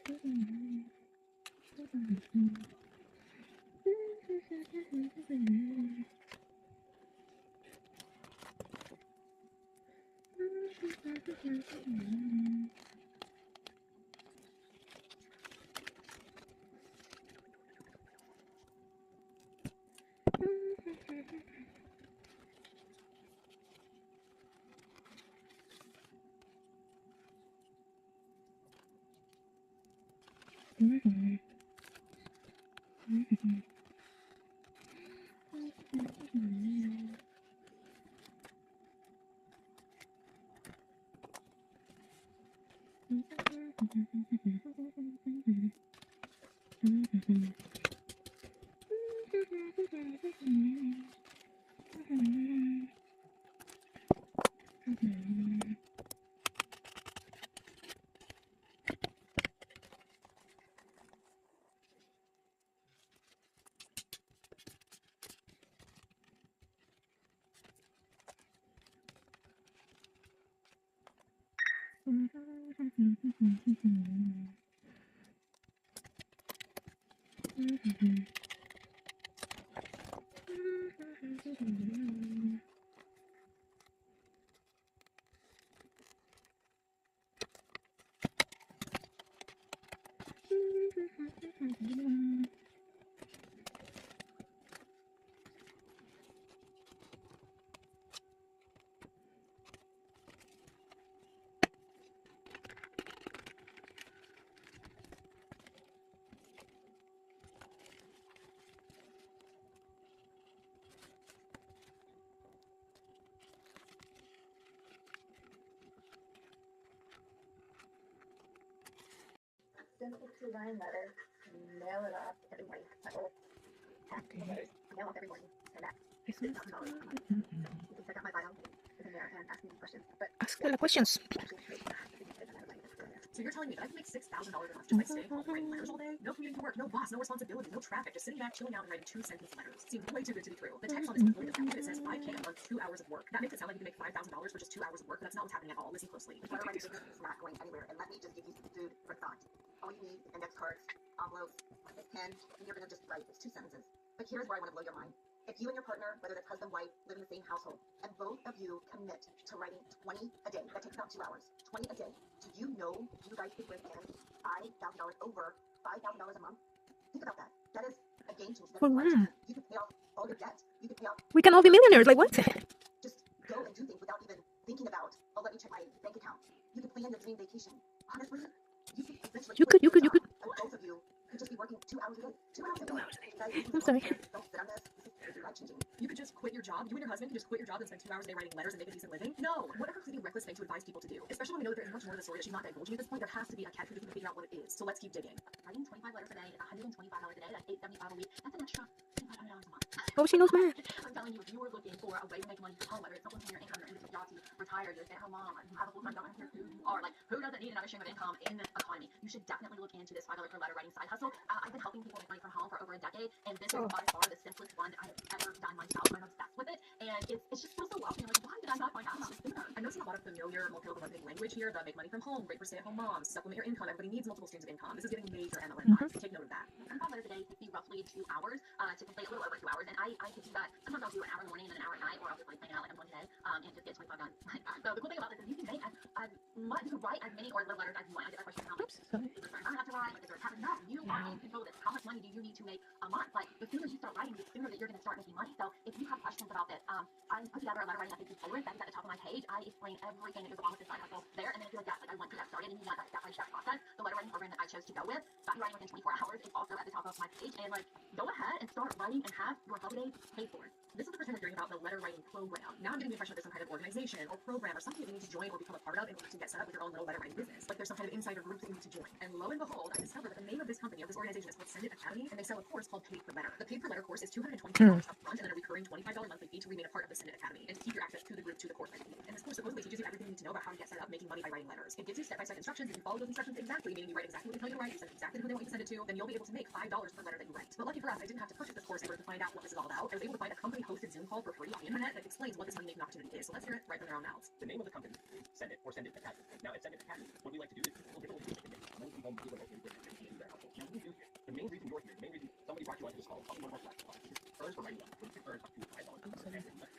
Simple design letter. Mail it off every morning. Okay. Mail off every morning. And that. This one. You can check out my bio. It's in there and ask me questions. But Ask the questions. so you're telling me that I can make $6,000 a month just by staying home writing letters all day? No commuting to work, no boss, no responsibility, no traffic, just sitting back, chilling out, and writing 2-sentence letters. Seems way too good to be true. The text on this is completely different. It says 5K a month, 2 hours of work. That makes it sound like you can make $5,000 for just 2 hours of work, but that's not what's happening at all. Listen closely. Letter writing business is not going anywhere, and let me just give you some food for thought. All you need is index cards, envelopes, this pen, and you're gonna just write. It's 2 sentences. But here's where I want to blow your mind. If you and your partner, whether that's husband, wife, live in the same household, and both of you commit to writing 20 a day, that takes about 2 hours, 20 a day, do you know you guys could bring in $5,000 over $5,000 a month? Think about that. That is a game changer. For what? You could pay off all your debt. You could pay off. We can all be millionaires. Like what? Just go and do things without even thinking about, oh, let me check my bank account. You could plan your dream vacation. Honestly, you could essentially You could. And both of you could just be working 2 hours a day. 2 hours a day. I'm sorry. Don't sit on this. This is life-changing. You could just quit your job. You and your husband could just quit your job and spend 2 hours a day writing letters and make a decent living. No. What a completely reckless thing to advise people to do. Especially when we know that there's much more to the story that she's not divulging at this point. There has to be a catch who can figure out what it is. So let's keep digging. Writing 25 letters a day is $125 a day. That's $875 a week. That's an extra $200 a month. Oh, she knows math. I'm telling you, if you were looking for a way to make money from home, whether it's something from your income, you're in a job to retire, you're a stay-at-home mom, you have a full-time job, I don't care who you are, like, who doesn't need another stream of income in this economy? You should definitely look into this $5 per letter writing side hustle. I've been helping people make money from home for over a decade, and this is by far the simplest one I've ever done myself. I'm obsessed with it, and it's just feels so wealthy. I'm like, why did I not find out about this sooner? I'm noticing a lot of familiar multi-level marketing language here, the make money from home, great for stay-at-home moms, supplement your income. Everybody needs multiple streams of income. This is getting major MLM vibes. Take note of that. And 5 letters a day take me roughly 2 hours to complete, a little over 2 hours. And I could do that. Sometimes I'll do an hour in the morning and an hour at night, or I'll just like plan out like I'm going today and just get 25 done. So the cool thing about this is you can make as much, you can write as many or little letters as you want. I get that question how much. Sorry. I don't have to write, like, is there a pattern? No, you are in control of this. How much money do you need to make a month? Like, the sooner you start writing, the sooner that you're going to start making money. So if you have questions about this, I put together a letter writing that is forward. That is at the top of my page. I explain everything that goes along with this side hustle there. And then if you're like, yes, like I want to get started and you want that step-by-step process, the letter writing program that I chose to go with, copywriting within 24 hours, is also at the top of my page. And like, go ahead and start writing and have your holidays paid for. This is the person hearing about the letter writing program. Now I'm getting the impression that there's some kind of organization or program or something that you need to join or become a part of in order to get set up with your own little letter writing business. Like there's some kind of insider group that you need to join. And lo and behold, I discovered that the name of this company, of this organization, is called Send It Academy, and they sell a course called Paid per Letter. The Paid per Letter course is $225 up front and then a recurring $25 monthly fee to remain a part of the Send It Academy and to keep your access to the group, to the course. And this course supposedly teaches you everything you need to know about how to get set up making money by writing letters. It gives you step-by-step instructions. If you follow those instructions exactly, meaning you write exactly what they tell you to write, you send it exactly who they want you to send it to, then you'll be able to make $5 per letter that you write. But lucky for us, I didn't have to purchase this course in order to find out what this is all about. I was able to find a company-hosted Zoom call for free on the internet that explains what this money-making opportunity is. So let's hear it right from their own mouths. The name of the company, Send It, or Send It Academy. Now, at Send It Academy, what we like to do is we'll give away many people do their household. Now, we do here. The main reason you're here, the main reason somebody brought you onto this call, probably one of our platforms, earns for writing up, earns up to $5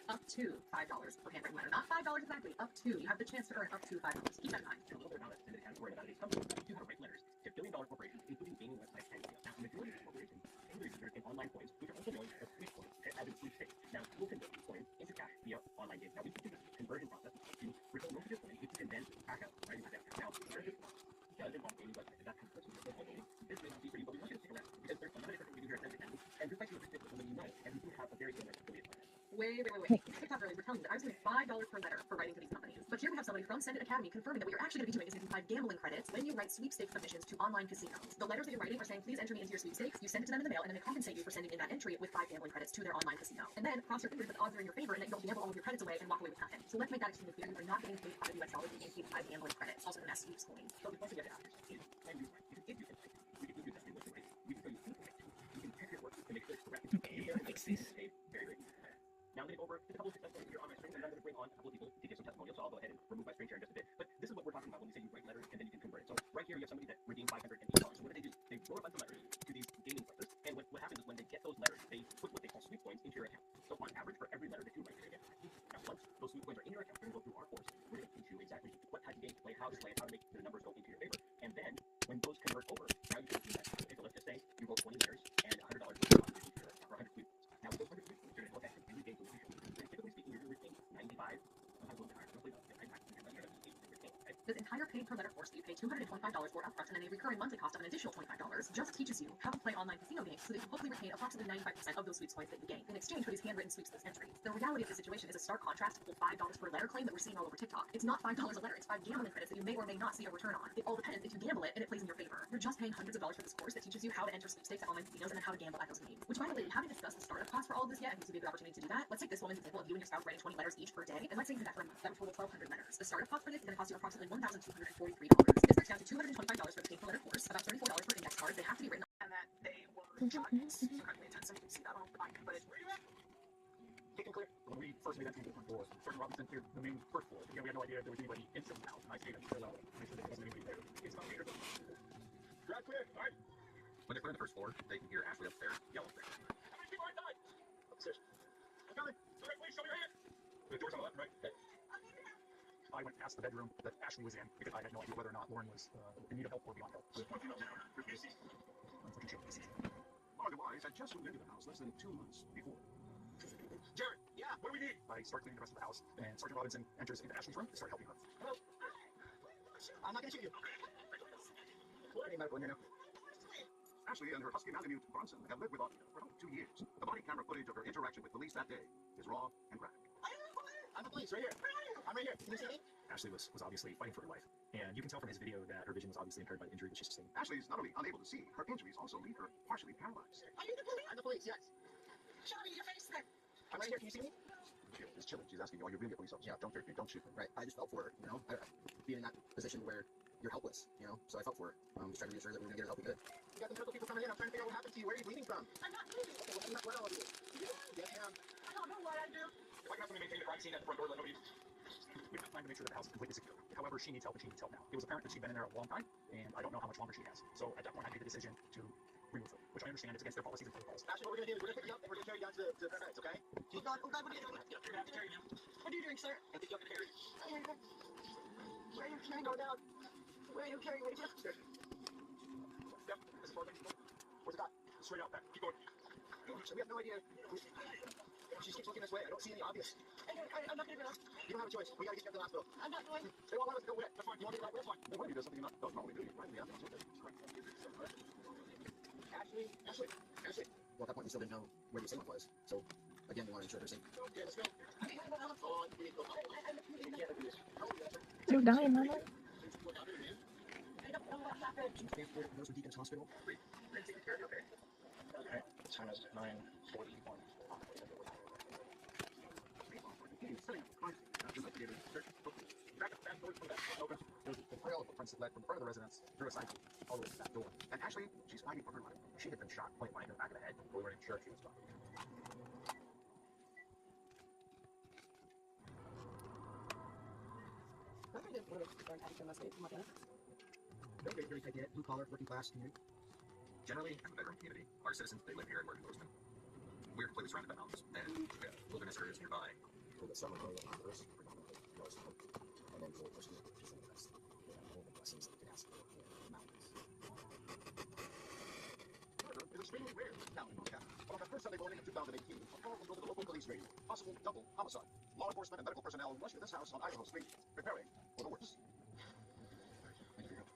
Up to $5 per handwritten letter. Not $5 exactly, up to. You have the chance to earn up to $5. Keep that in mind. A little bit about it, Send It Academy, about these companies. We do how to write letters to billion-dollar corporations, including gaming websites and emails. Now, the majority of corporations and users in online coins, which are also known as sweep coins, as in sweepstakes. Now, we'll convert these coins into cash via online games. Now, we can do this conversion process to return most of your coins, which you can then back out, right? Now, there's this does involve gaming websites, and that converts into your coins. This may not be for you, but we want you to stick around because there's a lot of different things we do here at Send It Academy, and just like you with somebody you know, and we do have a very good affiliate partner. Wait. TikTok girlies were telling me that I was doing $5 per letter for writing to these companies. But here we have somebody from Send It Academy confirming that what you're actually going to be doing is making 5 gambling credits when you write sweepstakes submissions to online casinos. The letters that you're writing are saying, please enter me into your sweepstakes. You send it to them in the mail, and then they compensate you for sending in that entry with 5 gambling credits to their online casino. And then cross your fingers that the odds are in your favor and that you don't gamble all of your credits away and walk away with nothing. So let's make that extremely clear. You are not getting paid $5 US, you're getting paid 5 gambling credits, also known as sweeps coins. So the question you have to ask yourself is, can we write? Because if you can write, we can do this in which way. We can show you incorrect. We can check your work to make sure it's correct. Okay, fix this. Very, very easy. Now I'm going to go over just a couple of success stories here on my screen, and I'm going to bring on a couple of people to give some testimonials, so I'll go ahead and remove my screen share in just a bit. But this is what we're talking about when we say you write letters and then you can convert it. So right here you have somebody that redeemed $508. So what do? They wrote a bunch of letters to these gaming players, and what happens is when they get those letters, they put what they call sweep coins into your account. So on average, for every letter that you write, they get $5. Now once those sweep coins are in your account, we're going to go through our course. We're going to teach you exactly what type of game to play, how to play it, how to make the numbers go into your favor. And then when those convert over, now you can do that. Okay, so let's just say you wrote 20 letters and $100 for 100 sweep coins. Now with those 100 sweep coins, you're going to look at every game solution. Typically speaking, you're going to retain 95, sometimes a little bit higher, roughly about 95%. This entire paid per letter course that you pay $225 for upfront and then a recurring monthly cost of an additional $25 just teaches you how to play online casino games so that you hopefully retain approximately 95% of those sweeps points that you gain in exchange for these handwritten sweepstakes entries. The reality of this situation is a stark contrast to the $5 per letter claim that we're seeing all over TikTok. It's not $5 a letter, it's 5 gambling credits that you may or may not see a return on. It all depends if you gamble it and it plays in your favor. You're just paying hundreds of dollars for this course that teaches you how to enter sweepstakes at online casinos and then how to gamble at those games. Which, by the way, we haven't discussed the startup cost for all of this yet, and this would be a good opportunity to do that. Let's take this woman's example of you and your spouse writing 20 letters each per day, and let's say you do that for a month. That would total 1,200 letters. The startup cost for this is going to cost you approximately $1,243. This breaks down to $225 for the paid per letter course, about $34 for index cards. They have to be written, And that they were incredibly intensive. You can see that on the bike footage. Where are you at? Taken clear. When we first made that to the floor, Sergeant Robinson cleared the main first floor. Again, we had no idea if there was anybody in the house. I stayed until make sure there wasn't anybody there. It's about 8 or so. Drive clear. All right. When they're clearing the first floor, they can hear Ashley upstairs yell upstairs. How many people are inside? Upstairs. I'm coming. All right, please show me your hand. The door's on the left, right? Okay. I went past the bedroom that Ashley was in because I had no idea whether or not Lauren was in need of help or beyond help. Otherwise, I just moved into the house less than 2 months before. Jared, yeah, what do we need? I start cleaning the rest of the house, and Sergeant Robinson enters into Ashley's room to start helping her. Hello. I'm not going to shoot you. Any medical in here now? Ashley and her husky Malamute Bronson have lived with Audrey for about 2 years. The body camera footage of her interaction with police that day is raw and graphic. I'm the police, right here. I'm right here. Can you see me? Ashley was obviously fighting for her life, and you can tell from his video that her vision was obviously impaired by the injury that she sustained. Ashley's not only unable to see, her injuries also leave her partially paralyzed. Are you the police? I'm the police, yes. Show me your face then. I'm right here. Can you see me? She's chilling. She's asking you, are you really a police officer? Yeah. Don't hurt me. Don't shoot me. Right. I just felt for her, you know, being in that position where you're helpless, you know, so I felt for her. Just trying to reassure that we're going to get her help we could. You got the medical people coming in. I'm trying to figure out what happened to you. Where are you bleeding from? I'm not bleeding. Okay, well, I'm not well with you. Yes, ma'am. I don't know what I do. If I can have somebody maintain the crime scene at the front door, let nobody We have time to make sure that the house is completely secure. However, she needs help, and she needs help now. It was apparent that she'd been in there a long time, and I don't know how much longer she has. So at that point, I made the decision to remove her, which I understand is against their policies and protocols. Ashley, what we're gonna do is we're gonna pick you up and we're gonna carry you down to the paradise, okay? Oh God, what are you doing? You're gonna have to carry me. What are you doing, sir? I think you're gonna carry. Where are you carrying me down? Where are you carrying me? Yep, this is far. Where's the dot? Straight out back. Keep going. So we have no idea. She keeps looking this way. I don't see any obvious. I'm not gonna go. You don't have a choice. We gotta get you to the hospital. I'm not going. They won't let us go wet. That's fine. You want to get out? That's fine. They want you to do something you're not normally do. Right? Yeah, that's okay. Ashley. Well, at that point, we still didn't know where the assailant was. So, again, we want to ensure they're safe. Okay, let's go. You're dying, Mama. Those were Deacon's Hospital. Okay. The time is 9:41. Open. There's the trail of footprints that led from the front of the residence through a side gate all the way to the back door. And actually, she's fighting for her life. She had been shot point blank in the back of the head, but we weren't even sure if she was fine. Very tight knit, blue collar, working class community. Generally, in the veteran community, our citizens, they live here and work in Bozeman. We're completely surrounded by mountains, and we have wilderness areas nearby. For the summer going on first, and then for the first year, which is the best. All the blessings that you can ask for in the mountains. Murder is extremely rare now in Montana. But on the first Sunday morning of 2018, a call was over the local police radio. Possible double homicide. Law enforcement and medical personnel rushed to this house on Idaho Street, preparing for the worst. Thank you for your help.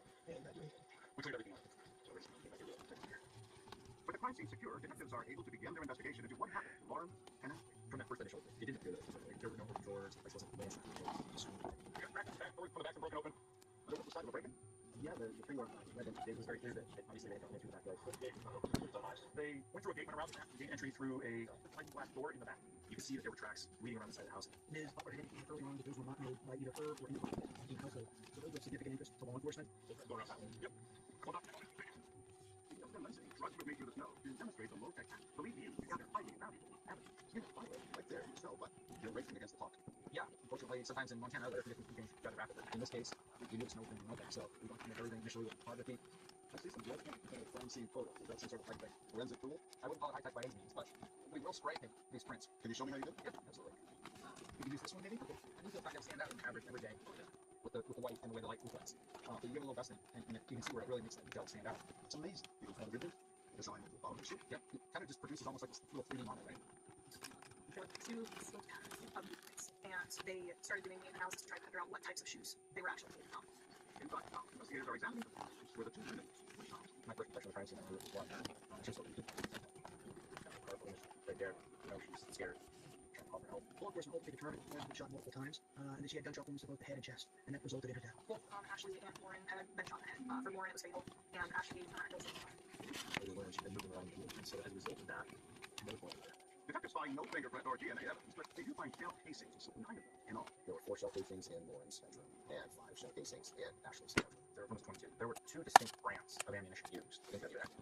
We cleared everything up. With the crime scene secure, detectives are able to begin their investigation into what happened to Lauren and From that first initial, it didn't appear that there were no open drawers, the place wasn't laying something. we got back door from the back and broken open. The door was side of a break-in. Yeah, the three were it was very clear that obviously they had gone into the back door. They went through a gate, went around the back, gained entry through a sliding glass door in the back. You can see that there were tracks leading around the side of the house. Ms. Butler had indicated early on that those were not made by either her or anyone in the household. So those were of significant interest to law enforcement. Going around that one. Yep. Hold up. Drugs would make you the snow to demonstrate the low tech. Believe you, you're highly valuable evidence. You can find it right there in the snow, but you're racing against the clock. Yeah, unfortunately, sometimes in Montana, there are conditions can change rather rapidly. In this case, we knew the snow was going to be okay, so we wanted to make everything initially with photography. I see some blood from a crime scene photo. Is that some sort of like forensic tool? I wouldn't call it high-tech by any means, but we will spray paint these prints. Can you show me how you did? Yeah, absolutely. We can use this one, maybe? Okay. I need to back up stand out in the fabric every day with the white and the way the light reflects. So you get a little dusting, and you can see where it really makes that detail stand out. It's amazing. You can find ribbon, design at the bottom of the shoe. Yeah, it kind of just produces almost like this little 3D model, right? There were two distinct patterns of movements, and they started doing the analysis to try to figure out what types of shoes they were actually made from. In fact, investigators are examining the photos where the two women were shot. My first impression of the crime scene I knew it was one. She's so weak. Right there, you know, she's scared. Trying to call for help. Law enforcement ultimately determined that Lauren had been shot multiple times, and that she had gunshot wounds to both the head and chest, and that resulted in her death. Both Ashley and Lauren had been shot in the head. For Lauren, it was fatal, and Ashley was Later learned she'd been moving around the field, and so as a result of that, she was born. Detectives find no fingerprint or DNA evidence, but they do find shell casings, 9 of them in all. There were 4 shell casings in Lauren's bedroom, and 5 shell casings in Ashley's bedroom. There were almost 22. There were 2 distinct brands of ammunition used in the act,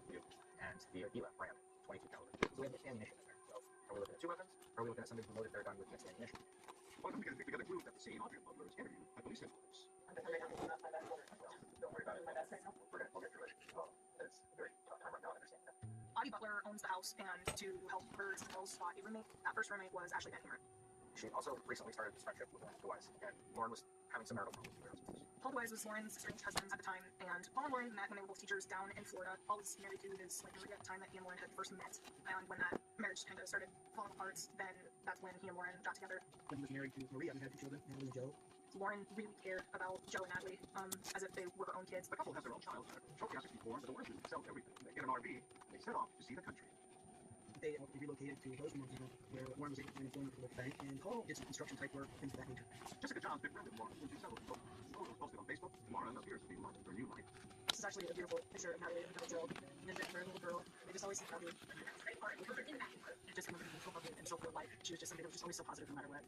and the Gila brand, 22 caliber. So we have ammunition in there. So are we looking at 2 weapons? Or are we looking at somebody who loaded their gun with mixed ammunition? Well, then we can pick together clues at the scene of your Butler's interview at police headquarters. Don't worry about it. We'll get through it. It's a very tough time right now, I understand that. Audie Butler owns the house, and to help her skills, sought a roommate. That first roommate was Ashley Van Hemert. She also recently started this friendship with Paul Wise, and Lauren was having some marital problems with her husband. Paul Wise was Lauren's estranged husband at the time, and Paul and Lauren met when they were both teachers down in Florida. Paul was married to his Maria at the time that he and Lauren had first met, and when that marriage kind of started falling apart, then that's when he and Lauren got together. When he was married to Maria, we had 2 children, Natalie and Joe. Lauren really cared about Joe and Natalie, as if they were her own kids. The couple has their own child. Trophy has 64, but the workers sell everything. They get an RV, they set off to see the country. They relocated to Bozeman, Montana, where Lauren was able to find employment for the bank, and Paul did some construction type work, things of that nature. Jessica John's been friended Lauren into several photos posted on Facebook. Lauren appears to be loving her new life. This is actually a beautiful picture of Natalie and Joe, and their little girl. They just always seemed lovely. Just so lovely and so full of life. She was just somebody that was just always so positive no matter what.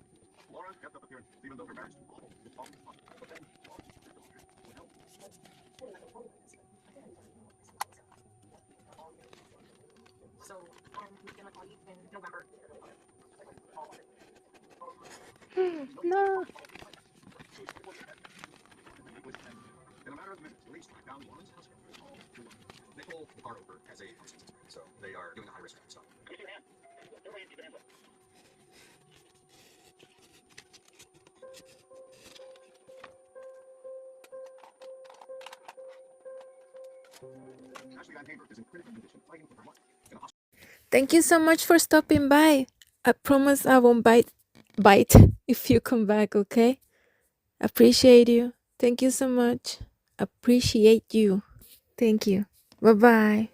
Lauren kept up appearances, even though her marriage to Paul was falling apart. But then, Lauren So, we began with Audie in November. No. are the members released by Down Warren's house all doin. They pull the car over as a nuisance, so they are doing a high risk stop. Ashley Ann Hamer is in critical condition, fighting for her life in a hospital. Thank you so much for stopping by. I promise I won't bite if you come back, okay? Appreciate you. Thank you so much. Appreciate you. Thank you. Bye-bye.